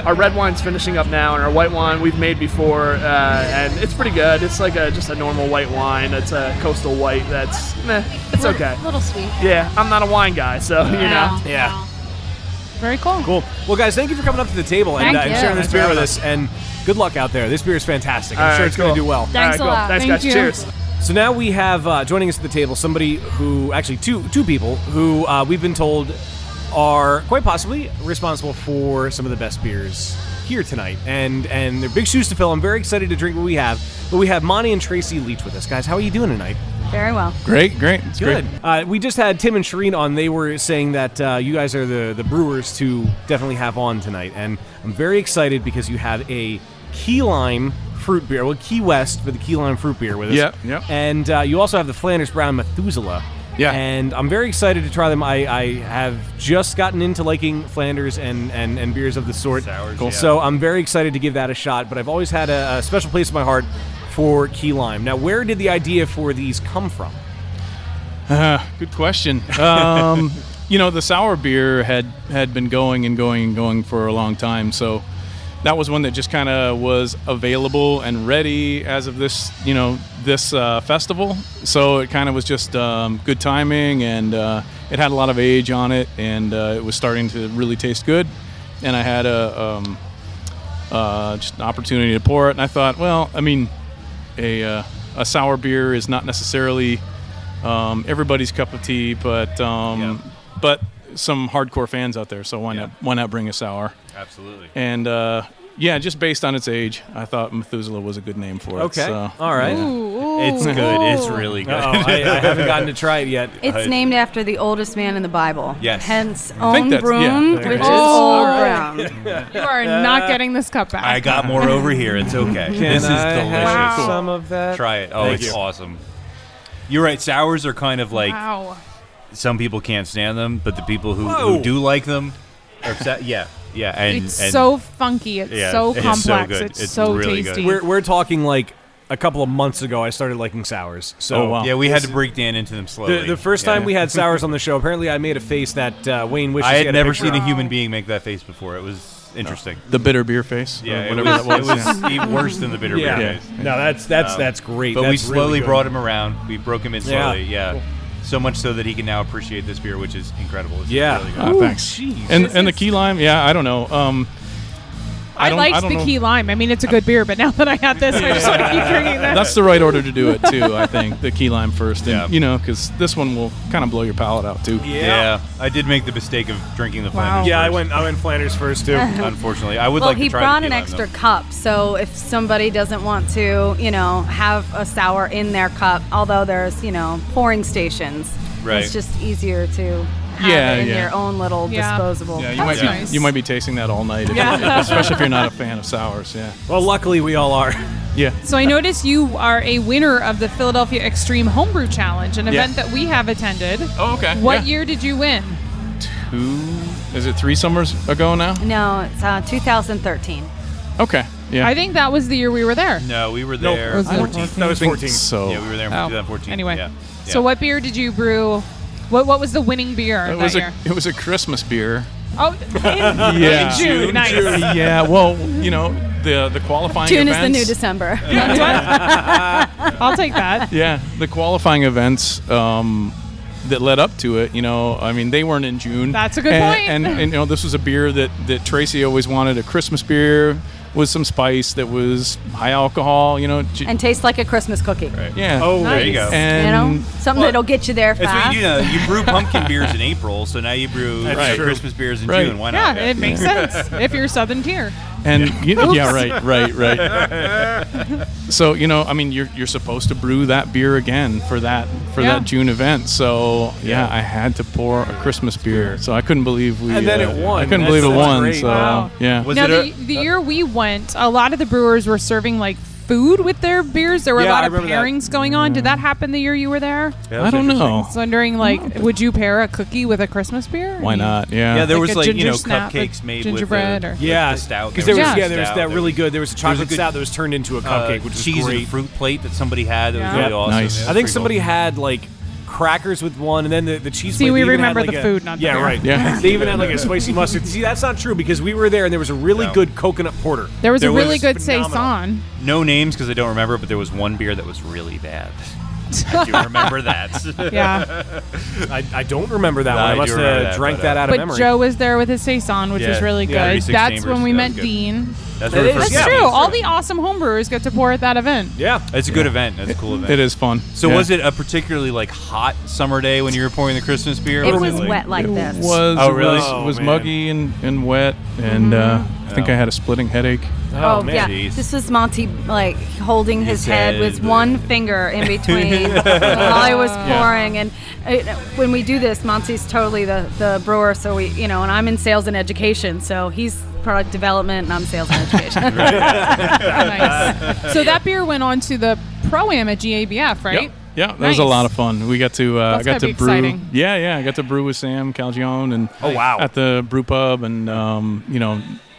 S20: our red wine's finishing up now, and our white wine we've made before, and it's pretty good. It's like just a normal white wine. It's a coastal white that's, it's okay.
S2: A little sweet.
S20: Yeah, I'm not a wine guy, so,
S5: Yeah.
S6: Very cool.
S5: Cool. Well, guys, thank you for coming up to the table and sharing this beer with us. And good luck out there. This beer is fantastic. I'm sure it's going to do well.
S2: Thanks a lot.
S20: Thanks, guys. Cheers.
S5: So now we have joining us at the table somebody who, actually two people who we've been told are quite possibly responsible for some of the best beers here tonight. And they're big shoes to fill. I'm very excited to drink what we have. But we have Monty and Tracy Leach with us. Guys, how are you doing tonight?
S2: Very well. Great. It's
S5: good. We just had Tim and Shireen on. They were saying that you guys are the brewers to definitely have on tonight. And I'm very excited because you have a key lime fruit beer. Well, Key West for the key lime fruit beer with us.
S2: Yep.
S5: And you also have the Flanders Brown Methuselah.
S2: Yeah.
S5: And I'm very excited to try them. I have just gotten into liking Flanders and beers of the sort.
S7: Sours,
S5: cool. So I'm very excited to give that a shot. But I've always had a special place in my heart for key lime. Now, where did the idea for these come from?
S2: Good question. the sour beer had been going and going and going for a long time, so that was one that just kind of was available and ready as of this festival. So it kind of was just good timing, and it had a lot of age on it, and it was starting to really taste good. And I had just an opportunity to pour it, and I thought, well, I mean, a sour beer is not necessarily everybody's cup of tea, but some hardcore fans out there, so why not bring a sour?
S7: Absolutely.
S2: And just based on its age, I thought Methuselah was a good name for it.
S5: Okay.
S2: So,
S5: all right.
S7: It's good. It's really good.
S5: I haven't gotten to try it yet.
S21: It's named after the oldest man in the Bible.
S7: Yes.
S21: Hence,
S2: I think that's-
S21: Brune,
S2: yeah.
S21: which is
S6: Oh,
S21: Old
S6: right.
S21: Brown.
S6: You are not getting this cup back.
S7: I got more over here. It's okay. This is delicious.
S5: Have some of that?
S7: Try it. Oh,
S5: Thank
S7: it's
S5: you.
S7: awesome. You're right. Sours are kind of like
S6: Wow.
S7: some people can't stand them, but the people who do like them are and
S6: It's so funky. It's so
S7: it's
S6: complex.
S7: so good.
S6: It's so
S7: really
S6: tasty.
S7: Good.
S5: We're talking like a couple of months ago. I started liking sours. So
S7: Yeah, we had to break Dan into them slowly.
S5: The first time we had sours on the show, apparently I made a face that Wayne wishes
S7: I
S5: he
S7: had
S5: had
S7: never
S5: picture
S7: seen a
S5: of.
S7: human being make that face before. It was interesting.
S2: the bitter beer face.
S7: Yeah,
S2: or whatever that was.
S7: It was even worse than the bitter beer face.
S5: No, that's great.
S7: But we
S5: That's
S7: slowly
S5: really good.
S7: brought him around. We broke him in slowly.
S5: Yeah.
S7: Yeah. So much so that he can now appreciate this beer, which is incredible. It's
S5: Yeah.
S7: really good.
S2: Thanks.
S5: Jeez.
S2: And the key lime, I don't know.
S6: I liked the key lime. I mean, it's a good beer, but now that I had this, I just want to keep drinking this.
S2: That's the right order to do it too. I think the key lime first, and
S7: Yeah.
S2: because this one will kind of blow your palate out too.
S7: Yeah. I did make the mistake of drinking the Flanders.
S5: Yeah,
S7: first.
S5: I went Flanders first too.
S7: Unfortunately, I would
S21: Well,
S7: like
S21: he
S7: to try
S21: brought
S7: the
S21: an
S7: key lime,
S21: extra
S7: though.
S21: cup, so if somebody doesn't want to, have a sour in their cup, although there's, pouring stations,
S7: Right.
S21: it's just easier to have it in your own little disposable.
S2: Yeah,
S6: That's
S2: you might be tasting that all night, especially if you're not a fan of sours. Yeah.
S5: Well, luckily we all are.
S2: Yeah.
S6: So I noticed you are a winner of the Philadelphia Extreme Homebrew Challenge, an event that we have attended.
S2: Oh, okay.
S6: What year did you win?
S2: Is it 3 summers ago now?
S21: No, it's 2013.
S2: Okay. Yeah.
S6: I think that was the year we were there.
S7: No, we were
S6: Nope.
S7: there.
S6: Was it 14?
S5: That was 14.
S2: So
S7: Yeah, we were there in
S6: Oh.
S7: 2014.
S6: Anyway,
S7: Yeah.
S6: so what beer did you brew? What was the winning beer
S2: it
S6: that
S2: was
S6: year?
S2: it was a Christmas beer.
S6: Oh, in June. Nice.
S2: Yeah. Well, the qualifying
S21: June
S2: events.
S21: is the new December.
S6: I'll take that.
S2: Yeah, the qualifying events that led up to it, they weren't in June.
S6: That's a good point.
S2: And this was a beer that Tracy always wanted, a Christmas beer with some spice that was high alcohol,
S21: And tastes like a Christmas cookie.
S7: Right.
S2: Yeah.
S7: Oh, there you go.
S2: And
S21: something that'll get you there
S7: That's
S21: fast.
S7: what you do. You brew pumpkin beers in April, so now you brew
S2: That's true.
S7: Christmas beers in
S2: Right.
S7: June. Why not?
S6: Yeah, it makes sense if you're Southern Tier.
S2: And
S6: Oops.
S2: yeah, right. So you're supposed to brew that beer again for that June event. So I had to pour a Christmas beer. So I couldn't believe we.
S5: And then it won.
S2: I couldn't believe it
S5: That's
S2: won.
S5: great.
S2: So
S6: Wow.
S2: yeah.
S6: Now, the year we went, a lot of the brewers were serving like food with their beers. There were a
S5: Yeah,
S6: lot
S5: I
S6: of
S5: remember that.
S6: pairings going on. Did that happen the year you were there?
S7: Yeah,
S2: I don't know.
S6: I was wondering, would you pair a cookie with a Christmas beer?
S2: Why not? Yeah.
S7: Yeah, there
S6: Like
S7: was
S6: a ginger snap
S7: cupcakes
S6: with
S7: made
S6: gingerbread
S7: with
S6: or-
S7: the,
S5: Yeah,
S7: with the stout.
S5: because there was
S7: stout,
S5: that really good. There was a chocolate
S7: good,
S5: stout that was turned into a cupcake, which was
S7: cheese
S5: great.
S7: and fruit plate that somebody had. That
S6: Yeah.
S7: was really awesome.
S2: Nice.
S7: Yeah,
S5: I
S7: that
S5: think
S7: was
S5: somebody
S7: pretty
S5: had like crackers with one, and then the cheese.
S6: See,
S5: plate,
S6: we
S5: they even
S6: remember
S5: had, like,
S6: the
S5: a-
S6: food, not the
S5: yeah,
S6: beer.
S5: right.
S2: Yeah.
S5: They even had like a spicy mustard. See, that's not true because we were there and there was a really good coconut porter.
S6: There was a really
S5: was
S6: good
S5: phenomenal.
S6: saison.
S7: No names because I don't remember, but there was one beer that was really bad. I do remember that.
S6: Yeah.
S5: I don't remember that one. I
S7: do
S5: must
S7: remember
S5: have
S7: that,
S5: drank
S7: but,
S5: that out of
S6: But
S5: memory.
S6: Joe was there with his saison, which
S7: Yeah.
S6: was really
S7: Yeah,
S6: good.
S7: 36
S6: That's
S7: Chambers,
S6: when we
S7: that
S6: met
S7: was good.
S6: Dean.
S7: That's
S5: It
S7: where
S5: is,
S7: we first
S6: That's
S7: met
S6: true.
S7: Dean.
S6: All the awesome homebrewers get to pour at that event.
S5: Yeah,
S7: It's a good event. It's a cool event.
S2: It is fun.
S7: So
S2: Yeah.
S7: was it a particularly hot summer day when you were pouring the Christmas beer?
S21: It
S7: or
S21: was
S7: like-
S21: wet like this.
S2: Was
S7: Oh, really?
S2: It was
S5: Oh, man.
S2: muggy and wet, and I think I had a splitting headache.
S21: Oh,
S5: man.
S21: yeah.
S7: Jeez.
S21: This was Monty holding his head with
S7: head.
S21: one finger in between while I was pouring. And when we do this, Monty's totally the brewer. So and I'm in sales and education. So he's product development and I'm sales and education.
S6: Nice. So that beer went on to the Pro-Am at GABF, right?
S2: Yeah, that was a lot of fun. We got to
S6: That's
S2: I got
S6: gotta
S2: to
S6: be
S2: brew.
S6: exciting.
S2: Yeah, I got to brew with Sam Calgione and at the brew pub, and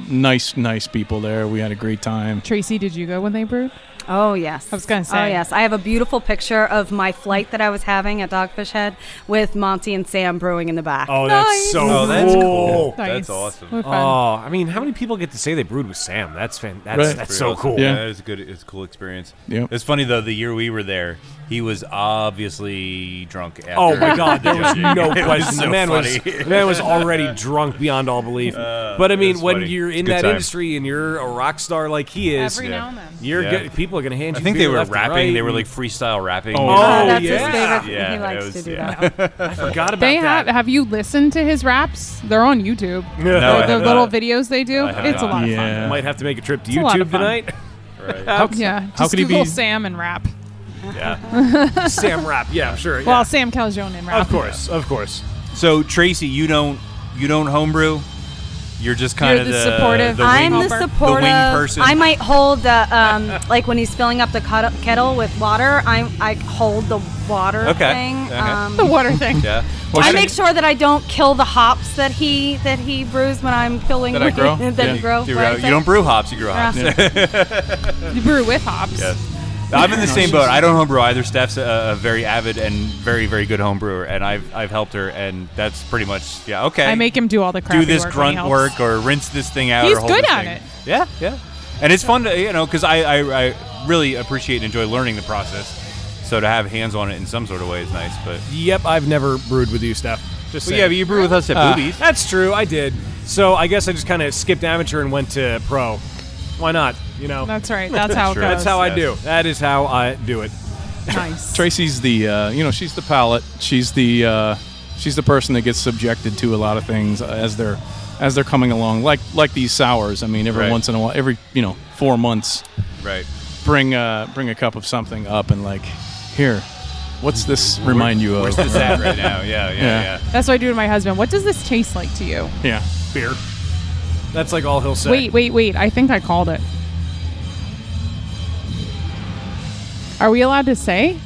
S2: nice people there. We had a great time.
S6: Tracy, did you go when they brewed?
S21: Oh, yes.
S6: I was going to say.
S21: Oh, yes. I have a beautiful picture of my flight that I was having at Dogfish Head with Monty and Sam brewing in the back.
S5: Oh, that's so cool.
S7: That's cool.
S6: Nice.
S7: That's awesome.
S6: What fun.
S5: Oh, I mean, how many people get to say they brewed with Sam? That's that's so cool.
S7: Yeah, it's a cool experience.
S2: Yep.
S7: It's funny though. The year we were there, he was obviously drunk. After
S5: Oh my God, there was no
S7: It
S5: question.
S7: so
S5: the man was already drunk beyond all belief. But I mean, when
S7: funny.
S5: you're in
S7: It's a good
S5: that
S7: time.
S5: industry and you're a rock star like he is,
S6: Every now and then.
S5: you're
S7: Yeah.
S5: good. People are gonna hand
S7: I
S5: you.
S7: think
S5: beer
S7: they were
S5: left and
S7: rapping.
S5: right.
S7: They were like freestyle rapping.
S5: Oh,
S21: that's
S5: yeah.
S21: his favorite.
S7: Yeah,
S21: he likes
S7: it was-
S21: to do
S7: yeah.
S21: that.
S5: I forgot about
S6: They
S5: that.
S6: have you listened to his raps? They're on YouTube.
S7: No, I
S6: the
S7: have
S6: little
S7: not.
S6: videos they do.
S7: I have
S6: It's a
S7: not.
S6: lot of fun.
S2: Yeah.
S5: Might have to make a trip to
S6: It's a lot
S5: YouTube
S6: of fun.
S5: tonight.
S7: Right.
S6: Yeah,
S2: how
S6: just
S2: could he
S6: Google
S2: be-
S6: Sam and rap.
S7: Yeah.
S5: Sam rap. Yeah, I'm sure.
S6: Well,
S5: Yeah.
S6: Sam Calzone and rap.
S5: Of course, of course.
S7: So Tracy, you don't homebrew. You're just kind
S6: You're
S7: of
S6: the supportive-
S7: the
S21: I'm
S7: wing,
S21: the
S7: the
S21: supportive.
S7: wing person.
S21: I might hold the like when he's filling up the kettle with water. I hold the water
S7: Okay.
S21: thing.
S7: Okay.
S6: The water thing.
S7: Yeah.
S21: I make sure that I don't kill the hops that he brews when I'm filling.
S2: That I grow?
S21: that
S2: Yeah.
S21: grow.
S7: You
S21: right?
S7: don't brew hops. You grow hops.
S6: You brew with hops.
S7: Yeah. I'm in the same boat. I don't homebrew either. Steph's a very avid and very, very good homebrewer, and I've helped her, and that's pretty much okay.
S6: I make him do all the crappy
S7: do this
S6: work when he
S7: grunt
S6: helps.
S7: work or rinse this thing out.
S6: He's
S7: or hold
S6: good
S7: this
S6: at
S7: thing.
S6: it.
S7: Yeah, yeah, and it's fun to because I really appreciate and enjoy learning the process. So to have hands on it in some sort of way is nice. But
S5: Yep, I've never brewed with you, Steph. Just
S7: well,
S5: saying.
S7: yeah, but you brew with us at Boobies.
S5: That's true. I did. So I guess I just kind of skipped amateur and went to pro. Why not? You know.
S6: That's right. That's how it
S7: Sure.
S6: goes.
S5: That's how I do. That is how I do it.
S6: Nice.
S2: Tracy's the she's the palate. She's the person that gets subjected to a lot of things as they're coming along. Like these sours. I mean, every
S7: Right.
S2: once in a while, every 4 months,
S7: Right.
S2: bring a cup of something up and like, here, what's this remind you of?
S7: Where's this at right now? Yeah.
S6: That's what I do to my husband. What does this taste like to you?
S2: Yeah.
S5: Beer. That's like all he'll say.
S6: Wait. I think I called it. Are we allowed to say?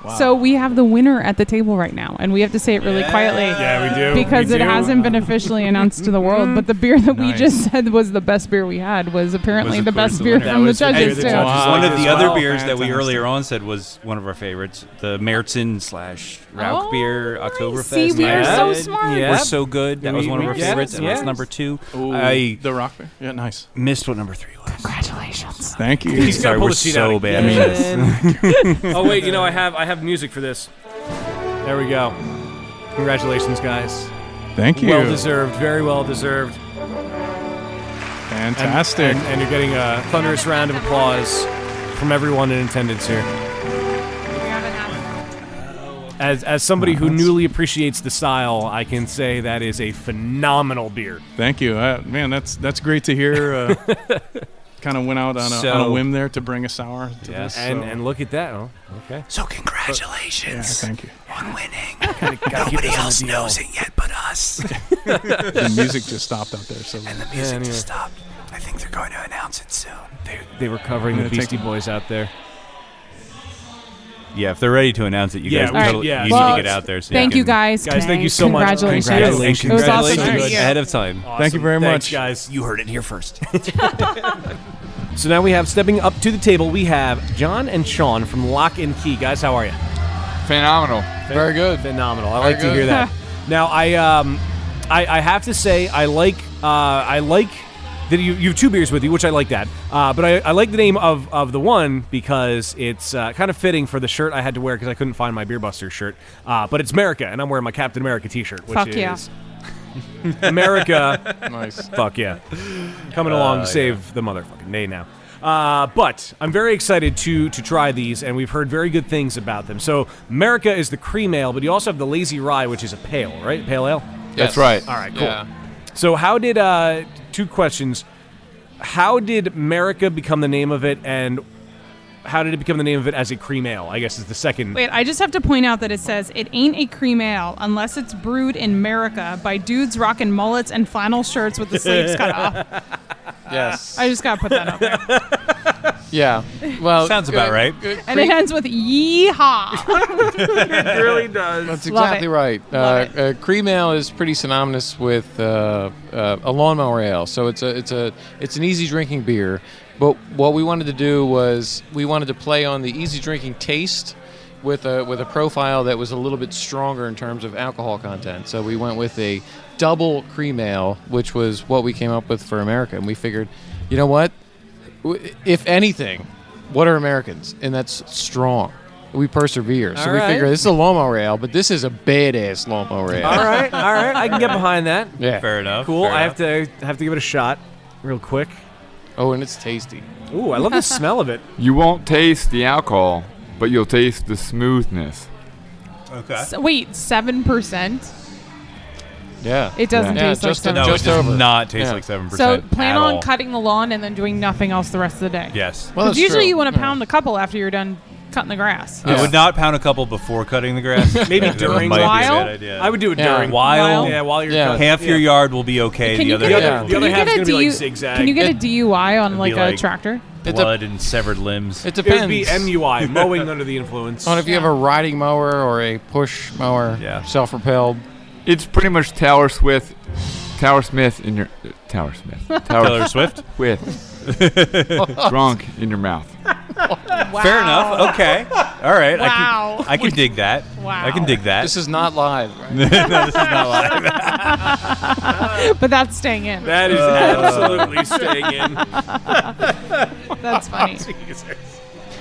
S5: Wow.
S6: So we have the winner at the table right now, and we have to say it really quietly.
S5: Yeah, we do.
S6: Because
S5: We
S6: it
S5: do.
S6: hasn't been officially announced to the world. But the beer that we
S7: Nice.
S6: just said was the best beer we had was apparently
S7: Was,
S6: the
S7: of course,
S6: best
S7: the
S6: beer
S7: winner.
S6: from the
S5: was the beer
S6: judges
S5: the
S6: too.
S5: judges
S7: One
S5: like
S7: of
S5: as
S7: the other
S5: well.
S7: beers that we
S2: Fantastic.
S7: earlier on said was one of our favorites, the Märzen / Rauch
S6: Oh,
S7: beer
S6: nice.
S7: Oktoberfest.
S6: See, we are so smart.
S5: Yeah.
S7: We're so good. That was one of our
S5: Yes,
S7: favorites, and that's
S5: yes.
S7: number 2.
S2: Ooh,
S7: I
S2: the rock beer. Yeah, nice.
S7: missed what number 3 was.
S6: Congratulations.
S2: Thank you.
S5: He's
S7: Sorry,
S5: gonna pull
S7: we're
S5: the sheet
S7: so
S5: out
S7: bad
S5: again.
S7: at this.
S5: Oh wait, I have music for this. There we go. Congratulations, guys.
S2: Thank you.
S5: Well deserved. Very well deserved.
S2: Fantastic.
S5: And you're getting a thunderous round of applause from everyone in attendance here. As somebody who newly appreciates the style, I can say that is a phenomenal beer.
S2: Thank you. Man, that's great to hear. Kind of went out on a
S7: So-
S2: whim there to bring a sour to
S7: Yeah.
S2: this.
S5: And look at that. Oh, okay.
S7: So congratulations
S2: Thank you.
S7: on winning. Nobody else knows it yet but us.
S2: The music just stopped out there. So
S7: And the music just stopped. I think they're going to announce it soon.
S5: They were covering
S2: I'm
S5: the
S2: gonna
S5: Beastie
S2: take-
S5: Boys out there.
S7: Yeah, if they're ready to announce it, you
S5: Yeah,
S7: guys
S5: all right,
S7: totally,
S5: yeah.
S7: you
S6: Well,
S7: need to get out there. So
S6: Thank you
S7: can-
S6: guys.
S5: Guys, thank you so much.
S6: Congratulations.
S5: Congratulations.
S6: It was awesome to
S7: Congratulations
S6: meet you.
S7: ahead of time.
S2: Thank you very
S5: Thanks,
S2: much.
S5: guys.
S7: You heard it here first.
S5: So now we have stepping up to the table. We have John and Sean from Lock and Key. Guys, how are you?
S1: Phenomenal. Very good.
S5: Phenomenal. I
S1: Very
S5: like to
S1: good.
S5: hear that. Now I have to say I like that you have 2 beers with you, which I like that. But I like the name of the one because it's kind of fitting for the shirt I had to wear because I couldn't find my Beer Buster shirt. But it's America, and I'm wearing my Captain America T-shirt, which
S6: Fuck
S5: is
S6: yeah.
S5: America.
S2: Nice.
S5: Fuck yeah. Coming along to save the motherfucking day now. But I'm very excited to try these, and we've heard very good things about them. So America is the cream ale, but you also have the Lazy Rye, which is a pale, right? Pale ale?
S1: That's right.
S5: All right, cool.
S1: Yeah.
S5: So how did, 2 questions. How did America become the name of it, and how did it become the name of it as a cream ale? I guess is the second.
S6: Wait, I just have to point out that it says it ain't a cream ale unless it's brewed in America by dudes rocking mullets and flannel shirts with the sleeves cut off.
S1: Yes.
S6: I just gotta put that up there.
S1: Yeah. Well,
S7: Sounds about right.
S6: And it ends with yeehaw.
S5: It really does.
S1: That's
S6: Love
S1: exactly
S6: it.
S1: right.
S6: Love
S1: Cream ale is pretty synonymous with a lawnmower ale. So it's an easy drinking beer, But what we wanted to do was we wanted to play on the easy drinking taste with a profile that was a little bit stronger in terms of alcohol content. So we went with a double cream ale, which was what we came up with for America. And we figured, you know what? If anything, what are Americans? And that's strong. We persevere. So we figure this is a lawnmower ale, but this is a badass lawnmower ale.
S5: All right. I can get behind that.
S1: Yeah.
S7: Fair enough.
S5: Cool.
S7: fair
S5: I
S7: enough.
S5: have to give it a shot real quick.
S1: Oh, and it's tasty.
S5: Ooh, I love the smell of it.
S4: You won't taste the alcohol, but you'll taste the smoothness.
S7: Okay.
S6: So, wait, 7%?
S1: Yeah.
S6: It doesn't taste like 7%.
S7: No, it does
S1: over.
S7: not taste
S1: Yeah.
S7: like 7%.
S6: So plan
S7: at
S6: on
S7: all.
S6: cutting the lawn and then doing nothing else the rest of the day.
S7: Yes.
S1: Well,
S6: Because
S1: that's
S6: usually
S1: true.
S6: you want to pound a couple after you're done cutting the grass.
S7: I would not pound a couple before cutting the grass.
S5: Maybe
S7: That
S5: during.
S7: might be a
S6: While?
S7: bad idea.
S5: I would do it
S1: Yeah.
S5: during.
S7: While?
S5: Yeah, while you're
S1: Yeah.
S5: cutting.
S7: Half your yard will be okay.
S6: Can
S7: The
S6: you
S7: other
S6: get a-
S7: half
S5: The other
S6: Can you
S5: half's
S6: get a
S5: gonna be like
S6: DU
S5: zigzag.
S6: Can you get a DUI on
S7: It'd
S6: like
S7: be
S6: a
S7: like-
S6: tractor?
S7: blood and severed limbs.
S1: It
S5: It
S1: depends.
S5: would be MUI, mowing under the influence.
S1: on if you have a riding mower or a push mower,
S7: Yeah.
S1: self-propelled.
S4: It's pretty much Taylor Smith in your Taylor Smith.
S7: Taylor Swift?
S4: With drunk in your mouth.
S7: Fair enough. Okay. All right.
S6: Wow.
S7: I can dig that.
S6: Wow.
S7: I can dig that.
S1: This is not live, right?
S7: No, this is not live.
S6: But that's staying in.
S5: That is absolutely staying in.
S6: That's funny.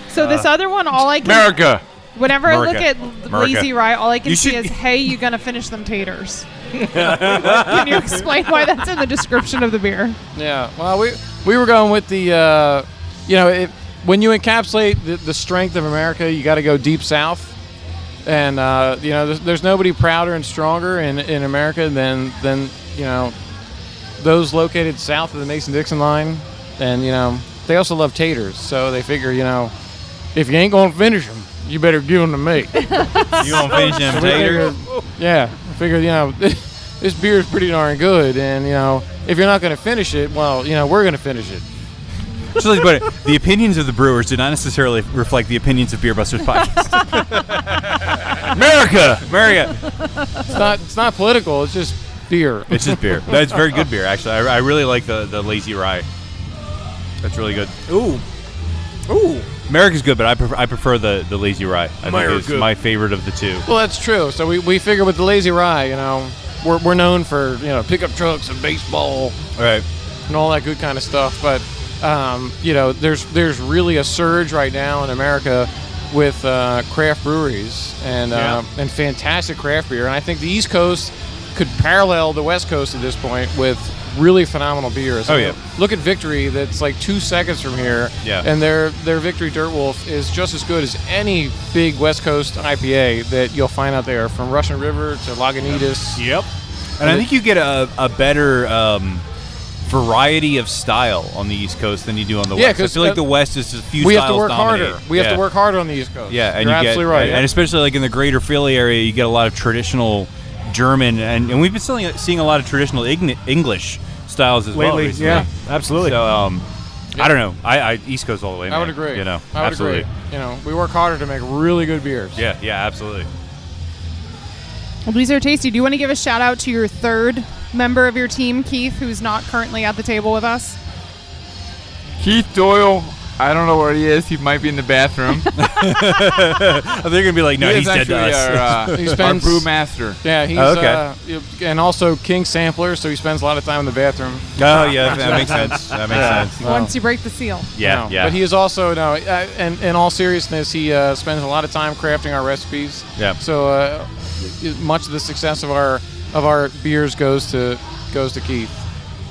S6: So this other one, all I can...
S4: America.
S6: Whenever I look
S7: America.
S6: at
S7: America.
S6: Lazy Rye, all I can
S7: You
S6: see
S7: should-
S6: is, hey, you gonna finish them taters. Can you explain why that's in the description of the beer?
S1: Yeah. Well, we were going with the, when you encapsulate the strength of America, you got to go deep south. And, there's nobody prouder and stronger in America than those located south of the Mason-Dixon line. And, they also love taters. So they figure, if you ain't going to finish them, you better give them to me.
S7: You gonna finish them taters?
S1: Yeah. I figured, this beer is pretty darn good. And, if you're not going to finish it, well, we're going to finish it.
S7: So, but the opinions of the brewers do not necessarily reflect the opinions of Beer Busters podcast. America.
S1: It's not political. It's just beer.
S7: It's just beer. That's very good beer, actually. I really like the Lazy Rye. That's really good.
S5: Ooh.
S7: America's good, but I prefer the Lazy Rye. I think it's
S5: good.
S7: my favorite of the two.
S1: Well, that's true. So we figure with the Lazy Rye, we're known for pickup trucks and baseball,
S7: Right.
S1: and all that good kind of stuff. But there's really a surge right now in America with craft breweries and fantastic craft beer. And I think the East Coast could parallel the West Coast at this point with really phenomenal beers.
S7: Oh, yeah.
S1: Look at Victory, that's like 2 seconds from here.
S7: Yeah.
S1: And their Victory Dirt Wolf is just as good as any big West Coast IPA that you'll find out there, from Russian River to Lagunitas.
S5: Yep.
S7: And I think you get a better variety of style on the East Coast than you do on the
S1: Yeah,
S7: West. I
S1: 'cause,
S7: feel like the West is just a few
S1: we
S7: styles
S1: have to work
S7: dominate.
S1: harder. We have to work harder on the East Coast.
S7: Yeah, and
S1: You're
S7: you
S1: absolutely
S7: get,
S1: right.
S7: and especially like in the greater Philly area, you get a lot of traditional German, and we've been seeing a lot of traditional English styles as well
S5: Lately,
S7: recently.
S5: yeah, absolutely.
S7: So I don't know. I East Coast all the way.
S1: I would
S7: man.
S1: agree. I would
S7: absolutely.
S1: agree. We work harder to make really good beers.
S7: Yeah, absolutely.
S6: Well, these are tasty. Do you want to give a shout out to your third member of your team, Keith, who's not currently at the table with us?
S4: Keith Doyle. I don't know where he is. He might be in the bathroom.
S7: They're gonna be like, no,
S4: He
S7: he's
S4: is
S7: dead to
S4: actually
S7: us.
S4: our brewmaster.
S1: Yeah, he's
S7: okay.
S1: And also King Sampler, so he spends a lot of time in the bathroom.
S7: Oh yeah, that makes sense. That makes sense.
S6: Once you break the seal.
S7: Yeah, yeah.
S1: But he is also and in all seriousness, he spends a lot of time crafting our recipes.
S7: Yeah.
S1: So much of the success of our beers goes to Keith.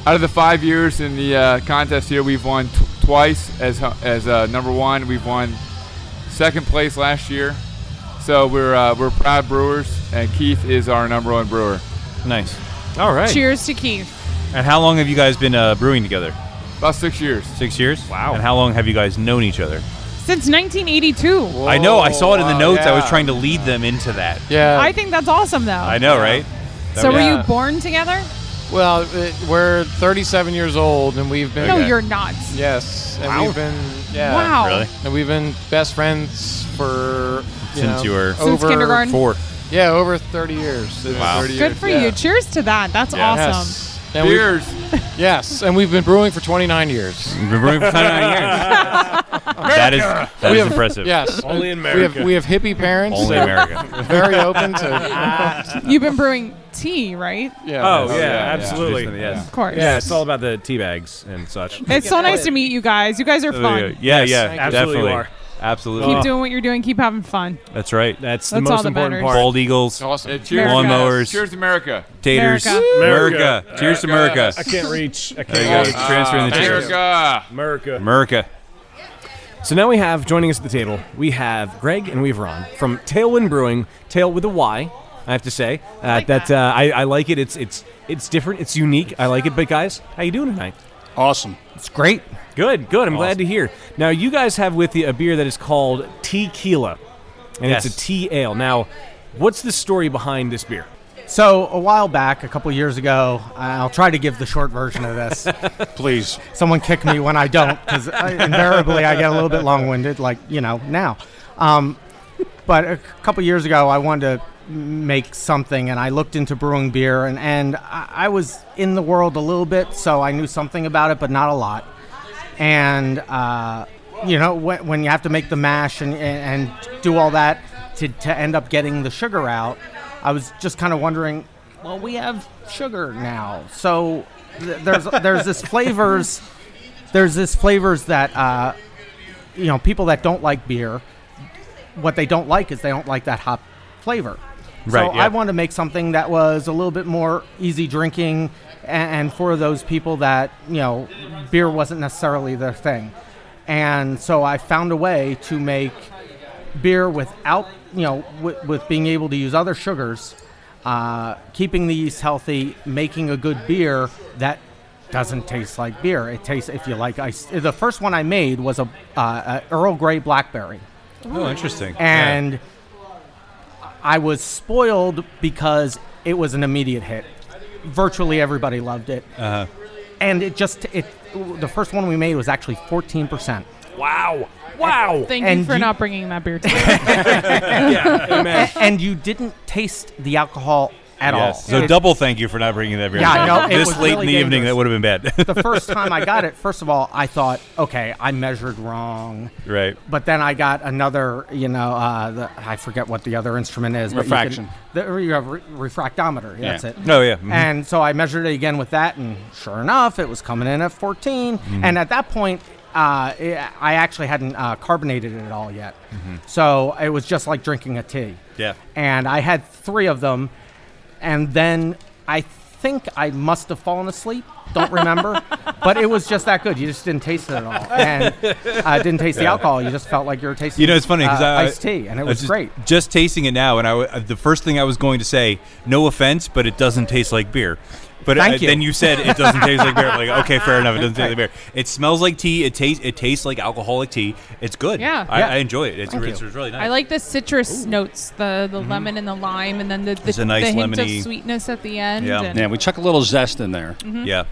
S4: Out of the 5 years in the contest here, we've won twice as number one. We've won second place last year, so we're proud brewers, and Keith is our number one brewer.
S7: Nice.
S5: All right.
S6: Cheers to Keith.
S7: And how long have you guys been brewing together?
S4: About 6 years.
S7: 6 years?
S5: Wow.
S7: And how long have you guys known each other?
S6: Since 1982.
S7: I know. I saw it in the notes. I was
S1: yeah.
S7: trying to lead them into that.
S1: Yeah.
S6: I think that's awesome, though.
S7: I know, right?
S6: So were
S1: Yeah.
S6: you born together?
S1: Well, we're 37 years old, and we've been.
S6: No, you're not.
S1: Yes, and
S5: Wow.
S1: we've been. Yeah.
S6: Wow.
S7: Really?
S1: And we've been best friends for
S7: Since you were
S6: Since
S1: over
S6: kindergarten?
S7: 4.
S1: Yeah, over 30 years.
S7: Wow.
S1: 30
S6: Good
S1: years,
S6: for
S1: yeah.
S6: you. Cheers to that. That's
S7: Yeah.
S6: awesome.
S1: Yes. And
S4: Beers.
S1: Yes, and we've been brewing for 29 years.
S7: We've been brewing for 29 years. That is impressive.
S1: Yes.
S5: Only in America.
S1: We have hippie parents.
S7: Only America.
S1: Very open to...
S6: You've been brewing tea, right?
S5: Yeah. Oh, yeah, absolutely.
S6: Of course.
S5: Yeah, it's all about the tea bags and such.
S6: It's so nice to meet you guys. You guys are fun.
S7: Yeah,
S5: Absolutely
S7: definitely.
S5: are.
S7: Absolutely.
S6: Keep doing what you're doing. Keep having fun.
S7: That's right.
S5: That's the
S6: That's all
S5: most
S6: that
S5: important
S6: matters.
S5: part.
S7: Bald eagles.
S1: Awesome.
S4: Cheers.
S7: Lawnmowers.
S4: Cheers to America.
S7: Taters.
S6: America.
S7: Cheers to America.
S5: I can't reach. I
S7: There you
S5: can't
S7: go.
S5: reach.
S7: Transferring the cheers.
S4: America.
S7: America.
S5: So now we have, joining us at the table, we have Greg and we have Ron from Tailwind Brewing. Tail with a Y, I have to say. I like it. It's different. It's unique. I like it. But guys, how you doing tonight?
S10: Awesome.
S5: It's great. Good. I'm glad to hear. Now, you guys have with you a beer that is called Tequila, and
S10: Yes.
S5: it's a tea ale. Now, what's the story behind this beer?
S10: So a while back, a couple years ago, I'll try to give the short version of this.
S8: Please.
S10: Someone kick me when I don't, because invariably I get a little bit long-winded, like, now. But a couple years ago, I wanted to make something, and I looked into brewing beer, and I was in the world a little bit, so I knew something about it, but not a lot. And, when you have to make the mash and do all that to end up getting the sugar out, I was just kind of wondering, well, we have sugar now. So there's this flavors that, people that don't like beer, what they don't like is they don't like that hop flavor.
S7: Right,
S10: So I wanted to make something that was a little bit more easy drinking, and for those people that, beer wasn't necessarily their thing. And so I found a way to make beer without, with being able to use other sugars, keeping the yeast healthy, making a good beer that doesn't taste like beer. It tastes, if you like ice. The first one I made was a Earl Grey blackberry.
S7: Oh, interesting.
S10: And I was spoiled because it was an immediate hit. Virtually everybody loved it.
S7: Uh-huh.
S10: And the first one we made was actually 14%.
S5: Wow.
S6: Thank you for not bringing that beer to me.
S10: And you didn't taste the alcohol at all.
S7: So double thank you for not bringing that beer.
S10: Yeah, no, it
S7: this
S10: was
S7: late
S10: really
S7: in the evening,
S10: dangerous.
S7: that would have been bad.
S10: The first time I got it, first of all, I thought, okay, I measured wrong.
S7: Right.
S10: But then I got another, I forget what the other instrument is.
S20: Refraction.
S10: You have refractometer.
S7: Yeah.
S10: That's it.
S7: Oh, yeah. Mhm.
S10: And so I measured it again with that, and sure enough, it was coming in at 14.
S7: Mhm.
S10: And at that point, I actually hadn't carbonated it at all yet.
S7: Mhm.
S10: So it was just like drinking a tea.
S7: Yeah.
S10: And I had 3 of them, and then I think I must have fallen asleep. Don't remember. But it was just that good. You just didn't taste it at all. And didn't taste the alcohol. You just felt like you were tasting
S7: It's funny because
S10: iced tea, and it was great.
S7: Just tasting it now, and the first thing I was going to say, no offense, but it doesn't taste like beer. But
S10: Thank you.
S7: then you said it doesn't taste like beer. I'm like, okay, fair enough. It doesn't taste like beer. It smells like tea. It tastes like alcoholic tea. It's good.
S6: Yeah.
S7: I enjoy it. It's
S10: Thank
S7: really nice.
S6: I like the citrus notes, the lemon and the lime, and then the
S7: a nice
S6: hint
S7: lemony-
S6: of sweetness at the end.
S7: Yeah.
S6: and-
S20: Yeah, we chuck a little zest in there.
S6: Mhm.
S7: Yeah.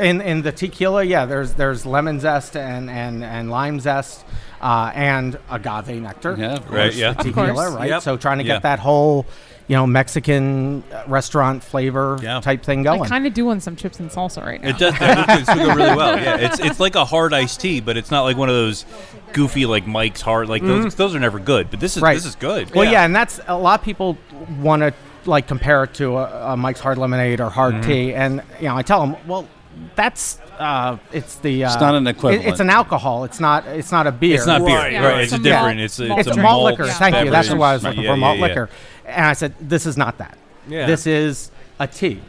S10: In the tequila, there's lemon zest and lime zest and agave nectar.
S20: Yeah,
S10: of
S7: right,
S10: course,
S7: yeah.
S10: the
S7: Of
S10: tequila,
S6: course.
S10: right?
S7: Yep.
S10: So trying to
S7: Yeah.
S10: get that whole, Mexican restaurant flavor type thing going.
S6: I kind of do want some chips and salsa right now.
S7: It does. That would go really well. Yeah, it's like a hard iced tea, but it's not like one of those goofy like Mike's hard. Like those are never good. But this is good.
S10: Well, yeah, and that's a lot of people want to like compare it to a Mike's Hard Lemonade or hard tea, and I tell them, well, that's it's the
S20: It's not an equivalent.
S10: It's an alcohol. It's not a beer.
S7: It's not beer.
S6: Right.
S7: Right. It's
S6: Some
S7: different.
S6: malt.
S7: It's
S10: It's
S7: a
S10: malt liquor.
S6: Yeah.
S10: Thank you. That's
S7: beverage.
S10: what I was looking
S7: Yeah,
S10: for. Malt
S7: yeah.
S10: liquor. And I said, this is not that.
S5: Yeah.
S10: This is a tea.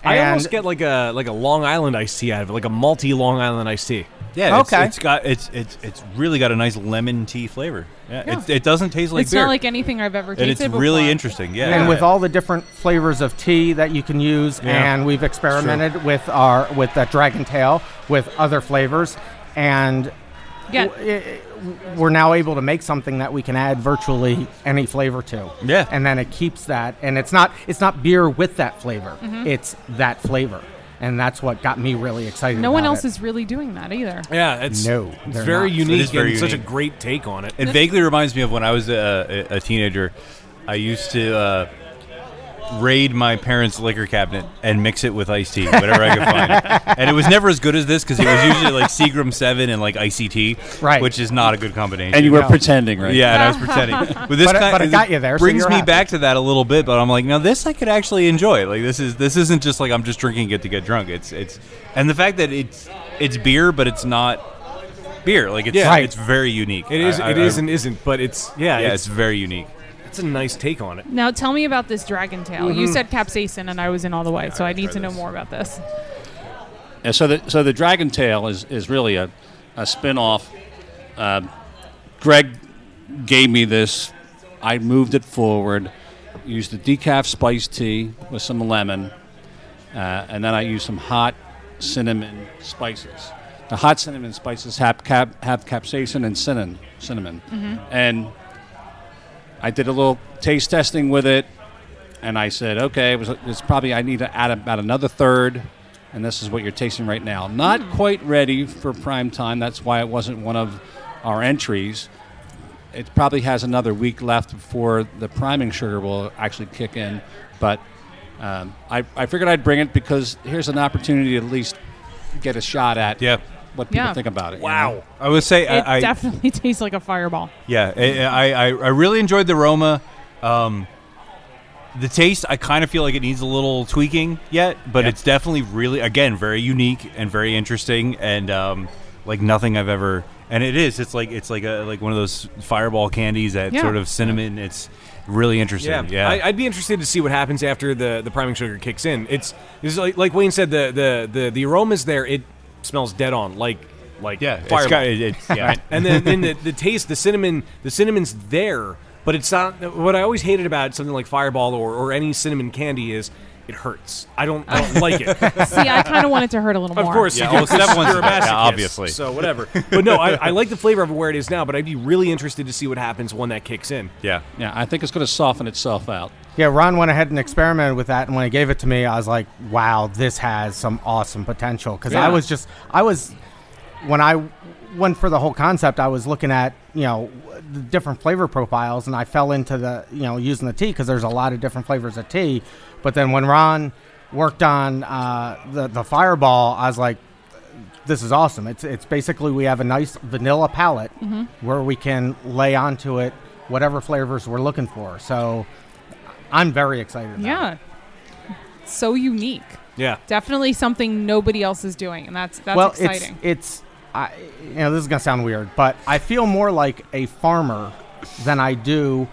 S5: I
S10: And-
S5: almost get like a Long Island iced tea out of it, like a malty Long Island iced tea.
S7: Yeah.
S10: Okay.
S7: It's really got a nice lemon tea flavor. Yeah. It doesn't taste like
S6: It's
S7: beer.
S6: not like anything I've ever tasted
S7: and it's
S6: before.
S7: really interesting. Yeah.
S10: And with all the different flavors of tea that you can use,
S7: Yeah.
S10: and we've experimented with that Dragon Tail with other flavors, and
S6: Yeah.
S10: we're now able to make something that we can add virtually any flavor to.
S7: Yeah.
S10: And then it keeps that, and it's not beer with that flavor.
S6: Mhm.
S10: It's that flavor, and that's what got me really excited.
S6: No one
S10: about
S6: else
S10: it.
S6: is really doing that either.
S5: Yeah, it's
S10: they're
S5: very
S10: not.
S5: unique
S7: It is very
S5: and such a
S7: unique.
S5: great take on it.
S7: It vaguely reminds me of when I was a teenager. I used to raid my parents' liquor cabinet and mix it with iced tea, whatever I could find. And it was never as good as this because it was usually like Seagram 7 and like icy tea,
S10: right?
S7: Which is not a good combination.
S9: And you were pretending, right?
S7: Yeah, and I was pretending. But this
S10: but it got you there.
S7: Brings
S10: so
S7: me
S10: happy.
S7: back to that a little bit, but I'm like, no, this I could actually enjoy. Like this isn't just like I'm just drinking it to get drunk. It's and the fact that it's beer, but it's not beer. Like it's very unique.
S5: It is. It is and isn't, but it's
S7: it's very unique.
S5: It's a nice take on it.
S6: Now tell me about this Dragon Tail. You
S5: Mhm.
S6: said capsaicin, and I was in all the way, so I need to know more about this.
S9: Yeah, so the Dragon Tail is really a spin-off. Greg gave me this. I moved it forward, used the decaf spiced tea with some lemon, and then I used some hot cinnamon spices. The hot cinnamon spices have capsaicin and cinnamon.
S6: Mhm.
S9: And I did a little taste testing with it, and I said, okay, it's probably I need to add about another third, and this is what you're tasting right now. Not quite ready for prime time. That's why it wasn't one of our entries. It probably has another week left before the priming sugar will actually kick in, but I figured I'd bring it because here's an opportunity to at least get a shot at what people think about it.
S7: Wow.
S9: You know?
S7: I would say
S6: It
S7: I
S6: definitely tastes like a fireball.
S7: Yeah, I really enjoyed the aroma. The taste, I kind of feel like it needs a little tweaking yet, but it's definitely really, again, very unique and very interesting, and like nothing I've ever. And it is. It's like one of those fireball candies that sort of cinnamon. It's really interesting. Yeah,
S5: I'd be interested to see what happens after the priming sugar kicks in. It's like Wayne said, the aroma's there. It smells dead on like fireball.
S7: Right?
S5: And then the taste, the cinnamon's there, but it's not. What I always hated about something like Fireball or any cinnamon candy is it hurts. I don't like it.
S6: See, I kind of want it to hurt a little more.
S5: Of course,
S7: Yeah,
S5: you do, 'cause
S7: that one's
S5: you're a masochist,
S7: obviously.
S5: So whatever. But no, I like the flavor of it where it is now. But I'd be really interested to see what happens when that kicks in.
S7: Yeah,
S9: I think it's going to soften itself out.
S10: Yeah, Ron went ahead and experimented with that, and when he gave it to me, I was like, "Wow, this has some awesome potential." Because when I went for the whole concept, I was looking at the different flavor profiles, and I fell into the using the tea because there's a lot of different flavors of tea. But then when Ron worked on the Fireball, I was like, this is awesome. It's basically we have a nice vanilla palette where we can lay onto it whatever flavors we're looking for. So I'm very excited about it.
S6: So unique.
S5: Yeah.
S6: Definitely something nobody else is doing, and that's
S10: well,
S6: exciting.
S10: this is gonna sound weird, but I feel more like a farmer than I do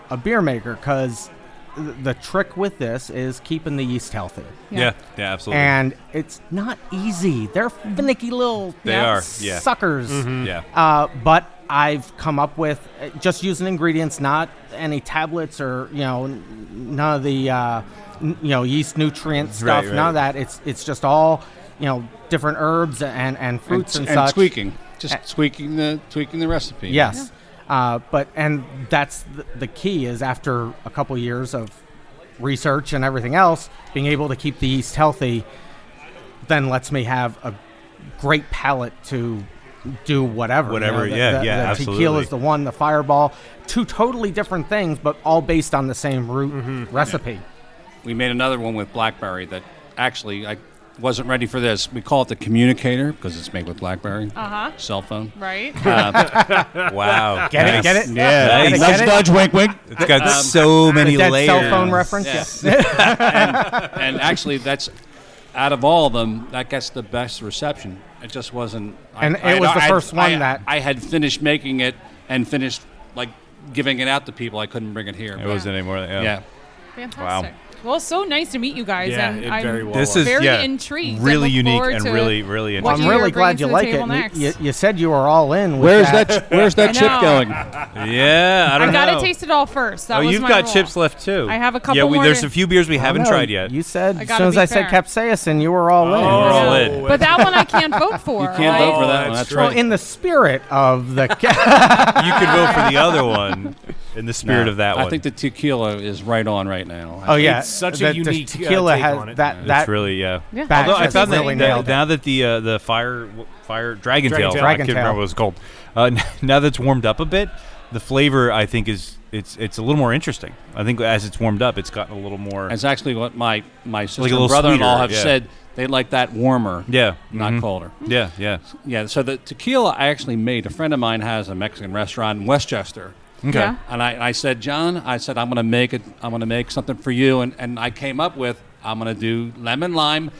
S10: a beer maker because the trick with this is keeping the yeast healthy.
S7: Yeah, absolutely.
S10: And it's not easy. They're finicky little suckers.
S7: Mm-hmm. Yeah.
S10: But I've come up with just using ingredients, not any tablets or none of the yeast nutrient stuff.
S7: Right.
S10: None of that. It's just all different herbs and fruits and such.
S9: Tweaking the recipe.
S10: Yes. And that's the key is after a couple years of research and everything else, being able to keep the yeast healthy then lets me have a great palate to do whatever.
S7: The
S10: absolutely. Tequila is the one, the Fireball, two totally different things, but all based on the same root recipe.
S9: We made another one with blackberry that actually I wasn't ready for this. We call it the Communicator because it's made with BlackBerry. Cell phone.
S6: Right.
S7: Wow.
S10: Get it?
S9: Yeah.
S10: Get it?
S9: Nudge, wink, wink.
S7: It's got so many
S10: the dead
S7: layers.
S10: cell phone reference?
S9: Yes. and actually, that's out of all of them, that gets the best reception. It just wasn't.
S10: It was the first one that
S9: I had finished making it and finished giving it out to people. I couldn't bring it here.
S7: It wasn't anymore. Yeah.
S6: Fantastic. Well, so nice to meet you guys,
S5: Yeah,
S6: and
S5: it
S6: I'm
S5: very well
S7: This
S5: was.
S7: is
S6: very intrigued.
S7: really
S6: and look
S7: unique
S6: forward
S7: and
S6: to
S7: really
S6: what
S7: interesting.
S10: I'm
S6: you're
S10: really glad
S6: bringing
S10: you
S6: to the
S10: like
S6: table
S10: it.
S6: next.
S10: You said you were all in. With
S9: Where's
S10: that.
S9: Where's that chip
S6: know.
S9: going?
S7: Yeah, I don't know.
S6: I gotta taste it all first. That was
S7: you've
S6: my
S7: got
S6: rule.
S7: chips left too.
S6: I have a couple
S7: Yeah,
S6: more
S7: there's
S6: to-
S7: a few beers we haven't tried yet.
S10: You said
S6: I
S10: as
S6: gotta
S10: soon as
S6: be
S10: I said
S6: fair.
S10: capsaicin, you were all in.
S7: We're all in.
S6: But that one I can't vote for.
S9: You can't vote for that one.
S5: that's
S9: That's
S10: Well,
S9: right.
S10: in the spirit of the
S7: You could vote for the other one in the spirit
S9: No,
S7: of that one.
S9: I think the tequila is right on right now.
S10: Oh yeah,
S5: It's such a
S10: the
S5: unique
S10: tequila
S5: take
S10: has
S5: on it.
S10: that
S7: it's really
S6: Yeah.
S10: batch
S7: Although I
S10: has
S7: found
S10: really
S7: that
S10: nailed it.
S7: now that the fire Dragon Tail,
S10: Tail.
S7: I can't remember what it was called.
S3: Now that it's warmed up a bit, the flavor I think it's a little more interesting. I think as it's warmed up, it's gotten a little more.
S9: That's actually what my sister
S3: like
S9: and brother-in-law have
S3: sweeter,
S9: said. They like that warmer, not colder.
S3: Yeah, yeah.
S9: Yeah, so the tequila I actually made, a friend of mine has a Mexican restaurant in Westchester.
S3: Okay. Yeah.
S9: And I said, John, I'm gonna make something for you, and I came up with, I'm gonna do lemon lime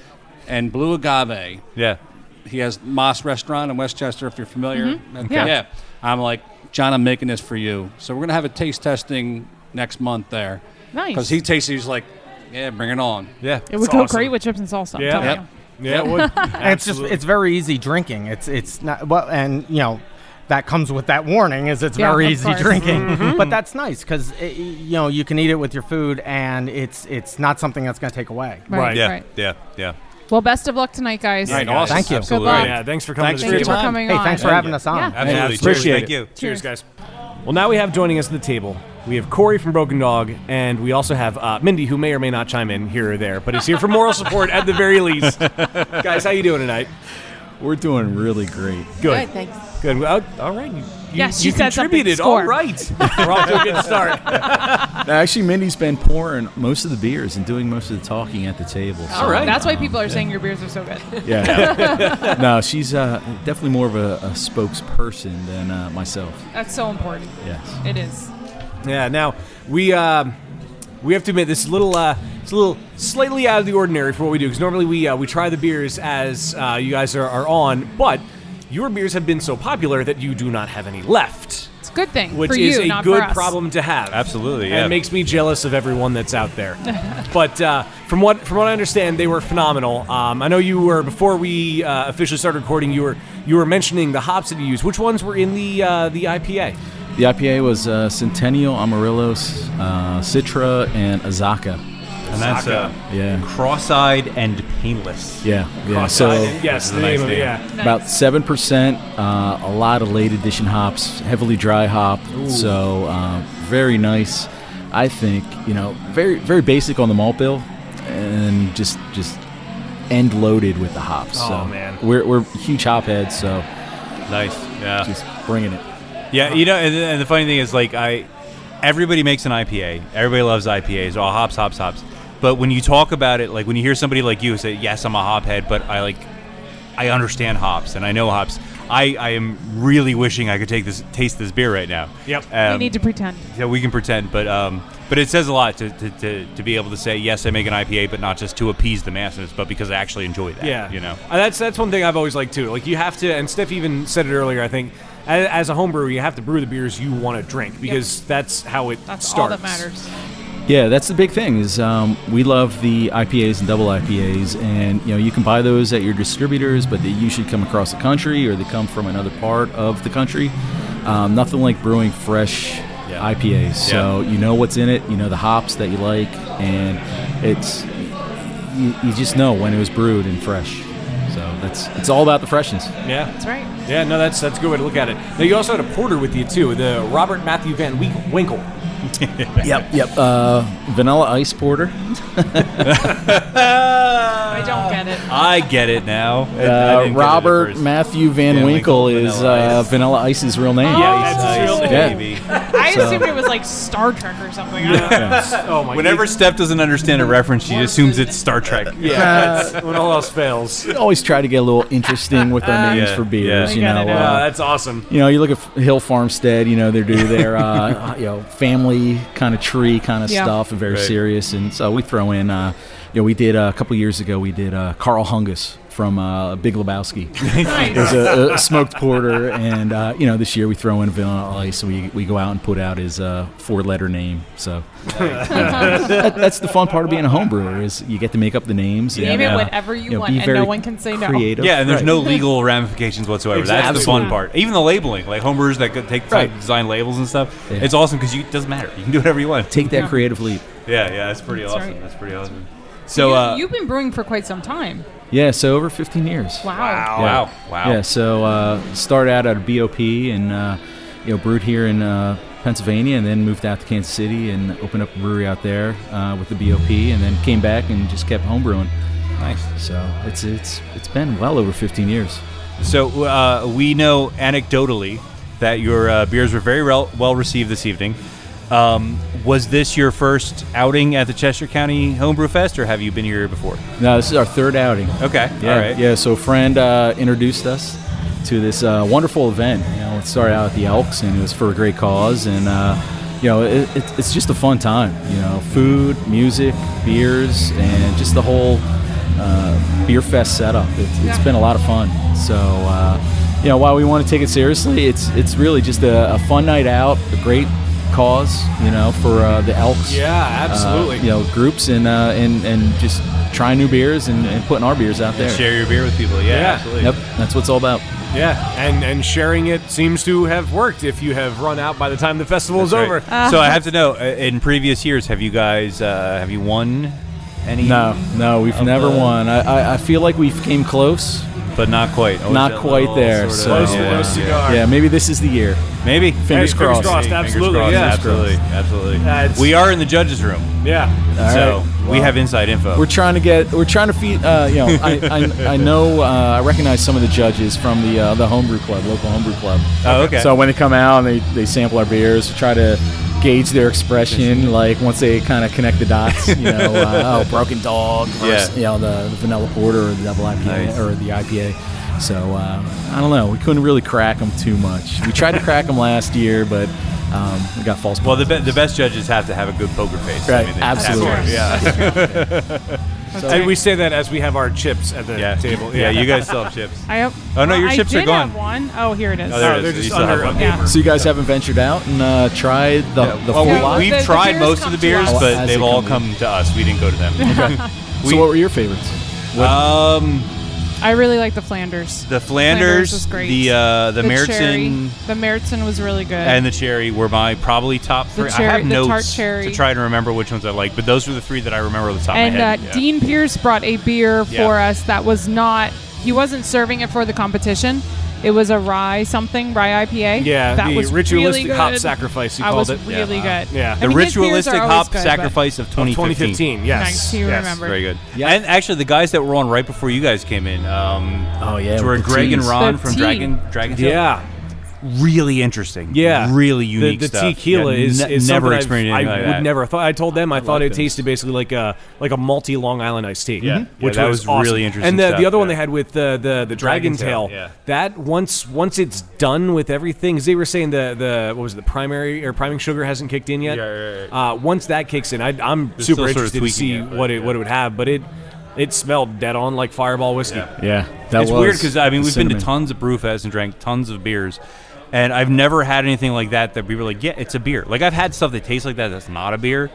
S9: and blue agave.
S3: Yeah.
S9: He has Moss Restaurant in Westchester, if you're familiar.
S3: Okay.
S9: Yeah. I'm like, John, I'm making this for you. So we're gonna have a taste testing next month there.
S6: Nice.
S9: Because he tasted, he's like, yeah, bring it on.
S3: Yeah.
S6: It would go great with chips and salsa. I'm telling
S9: Yep.
S6: you.
S5: Yeah, it would.
S10: And it's very easy drinking. It's not well, and that comes with that warning is it's very
S6: of
S10: easy
S6: course.
S10: drinking. But that's nice because you can eat it with your food and it's not something that's going to take away.
S6: Right.
S3: Yeah.
S6: Right.
S3: Yeah. Yeah.
S6: Well, best of luck tonight, guys.
S10: Right, awesome. Thank you.
S6: Good luck.
S5: Yeah, thanks for coming.
S6: Thank you for coming
S10: Hey,
S6: on.
S10: thanks for having us on.
S6: Yeah.
S3: Absolutely.
S5: Appreciate
S3: Thank
S5: it.
S3: you.
S5: Cheers, guys. Well, now we have joining us at the table. We have Corey from Broken Dog, and we also have Mindy, who may or may not chime in here or there, but is here for moral support at the very least. Guys, how you doing tonight?
S22: We're doing really great.
S5: Good.
S23: Good, thanks.
S5: Good. Well, all right.
S6: Yes,
S5: you
S6: she said something.
S5: contributed.
S6: Score.
S5: All right. We're off to a good start.
S22: Actually, Mindy's been pouring most of the beers and doing most of the talking at the table. So,
S6: All right. That's why people are saying your beers are so good.
S22: Yeah. No, she's definitely more of a spokesperson than myself.
S6: That's so important.
S22: Yes.
S6: It is.
S5: Yeah. Now we have to admit this is it's a little slightly out of the ordinary for what we do because normally we try the beers as you guys are on, but your beers have been so popular that you do not have any left.
S6: It's a good thing
S5: Which
S6: for
S5: is
S6: you,
S5: a
S6: not
S5: good
S6: for us.
S5: problem to have.
S3: Absolutely,
S5: And
S3: yeah.
S5: it makes me jealous of everyone that's out there. But from what I understand, they were phenomenal. I know you were before we officially started recording. You were mentioning the hops that you used. Which ones were in the IPA?
S22: The IPA was Centennial, Amarillos, Citra, and Azaka.
S3: And that's cross-eyed and painless.
S22: Yeah.
S5: Cross-eyed,
S22: So
S5: yes, the name of it. Yeah.
S22: about 7%. A lot of late edition hops, heavily dry hop. So very nice. I think very very basic on the malt bill, and just end loaded with the hops.
S5: Oh,
S22: so
S5: man.
S22: we're huge hop heads. So
S3: nice. Yeah.
S22: just bringing it.
S3: Yeah. And the funny thing is, everybody makes an IPA. Everybody loves IPAs. All hops. But when you talk about it, like when you hear somebody like you say, "Yes, I'm a hop head, but I understand hops and I know hops." I am really wishing I could taste this beer right now.
S5: Yep.
S6: We need to pretend.
S3: Yeah, we can pretend, but it says a lot to be able to say, yes, I make an IPA, but not just to appease the masses, but because I actually enjoy that.
S5: Yeah.
S3: That's
S5: one thing I've always liked too. Like you have to, and Steph even said it earlier. I think as a home brewer, you have to brew the beers you want to drink because that's how it
S6: That's
S5: starts.
S6: all that matters.
S22: Yeah, that's the big thing is we love the IPAs and double IPAs, and you can buy those at your distributors, but they usually come across the country or they come from another part of the country. Nothing like brewing fresh IPAs. So you know what's in it, you know the hops that you like, and you just know when it was brewed and fresh. So it's all about the freshness.
S5: Yeah,
S6: that's right.
S5: Yeah, no, that's a good way to look at it. Now you also had a porter with you too, the Robert Matthew Van Winkle.
S22: Yep. Vanilla ice porter.
S6: I don't get it.
S3: I get it now.
S22: Robert Matthew Van Winkle is Vanilla Ice's real name.
S5: Yeah, that's his real name.
S6: I assumed it was like Star Trek or something. I don't know.
S5: Oh my!
S3: Whenever Steph doesn't understand a reference, she assumes it's Star Trek.
S5: Yeah, when all else fails.
S22: We always try to get a little interesting with our names for beers.
S5: That's awesome.
S22: You look at Hill Farmstead. They do their family kind of tree kind of stuff, and very serious. And so we throw in. We did a couple years ago. We did Carl Hungus from Big Lebowski. It was a smoked porter, and this year we throw in Vanilla Ice. So we go out and put out his 4-letter name. So that's the fun part of being a home brewer is you get to make up the names.
S6: Name it whatever you want, and no one can say
S22: creative.
S6: no.
S3: Yeah, and there's no legal ramifications whatsoever.
S22: Exactly.
S3: That's the fun part. Even the labeling, like homebrewers that take design labels and stuff, it's awesome because it doesn't matter. You can do whatever you want.
S22: Take that creative leap.
S3: Yeah, that's pretty awesome.
S6: right.
S3: That's pretty awesome.
S6: So you've been brewing for quite some time.
S22: Yeah, so over 15 years.
S6: Wow.
S22: Yeah, so started out at a BOP and brewed here in Pennsylvania, and then moved out to Kansas City and opened up a brewery out there with the BOP, and then came back and just kept homebrewing.
S3: Nice.
S22: So it's been well over 15 years.
S3: So we know anecdotally that your beers were very well received this evening. Was this your first outing at the Chester County Homebrew Fest, or have you been here before?
S22: No, this is our third outing.
S3: Okay,
S22: yeah,
S3: all right.
S22: Yeah, so a friend introduced us to this wonderful event. You know, it started out at the Elks, and it was for a great cause, and you know, it's just a fun time. You know, food, music, beers, and just the whole beer fest setup. It's been a lot of fun. So, you know, while we want to take it seriously, it's really just a fun night out, a great cause, you know, for the Elks.
S5: Yeah, absolutely.
S22: You know, groups and just trying new beers and putting our beers out there.
S3: Share your beer with people. Yeah, absolutely.
S22: Yep, that's what it's all about.
S5: Yeah, and sharing it seems to have worked if you have run out by the time the festival is over.
S3: So I have to know, in previous years, have you guys have you won any?
S22: No, we've never won. I feel like we came close,
S3: but not quite.
S22: Not quite there. So yeah, maybe this is the year.
S3: Maybe.
S22: Fingers crossed.
S5: Absolutely.
S3: Absolutely. We are in the judges' room.
S5: Yeah.
S3: So we have inside info.
S22: We're trying to feed. You know, I know. I recognize some of the judges from the homebrew club, local homebrew club.
S3: Oh, okay.
S22: So when they come out and they sample our beers, we try to gauge their expression. Like once they kind of connect the dots, you know, Broken Dog versus you know the vanilla porter or the double IPA or the IPA. So I don't know. We couldn't really crack them too much. We tried to crack them last year, but we got false.
S3: Well, the best judges have to have a good poker face.
S22: Right.
S3: I mean,
S22: Absolutely.
S5: And we say that as we have our chips at the table.
S3: Yeah, you guys still have chips.
S6: Oh
S3: no, your chips are gone.
S6: I did have one. Oh, here it is.
S3: Oh, there
S5: they're
S3: it is.
S5: just under a paper.
S22: So you guys haven't ventured out and tried the full lot?
S3: We've tried most of the beers,
S22: us.
S3: but
S22: As
S3: they've
S22: they
S3: all
S22: come
S3: come to us. We didn't go to them.
S22: So what were your favorites?
S6: I really like the Flanders.
S3: The Flanders
S6: was great.
S3: the Meritzen,
S6: the Meritzen was really good,
S3: and the Cherry were my probably top three. I have
S6: the tart
S3: notes
S6: cherry.
S3: to try to remember which ones I like, but those were the three that I remember off the top of my head.
S6: And Dean Pierce brought a beer for us that was not. He wasn't serving it for the competition. It was a rye IPA.
S5: Yeah,
S6: that
S5: the
S6: was
S5: ritualistic
S6: really
S5: hop
S6: good.
S5: sacrifice. You
S6: That
S5: called
S6: was
S5: it.
S6: really good.
S5: Yeah,
S3: The ritualistic hop sacrifice of 2015.
S5: Yes,
S6: Nice to remember.
S3: Very good. Yeah, and actually, the guys that were on right before you guys came in, were Greg and Ron from Dragon Tail.
S5: Yeah.
S3: Really interesting.
S5: Yeah,
S3: really unique
S5: the
S3: stuff.
S5: tequila is
S3: never
S5: something
S3: experienced anything
S5: I
S3: like
S5: would
S3: that.
S5: never thought. I told them I thought it tasted basically like a malty Long Island iced tea.
S3: Yeah.
S5: which
S3: that was
S5: awesome.
S3: really interesting
S5: And the
S3: stuff,
S5: other one they had with the Dragon Tail.
S3: yeah.
S5: That once it's done with everything, because they were saying the what was it, the priming sugar hasn't kicked in yet.
S3: Yeah.
S5: Once that kicks in, I'm
S3: They're
S5: super
S3: still sort of
S5: interested to see
S3: tweaking it,
S5: what it would have, but it smelled dead on like Fireball whiskey.
S22: Yeah,
S3: It's weird because we've been to tons of brewfests and drank tons of beers, and I've never had anything like that we were like, yeah, it's a beer. Like I've had stuff that tastes like that's not a beer,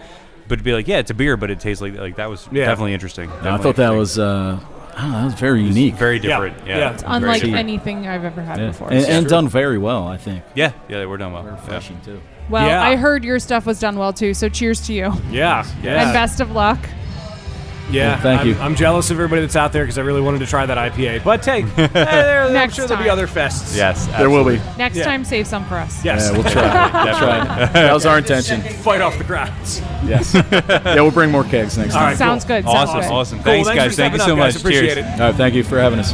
S3: but to be like, yeah, it's a beer, but it tastes like that was definitely interesting.
S22: I thought that was that was very unique,
S3: very different. Yeah.
S6: It's unlike anything I've ever had before.
S22: and done very well, I think.
S3: Yeah, they were done well.
S22: Refreshing too.
S6: Well, I heard your stuff was done well too, so cheers to you.
S5: Yeah.
S6: And best of luck.
S5: Yeah,
S22: well, thank you.
S5: I'm jealous of everybody that's out there because I really wanted to try that IPA. But hey, I'm sure there'll be other fests.
S3: Yes,
S22: there will be.
S6: Next time, save some for us.
S5: Yes,
S22: yeah, we'll try. That was our intention.
S5: Fight off the crowds.
S22: Yes. Yeah, we'll bring more kegs next time.
S6: All right, Sounds good.
S3: Awesome.
S5: Cool,
S3: Thanks, guys. Thank you so much.
S5: Appreciate it.
S22: All right, thank you for having us.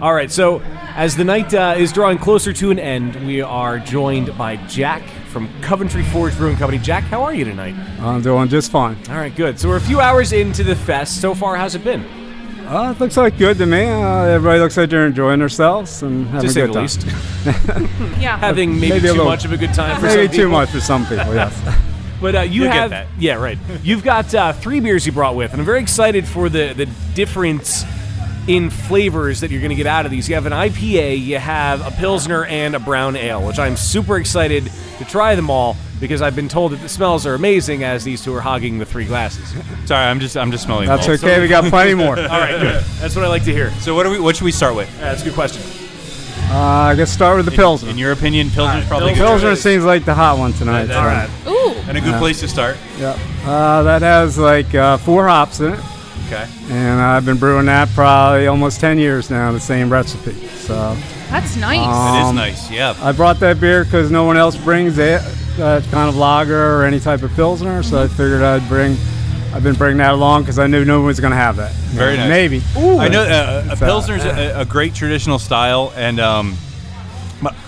S5: All right, so as the night is drawing closer to an end, we are joined by Jack from Coventry Forge Brewing Company. Jack, how are you tonight?
S11: I'm doing just fine.
S5: All right, good. So we're a few hours into the fest. So far, how's it been?
S11: It looks like good to me. Everybody looks like they're enjoying themselves and having a good time.
S5: least.
S6: Yeah.
S5: Having maybe too much of a good time for some
S11: maybe
S5: people.
S11: too much for some people, yes.
S5: But you
S3: You'll
S5: have,
S3: get that.
S5: yeah, right. You've got 3 beers you brought with, and I'm very excited for the difference in flavors that you're going to get out of these. You have an IPA, you have a Pilsner, and a brown ale, which I'm super excited to try them all because I've been told that the smells are amazing as these two are hogging the 3 glasses.
S3: Sorry, I'm just smelling.
S11: That's
S3: them all.
S11: okay. We got plenty more.
S5: All right, good. That's what I like to hear.
S3: So what should we start with?
S5: That's a good question.
S11: I guess start with the Pilsner.
S3: In your opinion, Pilsner's probably good.
S11: Pilsner seems like the hot one tonight.
S3: All right.
S6: Ooh.
S3: And a good place to start.
S11: Yeah. That has like 4 hops in it.
S3: Okay.
S11: And I've been brewing that probably almost 10 years now, the same recipe. So
S6: That's nice.
S3: It is nice, yeah.
S11: I brought that beer because no one else brings it, that kind of lager or any type of Pilsner, so I figured I've been bringing that along because I knew no one was going to have that.
S3: Very nice.
S11: Maybe.
S3: I know a Pilsner's a great traditional style, and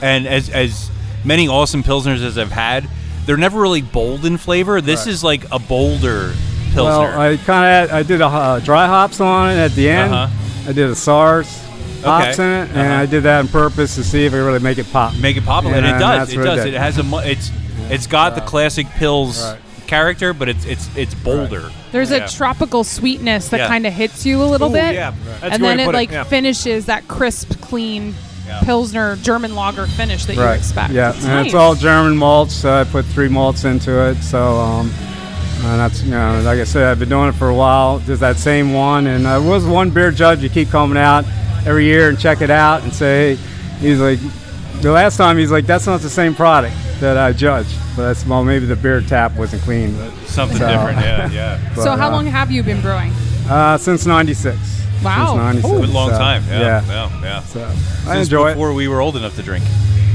S3: as many awesome pilsners as I've had, they're never really bold in flavor. This is like a bolder pilsner.
S11: Well, I did a dry hops on it at the end. I did a SARS hops in it, and I did that on purpose to see if it really make it pop.
S3: Make it pop, and it does. It does. It has it's got the classic Pils character, but it's bolder.
S6: There's a tropical sweetness that kind of hits you a little bit, and then it finishes that crisp, clean Pilsner German lager finish that you expect.
S11: Yeah,
S6: it's
S11: and
S6: nice.
S11: it's all German malts. So I put 3 malts into it. So and that's like I said, I've been doing it for a while. Just that same one, and I was one beer judge. You keep coming out every year and check it out and say, he's like, the last time he's like, that's not the same product that I judged. But that's maybe the beer tap wasn't clean. But,
S3: something different, yeah.
S6: But, so how long have you been brewing?
S11: Since '96.
S6: Wow,
S11: since 96,
S3: good long time.
S11: Yeah. So I enjoy it.
S3: Before we were old enough to drink.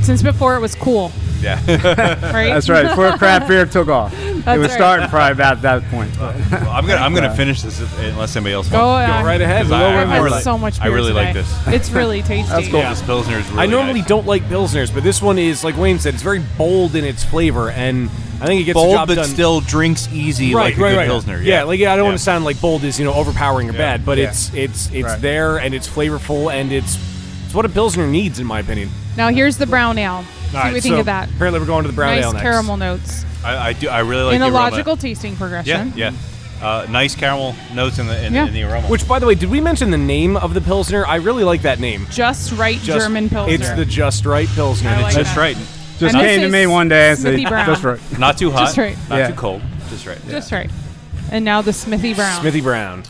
S6: Since before it was cool.
S3: Yeah.
S6: Right?
S11: That's right. Before craft beer took off. It was starting probably about that point.
S3: Well, I'm gonna finish this unless somebody else wants.
S6: Go
S5: right ahead.
S6: I've had so much beer
S3: I really
S6: today.
S3: like this.
S6: It's really tasty.
S3: That's cool. This Pilsner is really
S5: I normally
S3: nice.
S5: don't like Pilsners, but this one is, like Wayne said, it's very bold in its flavor, and I think it gets
S3: bold,
S5: the job
S3: but
S5: done.
S3: still drinks easy like a good Pilsner.
S5: Yeah, like I don't want to sound like bold is overpowering or bad, but it's
S11: Right.
S5: there and it's flavorful and it's what a Pilsner needs in my opinion.
S6: Now here's the brown ale. See what we think of that.
S5: Apparently we're going to the brown ale
S6: Nice
S5: next.
S6: caramel notes.
S3: I do. I really like
S6: In
S3: the
S6: a
S3: aroma.
S6: logical tasting progression.
S3: Yeah. Nice caramel notes in the aroma.
S5: Which, by the way, did we mention the name of the Pilsner? I really like that name.
S6: Just Right German Pilsner.
S5: It's the Just Right Pilsner.
S6: I like
S3: Just
S6: that.
S3: right.
S11: Just
S6: And
S11: came
S6: this
S11: to me
S6: is
S11: one day and said,
S6: Smithy Brown.
S11: just right.
S3: Not too hot.
S6: Just right.
S3: Not too cold. Just right.
S6: Just right. And now the Smithy Brown.
S5: Smithy Brown.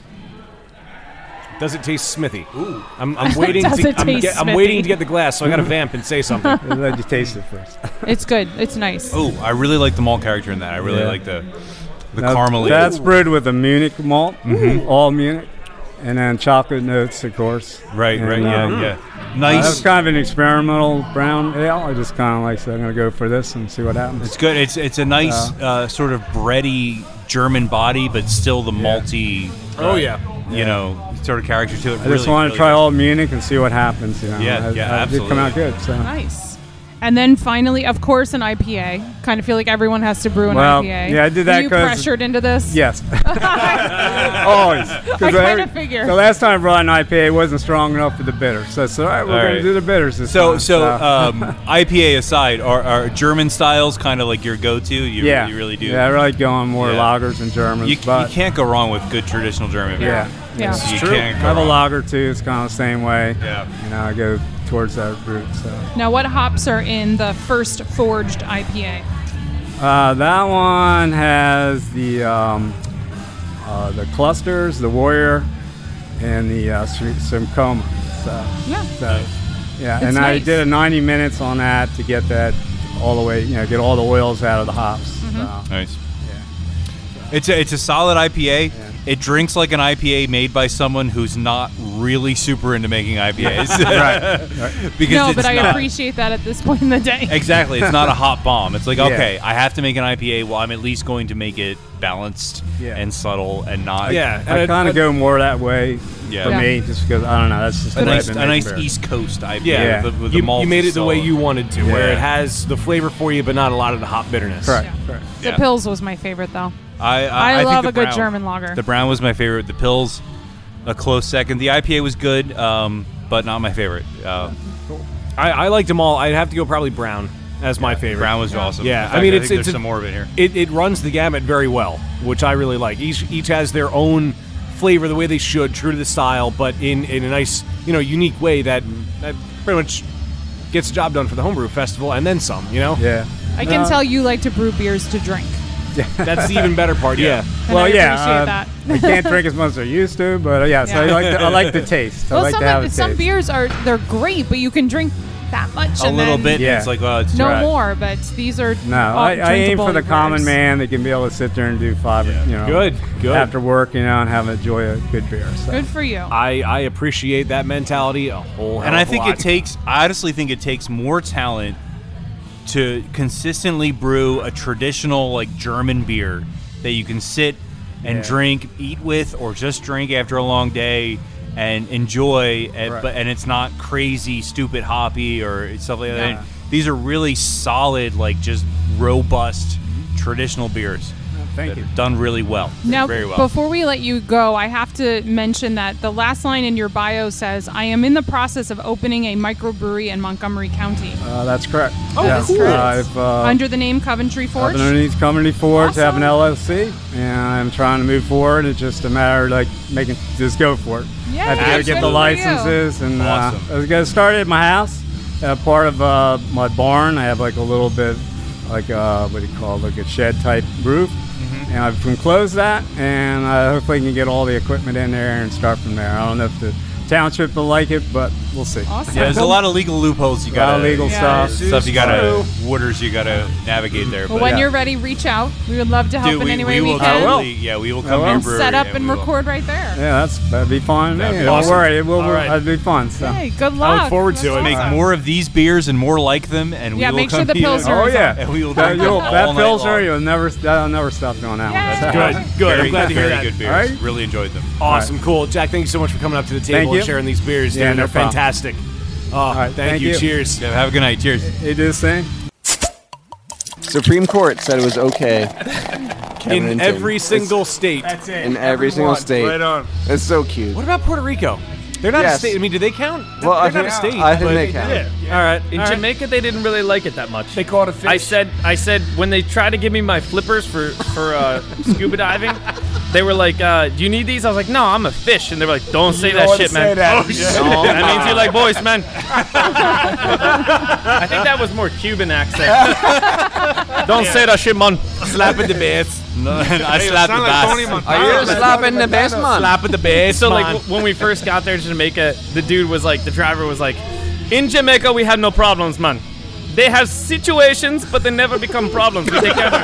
S5: Does it taste Smithy? Ooh. I'm waiting
S6: Does it
S5: I'm
S6: taste
S5: waiting
S6: Smithy?
S5: to get the glass, so I got to vamp and say something.
S11: Let you taste it first.
S6: It's good. It's nice.
S3: Oh, I really like the malt character in that. I really like the caramel.
S11: That's brewed with a Munich malt, all Munich, and then chocolate notes, of course.
S3: Right.
S11: And,
S3: Yeah. Nice.
S11: That was kind of an experimental brown ale. I just kind of like said, I'm going to go for this and see what happens.
S3: It's good. It's a nice sort of bready German body, but still the malty. Sort of character to it.
S11: I just want to try all Munich and see what happens.
S3: Yeah,
S11: It did
S3: absolutely.
S11: come out good. So.
S6: Nice. And then finally, of course, an IPA. Kind of feel like everyone has to brew an IPA.
S11: Yeah, I did that.
S6: Were you pressured into this?
S11: Yes. Always.
S6: I kind of figured.
S11: The last time I brought an IPA, it wasn't strong enough for the bitters. So I said, all right, we're going to do the bitters this time.
S3: IPA aside, are German styles kind of like your go-to? You really do.
S11: Yeah, I really go on more lagers and Germans.
S3: You can't go wrong with good traditional German beer.
S6: Yeah.
S3: You
S11: True.
S3: can't
S11: I
S3: go
S11: have a
S3: wrong.
S11: lager too. It's kind of the same way.
S3: Yeah.
S11: I go towards that route. So.
S6: Now, what hops are in the first forged IPA?
S11: That one has the clusters, the warrior, and the Simcoe. So,
S6: It's
S11: and I
S6: nice.
S11: did a 90 minutes on that to get that all the way, get all the oils out of the hops. So.
S3: Nice. It's a solid IPA. It drinks like an IPA made by someone who's not really super into making IPAs.
S11: right.
S3: Because
S6: No,
S3: it's
S6: but I
S3: not-
S6: appreciate that at this point in the day.
S3: Exactly. It's not a hot bomb. It's like,
S11: Yeah.
S3: okay, I have to make an IPA. Well, I'm at least going to make it balanced and subtle and not.
S11: I kind of go more that way for me, just because I don't know. That's just
S3: a
S11: the way
S3: nice,
S11: I've been
S3: a nice
S11: making beer.
S3: East Coast IPA.
S5: Yeah,
S3: With the malt
S5: you made it the way
S3: solid.
S5: you wanted to, where
S3: Yeah.
S5: it has the flavor for you, but not a lot of the hop bitterness.
S11: Correct.
S6: The Pils was my favorite, though.
S3: I think
S6: love
S3: the
S6: a good
S3: brown-
S6: German lager.
S3: The brown was my favorite. The Pils, a close second. The IPA was good, but not my favorite.
S5: I liked them all. I'd have to go probably brown as my favorite.
S3: Brown was awesome.
S5: Yeah,
S3: In fact,
S5: I mean,
S3: I
S5: it's
S3: think there's
S5: it's
S3: some more of it here.
S5: It runs the gamut very well, which I really like. Each has their own flavor, the way they should, true to the style, but in a nice, unique way that pretty much gets the job done for the Homebrew Festival and then some.
S11: Yeah.
S6: I can tell you like to brew beers to drink.
S5: That's the even better part. Yeah.
S6: And I appreciate that.
S11: I can't drink as much as I used to, but so I like the taste.
S6: Well,
S11: I like to have a
S6: some
S11: taste.
S6: beers they're great, but you can drink that much
S3: A
S6: and
S3: little
S6: then
S3: bit. It's like, it's
S6: no
S3: right.
S6: more. But these are
S11: No,
S6: all
S11: I aim for the
S6: drinkable
S11: common
S6: beers.
S11: man that can be able to sit there and do five,
S5: Good.
S11: after work, and have enjoy a good beer. So.
S6: Good for you.
S5: I appreciate that mentality a whole hell
S3: And I
S5: of a
S3: think
S5: lot.
S3: I honestly think it takes more talent to consistently brew a traditional like German beer that you can sit and drink, eat with, or just drink after a long day and enjoy. And it's not crazy, stupid hoppy or stuff like that. these are really solid, like just robust traditional beers.
S11: Thank you.
S3: Done really well.
S6: Now,
S3: very well.
S6: before we let you go, I have to mention that the last line in your bio says, "I am in the process of opening a microbrewery in Montgomery County."
S11: That's correct.
S6: Oh,
S11: yeah.
S6: that's correct.
S11: I've,
S6: Under the name Coventry Forge?
S11: Underneath Coventry Forge, have an LLC, and I'm trying to move forward. It's just a matter of just go for it.
S6: Yeah,
S11: I have to go get the licenses, and I was going to start at my house. Part of my barn, I have like a little bit, like what do you call it, like a shed type roof. And I can close that, and hopefully can get all the equipment in there and start from there. I don't know if the township will like it, but we'll see.
S6: Awesome.
S3: Yeah, there's a lot of legal loopholes you got.
S11: Legal stuff
S3: you gotta waters you gotta navigate there.
S6: Well, when you're ready, reach out. We would love to help in any way we can.
S3: We will come to your brewery.
S6: Set up and record right there.
S11: Yeah, that'd be fun. Don't worry, that'd be fun. So.
S6: Hey, good luck.
S3: I look forward to it. Make more of these beers and more like them, and we will
S6: make
S3: come
S6: sure the
S3: to you.
S6: Pilsner is
S11: yeah,
S3: and we will
S11: that
S3: drink them all night
S11: Pilsner,
S3: long.
S11: that'll never stop doing that one.
S2: Good.
S3: Very,
S2: I'm glad to hear
S3: very
S2: that.
S3: good beers.
S11: All right.
S3: Really enjoyed them.
S2: Awesome, cool. Jack, thank you so much for coming up to the
S11: Thank
S2: table
S11: you.
S2: and sharing these beers.
S11: Yeah,
S2: Dude,
S11: no
S2: they're
S11: problem.
S2: fantastic. Thank you. Cheers.
S3: Yeah, have a good night. Cheers.
S11: You do the same.
S12: Supreme Court said it was okay. Kevin
S2: In
S12: and
S2: every
S12: Tim.
S2: single state.
S12: That's it. In every single state.
S2: Right on.
S12: It's so cute.
S2: What about Puerto Rico? They're not a
S12: Yes.
S2: state. I mean, do they count?
S12: Well,
S2: They're
S12: I
S2: not
S12: think-
S2: a state.
S12: I think
S2: but-
S12: they count.
S17: All right. In Jamaica, they didn't really like it that much. They called it a fish. I said when they tried to give me my flippers for scuba diving, they were like, "Do you need these?" I was like, "No, I'm a fish." And they were like, "Don't say that shit, man."
S2: Oh, shit.
S17: No, that means you like boys, man. I think that was more Cuban accent. Don't say that shit, man.
S2: Slapping the bass.
S3: No, I slapped the bass.
S12: Are you slapping the bass, man?
S2: Slapping the bass,
S17: So
S2: man.
S17: like when we first got there to Jamaica, the driver was like, "In Jamaica we have no problems, man. They have situations, but they never become problems. We take care of them."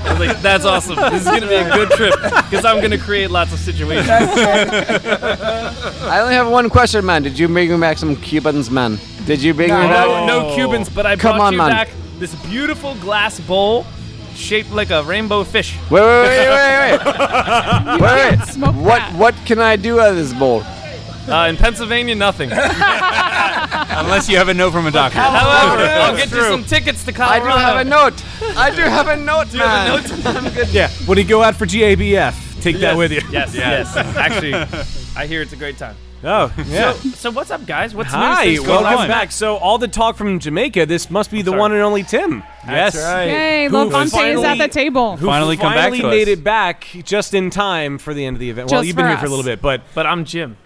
S17: I was like, "That's awesome. This is gonna be a good trip because I'm gonna create lots of situations."
S12: I only have one question, man. Did you bring me back some Cubans, man? Did you bring me back?
S17: No Cubans, but I
S12: Come
S17: brought
S12: on,
S17: you
S12: man.
S17: back this beautiful glass bowl shaped like a rainbow fish.
S12: Wait. What can I do out of this bowl?
S17: In Pennsylvania, nothing.
S3: Unless you have a note from a doctor.
S17: However, I'll get you some tickets to
S12: I
S17: Colorado.
S12: do have a note. I do have a note,
S17: Do you have a
S12: man.
S17: note?
S12: I'm good.
S2: Yeah. When you go out for GABF, take that with you.
S17: Yes. Actually, I hear it's a great time.
S2: Oh, yeah.
S17: So what's up, guys? What's
S2: Hi,
S17: new since
S2: welcome
S17: last
S2: back. So all the talk from Jamaica, this must be the one and only Tim.
S3: Yes.
S2: That's right.
S6: Yay,
S2: Who
S6: Levante is at the table.
S2: Who
S3: Finally come back to us.
S2: made it back just in time for the end of the event. Well,
S6: Just
S2: you've been
S6: for
S2: here for a
S6: us.
S2: little bit, but
S17: I'm Jim.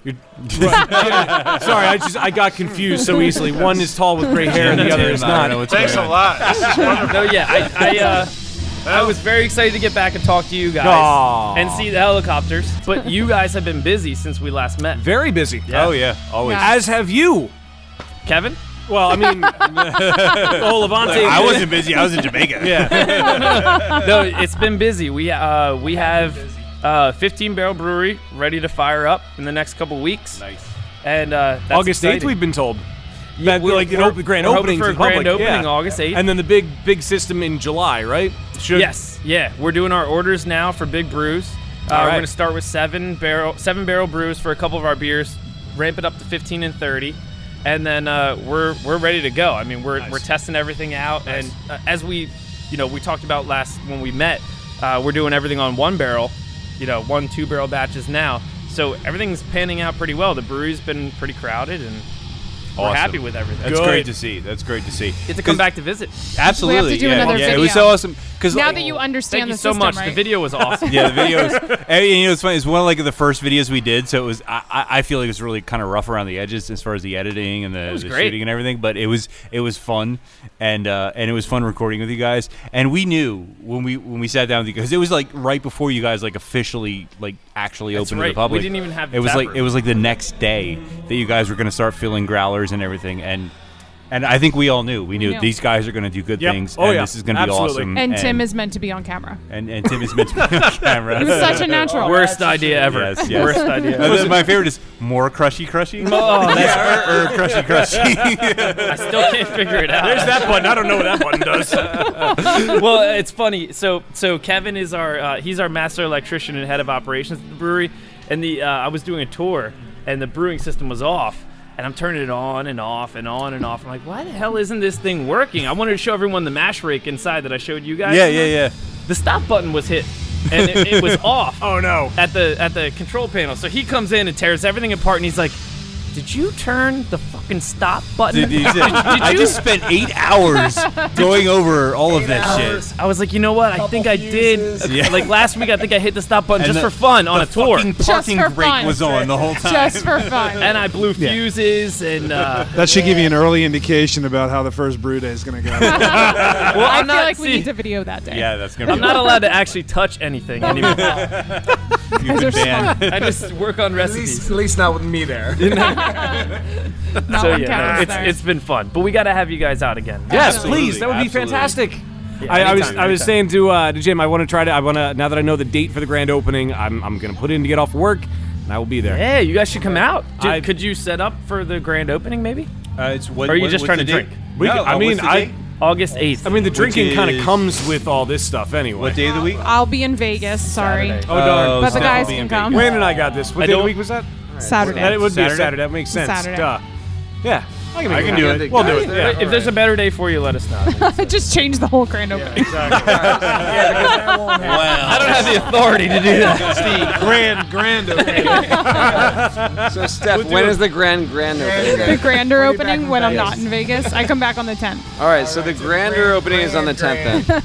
S2: Sorry, I got confused so easily. One is tall with gray hair, and the other is not.
S16: Thanks a lot. This is wonderful.
S17: No, yeah, I was very excited to get back and talk to you guys
S2: Aw.
S17: and see the helicopters. But you guys have been busy since we last met.
S2: Very busy.
S17: Yeah.
S3: Oh yeah, always.
S2: As have you.
S17: Kevin?
S2: Well, I mean, the whole Levante.
S3: I wasn't busy. I was in Jamaica.
S2: Yeah.
S17: No, it's been busy. We have 15-barrel brewery ready to fire up in the next couple weeks.
S3: Nice.
S17: And that's
S2: August 8th,
S17: exciting.
S2: we're being told.
S17: Yeah,
S2: That, like, the grand
S17: we're
S2: opening
S17: hoping
S2: to
S17: for
S2: the
S17: a grand
S2: public.
S17: opening
S2: Yeah.
S17: August 8th.
S2: And then the big system in July, right?
S17: Yes, yeah. We're doing our orders now for big brews.
S2: All
S17: We're
S2: right.
S17: going to start with 7-barrel brews for a couple of our beers, ramp it up to 15 and 30, and then we're ready to go. I mean, we're testing everything out, and as we talked about when we met, we're doing everything on 1-barrel, 1-2-barrel batches now. So everything's panning out pretty well. The brewery's been pretty crowded, and we're
S3: Awesome.
S17: happy with everything.
S3: That's great to see. That's great to see.
S17: Get to come back to visit.
S3: Absolutely.
S6: We have to do
S3: yeah.
S6: another
S3: yeah.
S6: video.
S3: It was so awesome because
S6: Now that you understand
S17: Thank you
S6: the
S17: so
S6: system,
S17: much.
S6: right?
S17: The video was awesome.
S3: yeah, the videos. And, it's funny. It's one of the first videos we did, so it was. I feel like it was really kind of rough around the edges as far as the editing and the
S17: great.
S3: shooting and everything. But it was fun, and it was fun recording with you guys. And we knew when we sat down with you because it was like right before you guys officially actually
S17: That's
S3: opened
S17: right.
S3: to the public.
S17: We didn't even have
S3: it was
S17: tap
S3: like
S17: room.
S3: it was like the next day that you guys were going to start filling growlers and everything and I think we all knew. We knew
S6: knew.
S3: these guys are going to do good
S2: Yep.
S3: things,
S2: Oh,
S3: and
S2: yeah.
S3: this is going to be
S2: Absolutely.
S3: awesome.
S6: And Tim is meant to be on camera.
S3: And Tim is meant to be on camera.
S6: He was such a natural.
S17: Worst idea ever.
S3: Yes, yes.
S17: Worst idea.
S3: And then my favorite is more crushy.
S17: Oh, that's
S3: or crushy.
S17: I still can't figure it out.
S2: There's that button. I don't know what that button does.
S17: Well, it's funny. So Kevin is he's our master electrician and head of operations at the brewery. And I was doing a tour, and the brewing system was off.
S16: and I'm turning it on and off and on and off. I'm like, why the hell isn't this thing working? I wanted to show everyone the mash rake inside that I showed you guys.
S3: Yeah.
S16: The stop button was hit, and it was off.
S5: Oh no!
S16: At the control panel. So he comes in and tears everything apart, and he's like, "Did you turn the fucking stop button?"
S3: I just spent 8 hours going over all of that shit.
S16: I was like, you know what? I think I did.
S3: Yeah.
S16: Like last week, I think I hit the stop button
S3: And
S16: just
S3: the-
S16: for fun on
S3: the
S16: a tour.
S3: fucking parking
S6: Just for
S3: brake
S6: fun.
S3: was on the whole time.
S6: Just for fun.
S16: And I blew fuses and.
S13: That should give you an early indication about how the first brew day is going to go.
S16: Well,
S6: I
S16: I'm
S6: feel
S16: not.
S6: like we need to video that day.
S3: Yeah, that's gonna.
S16: I'm not allowed to actually touch anything anymore.
S3: You've been banned.
S16: I just work on recipes.
S14: At least not with me there.
S6: Not
S16: So
S6: one
S16: yeah,
S6: counts
S16: no,
S6: there.
S16: it's been fun, but we got to have you guys out again.
S5: Yes,
S3: Absolutely,
S5: please. That would be
S3: absolutely.
S5: fantastic.
S16: Yeah,
S5: I was
S16: anytime.
S5: saying to Jim, I want to try to. I want to now that I know the date for the grand opening. I'm gonna put in to get off work, and I will be there.
S16: Yeah, you guys should come out.
S5: I-
S16: Could you set up for the grand opening, maybe?
S3: It's what,
S16: Or are you
S3: what-
S16: just
S3: what's
S16: trying to
S3: the date?
S16: drink?
S3: What's the date?
S16: August 8th.
S5: I mean, the drinking kind of
S3: is-
S5: comes with all this stuff anyway.
S3: What day of the week?
S6: I'll be in Vegas. Sorry.
S16: Saturday.
S5: Oh darn!
S3: Oh,
S6: But the
S3: Steph
S6: guys
S3: will be
S6: can
S3: in
S6: come.
S3: Vegas.
S5: Wayne and I got this. What
S16: I
S5: day of the
S16: don't-
S5: week was that?
S6: Saturday.
S5: That would be a
S3: Saturday?
S5: Saturday. That makes sense.
S6: Saturday.
S5: Duh. Yeah, I
S3: I can do it.
S5: We'll do it. Yeah.
S16: If there's a better day for you, let us know.
S6: Just change the whole grand opening.
S16: I don't have the authority to do that.
S12: Grand opening. So, Steph, when is the grand opening?
S6: The
S12: then?
S6: grander opening when I'm not in Vegas. I come back on the 10th.
S12: All right, so the grander opening is on the 10th then.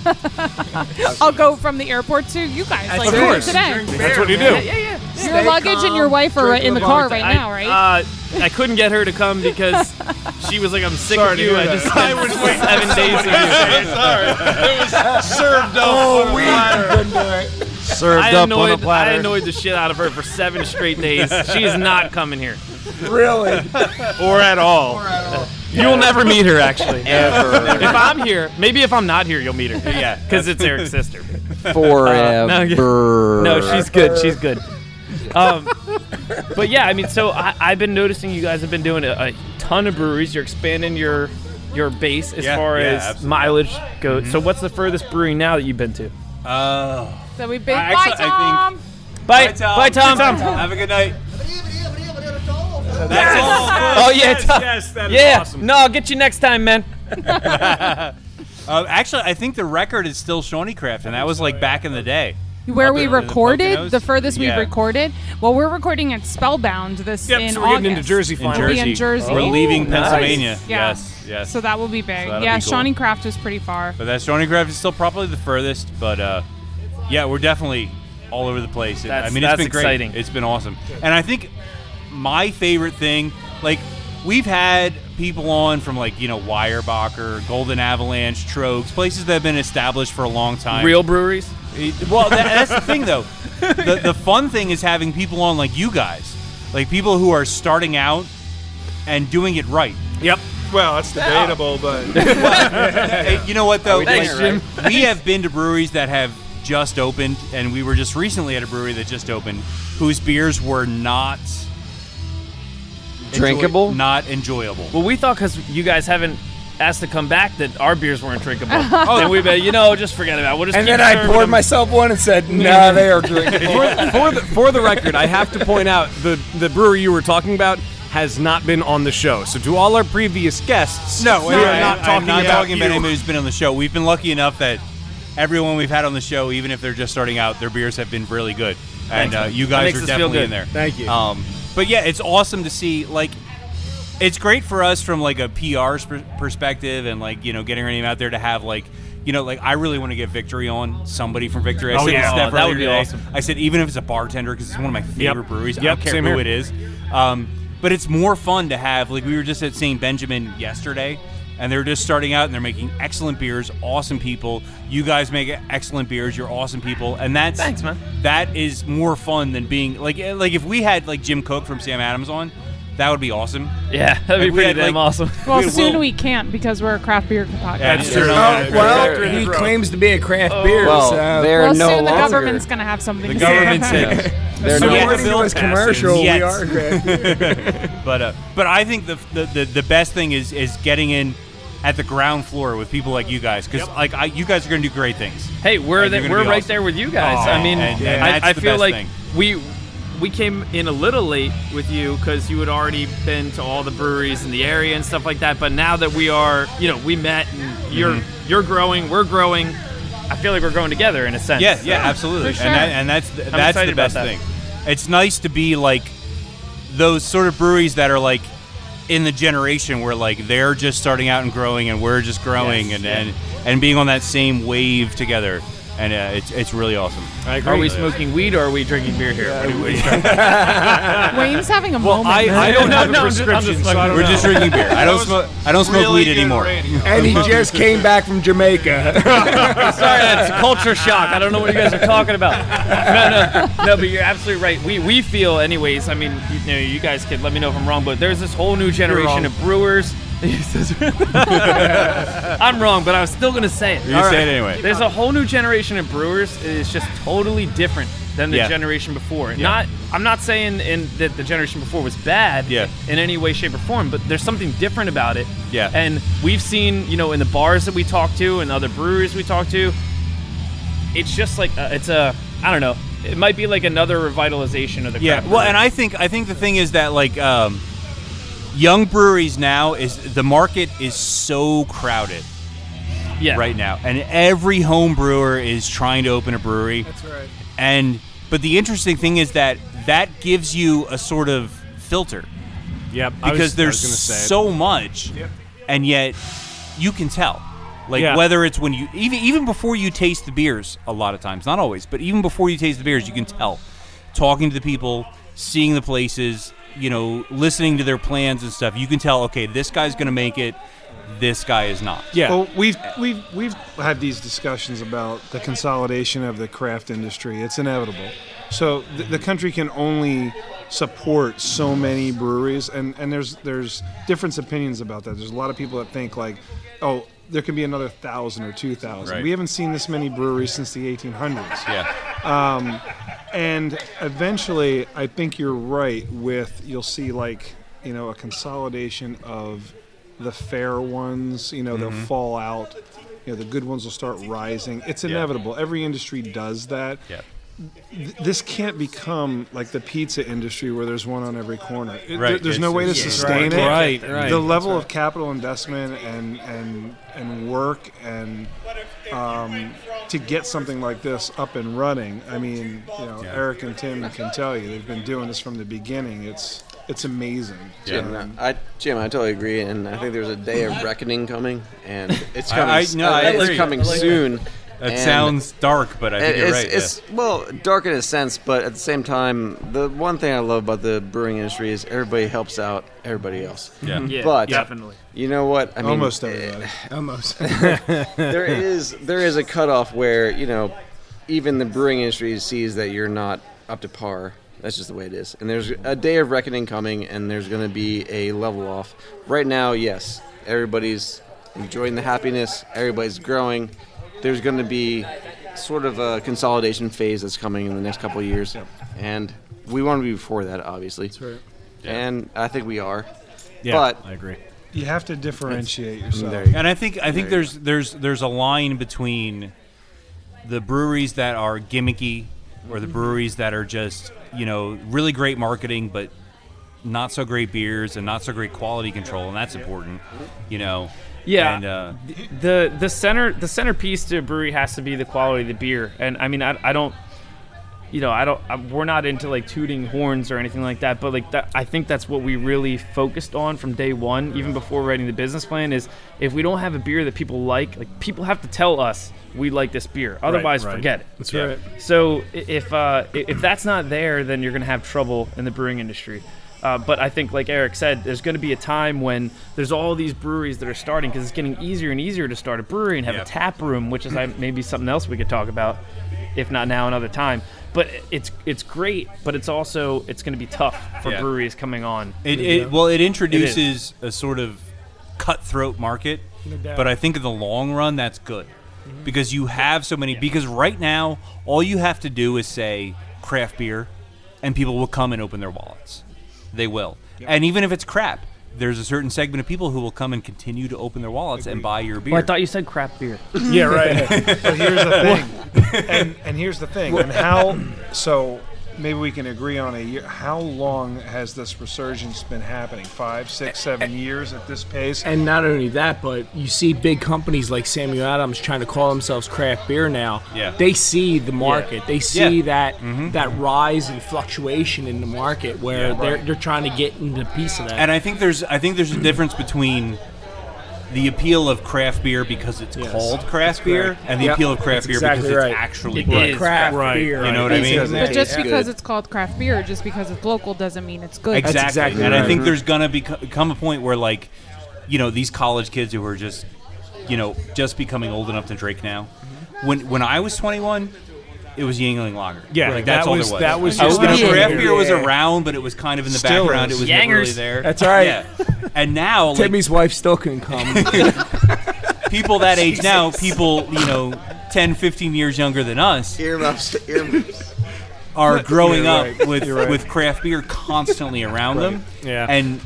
S6: I'll go from the airport to you guys, like
S5: Of
S6: we did
S5: course.
S6: today.
S5: That's what you do.
S16: Yeah.
S6: Your luggage and your wife are in the car right now, right?
S16: I couldn't get her to come because she was like, I'm sick
S13: Sorry
S16: of
S13: to
S16: you.
S13: hear
S16: I
S13: that.
S16: just spent 7 days with you.
S13: Sorry. It was served up on a platter.
S12: Served up on a platter.
S16: I annoyed the shit out of her for 7 straight days. She is not coming here.
S14: Really?
S16: Or at all. You'll never meet her, actually.
S12: Ever.
S16: If I'm here, maybe if I'm not here, you'll meet her. Yeah, because it's Eric's sister.
S12: Forever.
S16: No, she's good. She's good. But yeah, I mean, so I've been noticing you guys have been doing a ton of breweries. You're expanding your base as far as
S3: absolutely.
S16: mileage goes. So what's the furthest brewery now that you've been to?
S6: So we big
S3: Actually,
S6: bye, Tom.
S16: Bye, Tom.
S3: Have a good night.
S16: That's all. Oh yeah, Tom.
S5: Yes, that is
S16: Yeah.
S5: awesome.
S16: No, I'll get you next time, man.
S3: Actually, I think the record is still Shawnee Craft, and that was like back in the day.
S6: Where
S3: Up
S6: we
S3: in the
S6: recorded,
S3: Poconos?
S6: the furthest
S3: Yeah.
S6: we recorded. Well, we're recording at Spellbound this
S5: Yep,
S6: in
S5: so we're
S6: August.
S5: getting into Jersey
S3: In
S5: finally.
S6: We'll be in Jersey.
S3: We're leaving
S16: nice.
S3: Pennsylvania.
S6: Yeah.
S3: Yes.
S6: So that will be big.
S3: So that'll
S6: Yeah,
S3: be cool.
S6: Shawnee Craft is pretty far.
S3: But that Shawnee Craft is still probably the furthest. But yeah, we're definitely all over the place.
S16: That's-
S3: I mean,
S16: that's
S3: it's been
S16: exciting.
S3: great. It's been awesome. And I think my favorite thing, like, we've had people on from like, Weyerbacher, Golden Avalanche, Trogs, places that have been established for a long time.
S16: Real breweries.
S3: Well, that's the thing, though. The fun thing is having people on like you guys, like people who are starting out and doing it right.
S16: Yep.
S13: Well, it's debatable, but
S3: Hey, you know what though?
S12: Thanks,
S3: Like,
S12: Jim.
S3: we have been to breweries that have just opened, and we were just recently at a brewery that just opened, whose beers were not
S12: Drinkable?
S3: not enjoyable.
S16: Well, we thought because you guys haven't asked to come back that our beers weren't drinkable. And we've been, just forget about it. We'll just
S14: And
S16: keep
S14: then I
S16: serving
S14: poured
S16: them.
S14: myself one and said, "Nah, they are drinkable."
S5: For the record, I have to point out the brewery you were talking about has not been on the show. So to all our previous guests, we are not talking
S3: I'm not
S5: about
S3: talking about
S5: you.
S3: anybody who's been on the show. We've been lucky enough that everyone we've had on the show, even if they're just starting out, their beers have been really good. And
S16: Thanks.
S3: you
S16: That
S3: guys
S16: makes
S3: are
S16: us feel
S3: definitely
S16: good.
S3: in there.
S5: Thank you.
S3: But yeah, it's awesome to see. Like, it's great for us from like a PR perspective, and like getting our name out there to have like I really want to get Victory on, somebody from Victory. I said to Steph
S16: that would
S3: earlier
S16: be
S3: today,
S16: awesome.
S3: I said even if it's a bartender, because it's one of my favorite breweries. I don't care
S5: same
S3: who
S5: here.
S3: it is. But it's more fun to have. Like, we were just at St. Benjamin yesterday, and they're just starting out, and they're making excellent beers. Awesome people. You guys make excellent beers. You're awesome people, and that's
S16: Thanks, man.
S3: That is more fun than being like if we had like Jim Cook from Sam Adams on, that would be awesome.
S16: Yeah, that'd be
S3: If we
S16: pretty
S3: had,
S16: damn awesome.
S6: Well,
S3: we
S6: soon
S3: will-
S6: we can't because we're a craft beer podcast.
S3: That's true.
S14: Well, he claims to be a craft beer.
S12: Well,
S14: so.
S12: they're
S6: Well,
S12: no
S6: soon the
S12: longer.
S6: government's going to have something
S3: The
S6: to
S3: government
S6: say.
S3: says.
S12: They're
S3: So
S12: no
S3: we
S14: According
S3: have
S14: to
S3: to build
S14: this commercial,
S3: Yes.
S14: we are craft beer.
S3: But I think the best thing is getting in at the ground floor with people like you guys, because you guys are going to do great things.
S16: Hey, we're
S3: And you're gonna
S16: we're
S3: be
S16: right
S3: awesome.
S16: there with you guys.
S3: Oh,
S16: I mean,
S3: and that's
S16: I
S3: the
S16: feel
S3: best
S16: like
S3: thing.
S15: we came in a little late with you because you had already been to all the breweries in the area and stuff like that. But now that we are, we met and you're growing, we're growing. I feel like we're growing together in a sense.
S3: Yeah, absolutely.
S15: For sure.
S3: And that's the best
S15: that.
S3: thing. It's nice to be like those sort of breweries that are like in the generation where like they're just starting out and growing and we're just growing and being on that same wave together. And it's really awesome.
S15: I agree. Are we smoking weed or are we drinking beer here?
S6: Wayne's having a moment.
S2: I don't have a prescription, so I don't
S3: We're
S2: know.
S3: just drinking beer. I don't smoke weed anymore.
S14: And he just came back from Jamaica.
S15: Sorry, that's a culture shock. I don't know what you guys are talking about. No, but you're absolutely right. We feel, anyways. I mean, you guys can let me know if I'm wrong, but there's this whole new generation of brewers. I'm wrong, but I was still going to say it.
S3: You say it anyway.
S15: There's a whole new generation of brewers. It's just totally different than the generation before. I'm not saying that the generation before was bad in any way, shape, or form, but there's something different about it.
S3: Yeah.
S15: And we've seen, in the bars that we talk to and other breweries we talk to, it's just like I don't know. It might be like another revitalization of the craft.
S3: Well, and I think the thing is that like young breweries now the market is so crowded.
S15: Yeah.
S3: Right now, and every home brewer is trying to open a brewery.
S20: That's right.
S3: But the interesting thing is that gives you a sort of filter.
S2: Yep.
S3: Because there's so much, and yet you can tell. Like whether it's when you even before you taste the beers, a lot of times, not always, but even before you taste the beers, you can tell. Talking to the people, seeing the places, listening to their plans and stuff, you can tell. Okay, this guy's going to make it. This guy is not.
S2: Yeah. Well, we've had these discussions about the consolidation of the craft industry. It's inevitable. So the country can only support so many breweries, and there's different opinions about that. There's a lot of people that think like, oh, there could be another 1,000 or 2,000.
S3: Right.
S2: We haven't seen this many breweries since the 1800s.
S3: Yeah.
S2: And eventually, I think you're right you'll see like, a consolidation of the fair ones, they'll fall out. The good ones will start rising. It's inevitable. Every industry does that.
S3: Yeah.
S2: This can't become like the pizza industry where there's one on every corner.
S3: Right.
S2: There's no way to sustain it.
S3: Right.
S2: The level of capital investment and work and to get something like this up and running. I mean, Eric and Tim can tell you they've been doing this from the beginning. It's amazing.
S12: Jim, I totally agree, and I think there's a day of reckoning coming, and it's coming. It's coming soon.
S3: That sounds dark, but I think you're right.
S12: It's dark in a sense, but at the same time, the one thing I love about the brewing industry is everybody helps out everybody else.
S3: Yeah,
S12: but
S15: definitely.
S12: You know what? I mean,
S2: almost everybody. Almost.
S12: there is a cutoff where even the brewing industry sees that you're not up to par. That's just the way it is. And there's a day of reckoning coming, and there's going to be a level off. Right now, yes, everybody's enjoying the happiness. Everybody's growing. There's going to be sort of a consolidation phase that's coming in the next couple of years. Yep. And we want to be before that, obviously.
S2: That's right.
S12: Yeah. And I think we are.
S2: Yeah,
S12: but
S2: I agree. You have to differentiate yourself.
S3: And I think there's a line between the breweries that are gimmicky or the breweries that are just, really great marketing but not so great beers and not so great quality control, and that's important, Yeah.
S15: And, the centerpiece to a brewery has to be the quality of the beer. And I mean, we're not into like tooting horns or anything like that, but like that, I think that's what we really focused on from day one, even before writing the business plan, is if we don't have a beer that people like people have to tell us we like this beer. Otherwise, forget it.
S2: That's right.
S15: So if that's not there, then you're going to have trouble in the brewing industry. But I think, like Eric said, there's going to be a time when there's all these breweries that are starting, because it's getting easier and easier to start a brewery and have a tap room, which is maybe something else we could talk about, if not now, another time. But it's great, but it's going to be tough for breweries coming on.
S3: It introduces a sort of cutthroat market, but I think in the long run that's good, because you have so many. Because right now, all you have to do is say craft beer, and people will come and open their wallets. They will. Yep. And even if it's crap, there's a certain segment of people who will come and continue to open their wallets and buy your beer.
S15: Well, I thought you said crap beer.
S2: Yeah, right. But here's the thing. And here's the thing. And how, so
S18: maybe we can agree on a year. How long has this resurgence been happening? 5, 6, 7 years at this pace?
S14: And not only that, but you see big companies like Samuel Adams trying to call themselves craft beer now.
S3: Yeah.
S14: They see the market.
S3: Yeah.
S14: They see
S3: Yeah.
S14: that rise and fluctuation in the market where they're trying to get into a piece of that.
S3: And I think there's a difference between the appeal of craft beer because it's called craft beer, and the appeal of craft beer because it's actually good.
S14: Craft beer.
S3: You know what I mean?
S6: But just because it's called craft beer, just because it's local, doesn't mean it's good.
S3: Exactly. And I think there's gonna come a point where, like, these college kids who are just, just becoming old enough to drink now. When I was 21. It was Yingling Lager.
S5: Yeah,
S3: like, that's all there was.
S5: That was
S3: just craft beer was
S14: Yeah.
S3: around, but it was kind of in the
S14: Still
S3: background.
S14: is.
S3: It was never really
S15: Yangers.
S3: there.
S14: That's right.
S3: Yeah. And now, like,
S14: Timmy's wife still couldn't come.
S3: people that age now, people 10, 15 years younger than us,
S12: Earmuffs.
S3: are growing
S14: You're
S3: up
S14: right.
S3: with
S14: You're right.
S3: with craft beer constantly around them.
S5: Yeah.
S3: And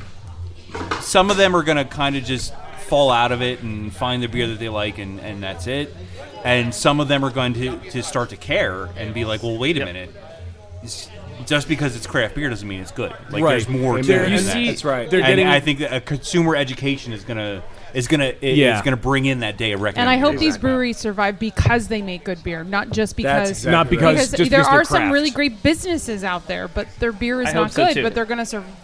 S3: some of them are going to kind of just fall out of it and find the beer that they like, and that's it. And some of them are going to start to care and be like, well, wait a minute. Just because it's craft beer doesn't mean it's good. Like,
S5: Right.
S3: there's more
S5: And
S3: to
S5: there-
S3: it
S5: you
S3: than
S5: see-
S3: that.
S14: That's right.
S5: They're
S3: And
S5: getting-
S3: I think that a consumer education is gonna bring in that day of reckoning.
S6: And I hope these breweries survive because they make good beer, not just because.
S14: exactly Not
S5: because- just
S6: there
S5: because they're
S6: are some
S5: craft.
S6: really great businesses out there, but their beer is
S15: I hope
S6: not
S15: so,
S6: good.
S15: too.
S6: But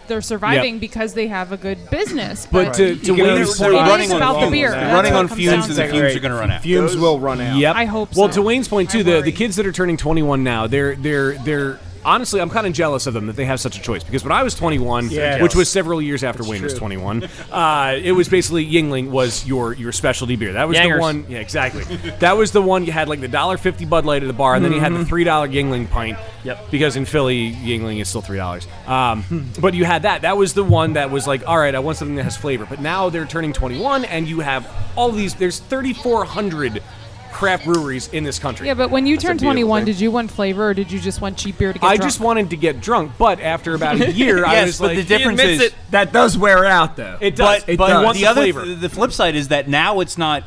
S6: they're surviving because they have a good business.
S5: But to
S3: they're
S5: Wayne's
S3: they're
S5: point,
S3: running on
S6: about the
S3: fumes.
S6: beer.
S3: They're
S6: That's
S3: running
S6: what
S3: on
S6: it comes
S3: fumes,
S6: down
S3: and
S6: to.
S3: the fumes are going to run out.
S14: Fumes will run out.
S5: Yep.
S6: I hope
S5: Well,
S6: so.
S5: to Wayne's point too,
S6: I
S5: the
S6: worry.
S5: kids that are turning 21 now, they're honestly, I'm kind of jealous of them that they have such a choice, because when I was 21,
S14: Yeah.
S5: which was several years after Wayne was
S14: true.
S5: 21, it was basically Yingling was your specialty beer. That was
S15: Yangers.
S5: the one. Yeah, exactly. That was the one you had, like the $1.50 Bud Light at the bar, and then you had the $3 Yingling pint.
S15: Yep.
S5: Because in Philly, Yingling is still $3. But you had that. That was the one that was like, all right, I want something that has flavor. But now they're turning 21, and you have all these. There's 3,400 craft breweries in this country.
S6: Yeah, but when you turned 21, did you want flavor or did you just want cheap beer to get
S5: I
S6: drunk?
S5: just wanted to get drunk, but after about a year, I
S3: Yes,
S5: was
S3: but
S5: like,
S3: the difference is
S14: That does wear out, though.
S5: it does.
S3: But
S5: I want
S3: the other
S5: flavor.
S3: the flip side is that now it's not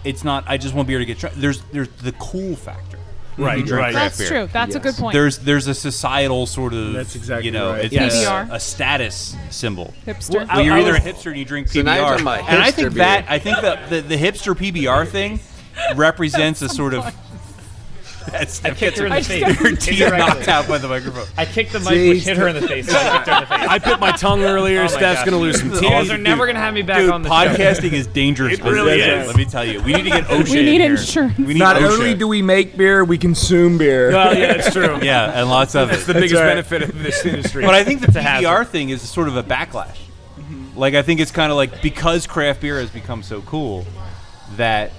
S3: I just want beer to get drunk. There's the cool factor.
S5: Right,
S3: You drink
S5: right.
S3: craft
S6: That's
S3: beer.
S6: true. That's a good point.
S3: There's a societal sort of
S14: That's exactly
S3: it's
S14: right.
S5: Yes.
S6: PBR.
S3: a status symbol.
S6: Hipster.
S3: Well, you're either a hipster and you drink
S12: So now you're
S3: PBR,
S12: talking about
S3: and I
S12: hipster
S3: think
S12: beer.
S3: the hipster PBR thing represents a sort of. That's,
S15: I kicked her in the face.
S3: Her teeth knocked out by the microphone.
S15: I kicked the mic, which hit her in the face. So I kicked her in the face.
S5: I bit my tongue earlier.
S15: Oh my
S5: Steph's
S15: gosh.
S5: gonna lose some
S15: You
S5: teeth.
S15: guys are never gonna have me back
S3: Dude,
S15: on the show.
S3: podcasting is dangerous.
S5: It really
S3: business.
S5: is.
S3: Let me tell you, we need to get OSHA.
S6: We
S3: in
S6: need
S3: here.
S6: insurance.
S3: We need
S14: Not
S3: OSHA.
S14: only do we make beer, we consume beer.
S5: Well, yeah, that's true.
S3: Yeah, and lots of
S5: That's
S3: it.
S5: the biggest
S14: right.
S5: benefit of this industry.
S3: But I think the
S15: It's a hazard.
S3: PBR thing is sort of a backlash. Like, I think it's kind of like, because craft beer has become so cool that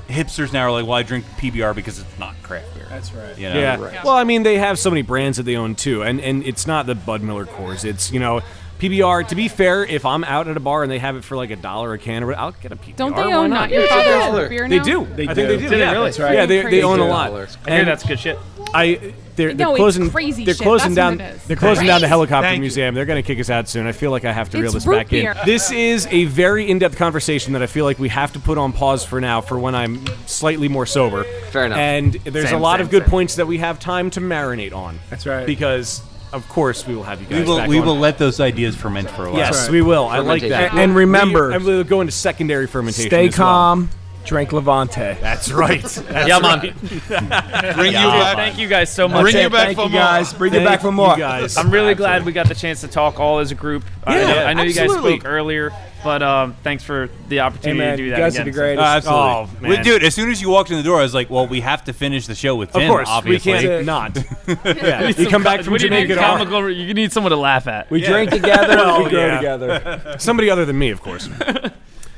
S3: hipsters now are like, well, I drink PBR because it's not craft beer.
S14: That's right.
S3: You know?
S5: yeah.
S12: Right.
S5: Well, I mean, they have so many brands that they own too, and it's not the Bud Miller Coors. It's PBR. To be fair, if I'm out at a bar and they have it for like $1 a can, or I'll get a PBR.
S6: Don't they
S5: Why
S6: own
S5: not?
S6: not your
S12: It's
S6: father's
S12: $1.
S6: beer
S5: They
S6: now?
S5: do.
S14: They
S5: I think they
S14: do.
S5: do.
S15: Do they
S5: Yeah,
S15: really?
S5: That's right. Yeah, they
S6: Crazy.
S5: own a lot.
S12: $1.
S15: I hear
S5: And
S15: that's good shit.
S5: They're
S6: No, it's
S5: closing.
S6: crazy
S5: They're
S6: shit.
S5: closing
S6: That's
S5: down.
S6: what it is.
S5: They're closing down the helicopter
S18: Thank you.
S5: museum. They're going to kick us out soon. I feel like I have to reel
S6: It's
S5: this back
S6: root
S5: in.
S6: beer.
S5: This is a very in-depth conversation that I feel like we have to put on pause for now, for when I'm slightly more sober.
S12: Fair enough.
S5: And there's
S12: Same,
S5: a lot
S12: same,
S5: of good
S12: same.
S5: points that we have time to marinate on.
S14: That's right.
S5: Because of course we will have you guys.
S3: We
S5: back
S3: will
S5: on.
S3: let those ideas ferment for a while.
S5: Yes,
S14: right.
S5: we will. I like that.
S12: Fermentation.
S14: And remember,
S5: and we'll go into secondary fermentation.
S14: stay
S5: as well.
S14: calm, drink Levante.
S5: That's right. That's
S15: Yeah, man.
S5: right.
S18: Bring you back.
S15: Thank you guys so much.
S18: Bring you back
S14: Thank
S18: for
S14: you
S18: more.
S14: guys. Bring you
S5: Thank
S14: back for
S5: you
S14: more.
S5: guys.
S15: I'm really glad we got the chance to talk all as a group. I know you guys
S5: absolutely.
S15: spoke earlier, but thanks for the opportunity
S14: Hey, man,
S15: to do
S14: you
S15: that
S14: guys
S15: again.
S14: are the greatest.
S3: Absolutely.
S5: Oh, man.
S3: Well, dude, as soon as you walked in the door, I was like, well, we have to finish the show with Tim,
S5: Of course,
S3: obviously.
S5: we can't not. Yeah, you
S15: Some
S5: come back from
S15: what do you need
S5: Jamaica. to our-
S15: comical? You need someone to laugh at.
S14: We drink together,
S5: Well,
S14: we grow
S5: yeah.
S14: together.
S5: Somebody other than me, of course.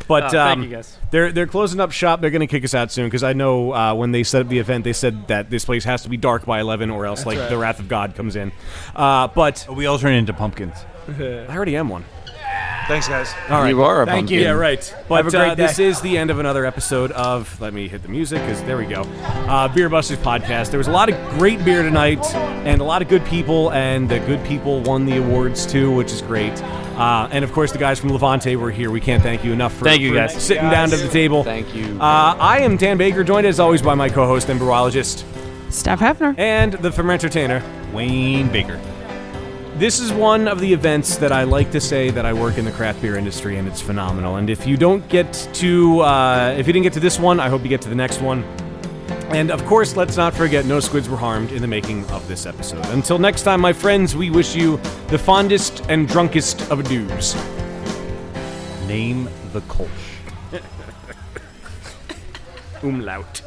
S5: But
S15: thank you guys.
S5: they're closing up shop. They're going to kick us out soon, because I know when they set up the event, they said that this place has to be dark by 11, or else
S14: That's right.
S5: the wrath of God comes in. But
S3: We all turn into pumpkins.
S5: I already am one.
S18: Thanks, guys.
S5: All right.
S12: You are a
S14: Thank
S12: pumpkin.
S14: you.
S5: Yeah, right. But
S14: Have a great
S5: this
S14: day.
S5: is the end of another episode of, let me hit the music, because there we go, Beer Busters Podcast. There was a lot of great beer tonight, and a lot of good people, and the good people won the awards too, which is great. And of course, the guys from Levante were here. We can't thank you enough for,
S15: Thank you,
S5: for
S15: guys.
S5: sitting down to the table.
S12: Thank you.
S5: I am Dan Baker, joined as always by my co-host and brewologist,
S6: Steph Hefner.
S5: and the fermentertainer.
S3: Wayne Baker.
S5: This is one of the events that I like to say that I work in the craft beer industry, and it's phenomenal. And if you don't get to, if you didn't get to this one, I hope you get to the next one. And of course, let's not forget, no squids were harmed in the making of this episode. Until next time, my friends, we wish you the fondest and drunkest of adieux.
S3: Name the Kolsch.
S5: Umlaut.